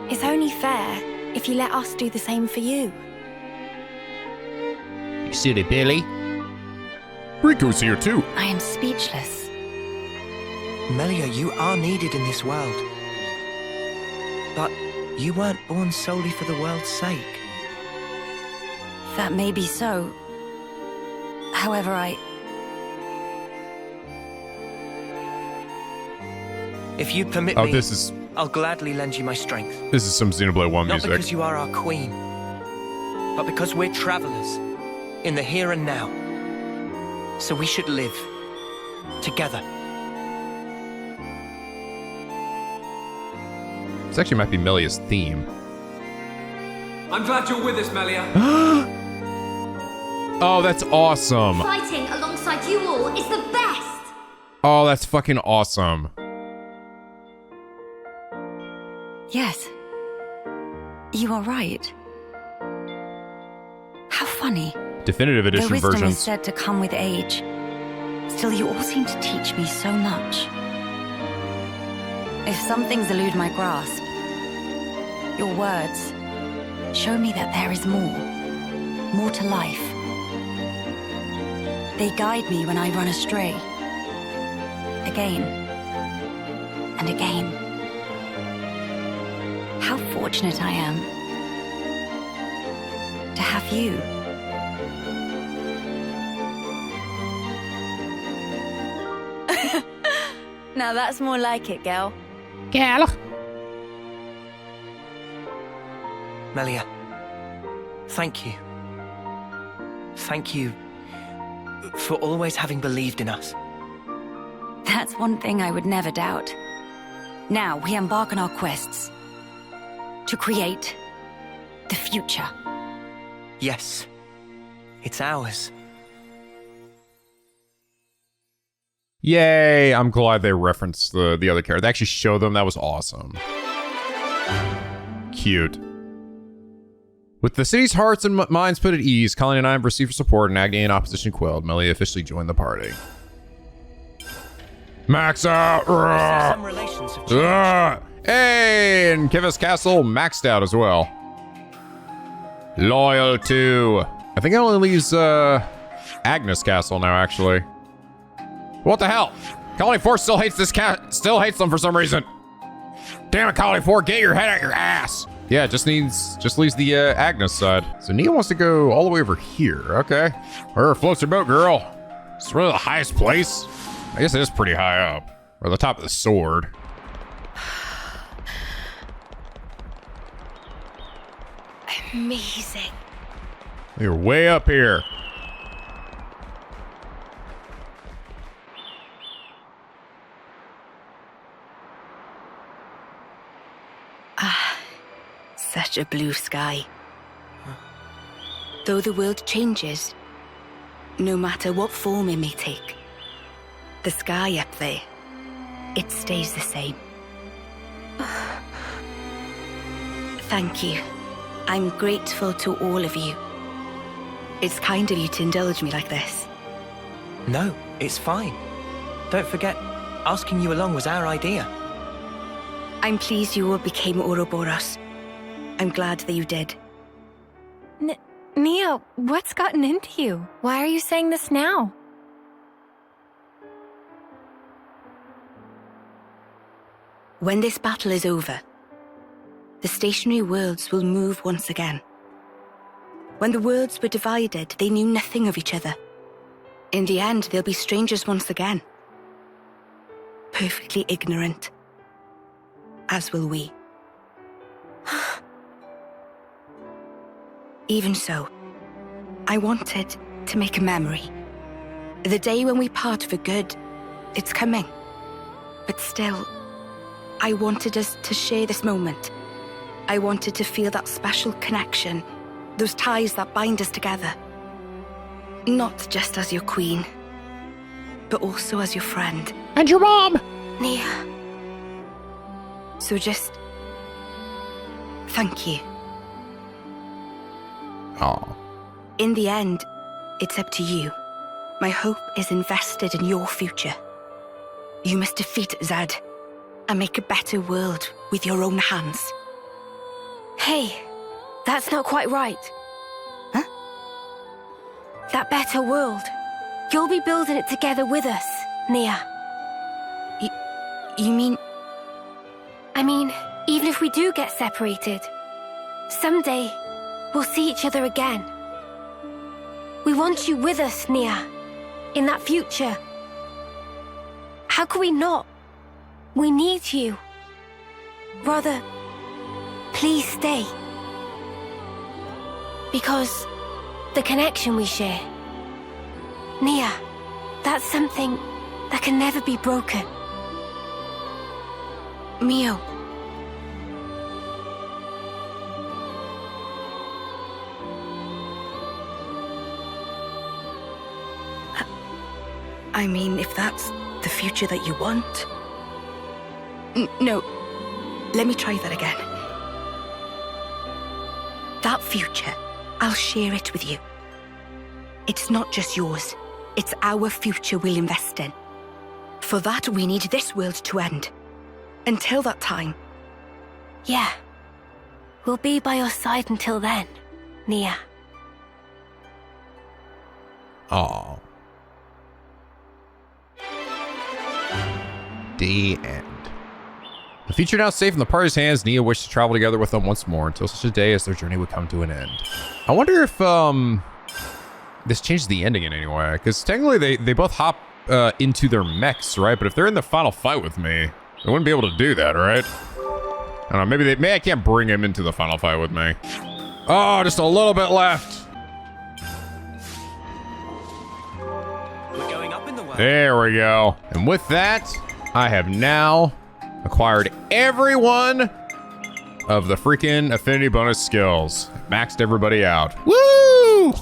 It's only fair if you let us do the same for you. You silly Billy. Riku's here too. I am speechless. Melia, you are needed in this world. But you weren't born solely for the world's sake. That may be so. However, If you permit me, I'll gladly lend you my strength. This is some Xenoblade 1 Not music. because you are our queen, but because we're travelers in the here and now. So we should live together. This actually might be Melia's theme. I'm glad you're with us, Melia. Oh, that's awesome. Fighting alongside you all is the best. Oh, that's fucking awesome. yes. You are right. How funny. Definitive edition Though wisdom versions. is said to come with age, still you all seem to teach me so much. If some things elude my grasp, your words show me that there is more to life. They guide me when I run astray, again and again. How fortunate I am to have you. Now that's more like it, girl. Gal. Melia, thank you. Thank you for always having believed in us. That's one thing I would never doubt. Now we embark on our quests to create the future. Yes, it's ours. Yay, I'm glad they referenced the other character. They actually showed them. That was awesome. Cute. With the city's hearts and minds put at ease, Colleen and I have received support and Agni in opposition quelled. Melia officially joined the party. Max out! Some relations have changed. Hey, and Keves Castle maxed out as well. Loyal to... I think it only leaves Agnus Castle now, actually. What the hell? Colony 4 still hates this cat. Still hates them for some reason. Damn it, Colony 4, get your head out your ass. Yeah, just leaves the Agnus side. So Nia wants to go all the way over here. Okay. Where floats your boat, girl? It's really the highest place. I guess it is pretty high up. Or the top of the sword. Amazing. You're way up here. Such a blue sky. Though the world changes, no matter what form it may take, the sky up there, it stays the same. Thank you. I'm grateful to all of you. It's kind of you to indulge me like this. No, it's fine. Don't forget, asking you along was our idea. I'm pleased you all became Ouroboros. I'm glad that you did. Nia, what's gotten into you? Why are you saying this now? When this battle is over, the stationary worlds will move once again. When the worlds were divided, they knew nothing of each other. In the end, they'll be strangers once again. Perfectly ignorant. As will we. Even so, I wanted to make a memory. The day when we part for good, it's coming. But still, I wanted us to share this moment. I wanted to feel that special connection, those ties that bind us together. Not just as your queen, but also as your friend. And your mom! Nia. So just... thank you. Aw. In the end, it's up to you. My hope is invested in your future. You must defeat Zed and make a better world with your own hands. Hey, that's not quite right. Huh? That better world. You'll be building it together with us, Nia. You mean... I mean, even if we do get separated, someday we'll see each other again. We want you with us, Nia, in that future. How could we not? We need you. Rather, please stay. Because the connection we share, Nia, that's something that can never be broken. Mio. I mean, if that's the future that you want... No, let me try that again. That future, I'll share it with you. It's not just yours, it's our future we'll invest in. For that, we need this world to end. Until that time. Yeah. We'll be by your side until then, Nia. Aw. The end. The future now safe in the party's hands, Nia wished to travel together with them once more until such a day as their journey would come to an end. I wonder if this changes the ending in any way, because technically they both hop into their mechs, right? But if they're in the final fight with me, they wouldn't be able to do that, right? I don't know, maybe I can't bring him into the final fight with me. Oh, just a little bit left. We're going up in the world. There we go. And with that, I have now acquired every one of the freaking affinity bonus skills. Maxed everybody out. Woo!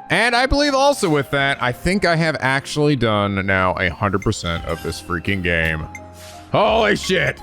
And I believe also with that, I think I have actually done now 100% of this freaking game. Holy shit.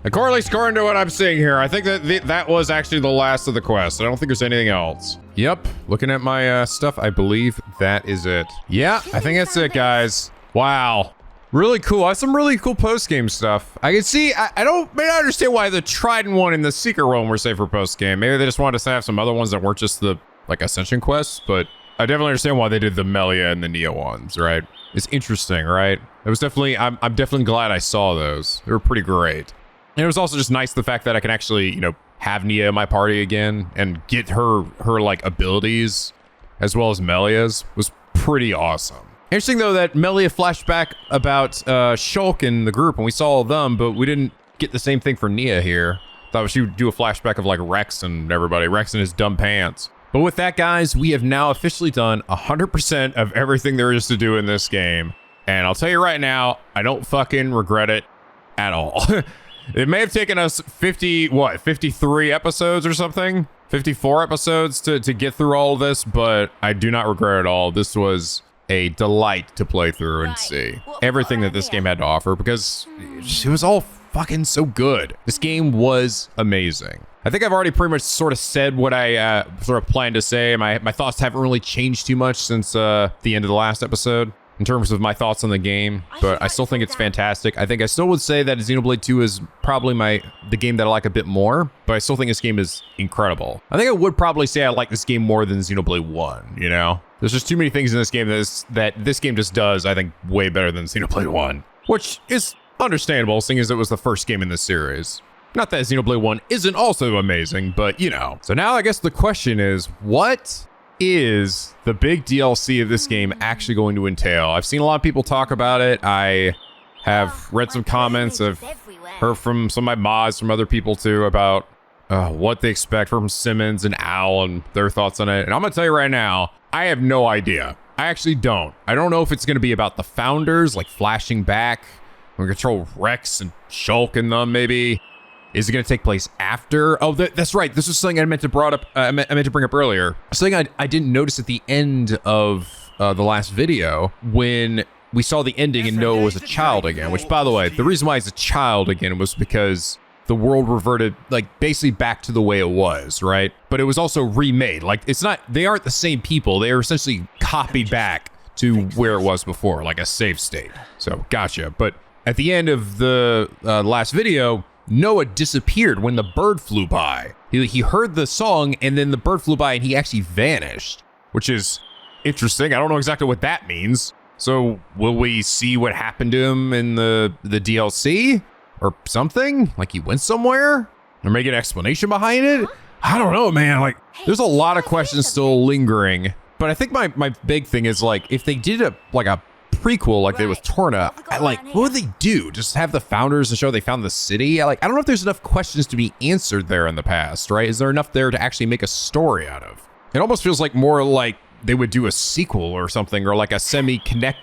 According to what I'm seeing here, I think that that was actually the last of the quest. I don't think there's anything else. Yep, looking at my stuff, I believe that is it. Yeah, I think that's it, guys. Wow. Really cool. I have some really cool post-game stuff. I can see, I may not understand why the Trident one and the Secret Realm were saved for post-game. Maybe they just wanted to have some other ones that weren't just the, like, Ascension quests, but I definitely understand why they did the Melia and the Neo ones, right? It's interesting, right? It was definitely, I'm definitely glad I saw those. They were pretty great. And it was also just nice the fact that I can actually, you know, have Nia in my party again and get her like abilities as well as Melia's was pretty awesome. Interesting though that Melia flashed back about Shulk and the group and we saw all of them, but we didn't get the same thing for Nia here. Thought she would do a flashback of like Rex and everybody, Rex and his dumb pants. But with that, guys, we have now officially done 100% of everything there is to do in this game. And I'll tell you right now, I don't fucking regret it at all. It may have taken us 53 episodes or something, 54 episodes to get through all of this, but I do not regret it all. This was a delight to play through and see everything that this game had to offer because it was all fucking so good. This game was amazing. I think I've already pretty much sort of said what I sort of planned to say. My thoughts haven't really changed too much since the end of the last episode in terms of my thoughts on the game, but I still think it's fantastic. I think I still would say that Xenoblade 2 is probably the game that I like a bit more, but I still think this game is incredible. I think I would probably say I like this game more than Xenoblade 1, you know? There's just too many things in this game that this game just does, I think, way better than Xenoblade 1, which is understandable, seeing as it was the first game in this series. Not that Xenoblade 1 isn't also amazing, but you know. So now I guess the question is, what is the big DLC of this game actually going to entail? I've seen a lot of people talk about it. I have read some comments. I've heard from some of my mods, from other people too, about what they expect from Simmons and Al and their thoughts on it. And I'm gonna tell you right now, I have no idea. I actually don't. I don't know if it's gonna be about the founders, like flashing back. We control Rex and Shulk in them, maybe. Is it going to take place after? Oh, that's right. This is something I meant to bring up earlier. Something I didn't notice at the end of the last video when we saw the ending and Noah was a child again. Which, by the way, the reason why he's a child again was because the world reverted, like, basically back to the way it was, right? But it was also remade. Like, it's not. They aren't the same people. They are essentially copied back to where it was before, like a save state. So, gotcha. But at the end of the last video, Noah disappeared when the bird flew by. He heard the song and then the bird flew by and he actually vanished, which is interesting. I don't know exactly what that means. So will we see what happened to him in the DLC or something? Like he went somewhere? Or make an explanation behind it? I don't know, man. Like there's a lot of questions still lingering. But I think my big thing is like if they did a prequel like they did with Torna, what would they do? Just have the founders and show they found the city? I don't know if there's enough questions to be answered there in the past, right? Is there enough there to actually make a story out of? It almost feels like more like they would do a sequel or something, or like a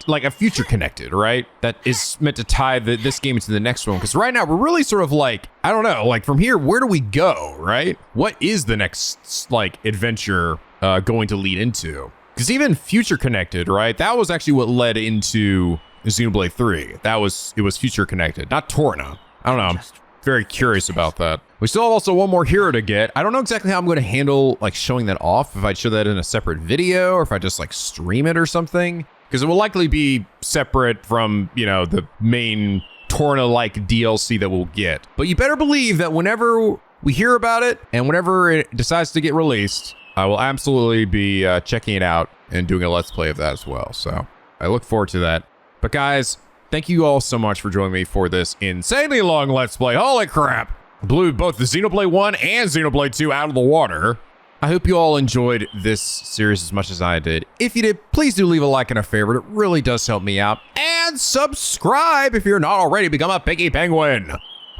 like a future connected, right? That is meant to tie this game into the next one. Because right now we're really sort of like, I don't know, like from here, where do we go, right? What is the next like adventure going to lead into? Because even Future Connected, right? That was actually what led into Xenoblade 3. It was Future Connected, not Torna. I don't know. I'm very curious about that. We still have also one more hero to get. I don't know exactly how I'm going to handle like showing that off. If I'd show that in a separate video or if I just like stream it or something. Because it will likely be separate from, you know, the main Torna-like DLC that we'll get. But you better believe that whenever we hear about it and whenever it decides to get released, I will absolutely be checking it out and doing a Let's Play of that as well. So I look forward to that. But guys, thank you all so much for joining me for this insanely long Let's Play. Holy crap. Blew both the Xenoblade 1 and Xenoblade 2 out of the water. I hope you all enjoyed this series as much as I did. If you did, please do leave a like and a favorite. It really does help me out. And subscribe if you're not already. Become a Piggy Penguin.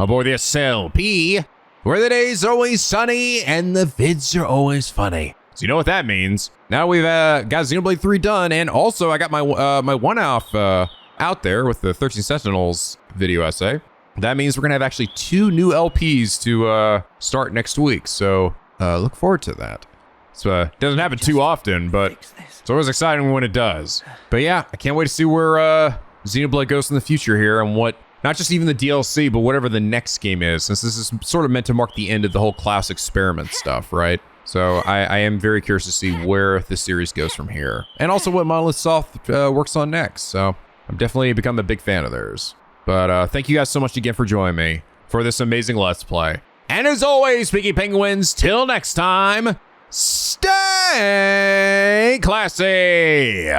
aboard the SLP, where the days are always sunny and the vids are always funny. So you know what that means. Now we've got Xenoblade 3 done, and also I got my my one-off out there with the 13 Sentinels video essay. That means we're gonna have actually 2 new LPs to start next week. So look forward to that. So doesn't happen too often, but it's always exciting when it does. But yeah, I can't wait to see where Xenoblade goes in the future here, and what, not just even the DLC, but whatever the next game is, since this is sort of meant to mark the end of the whole class experiment stuff, right? So I am very curious to see where the series goes from here, and also what Monolith Soft works on next. So I'm definitely become a big fan of theirs. But thank you guys so much again for joining me for this amazing Let's Play. And as always, Pinky Penguins, till next time, stay classy!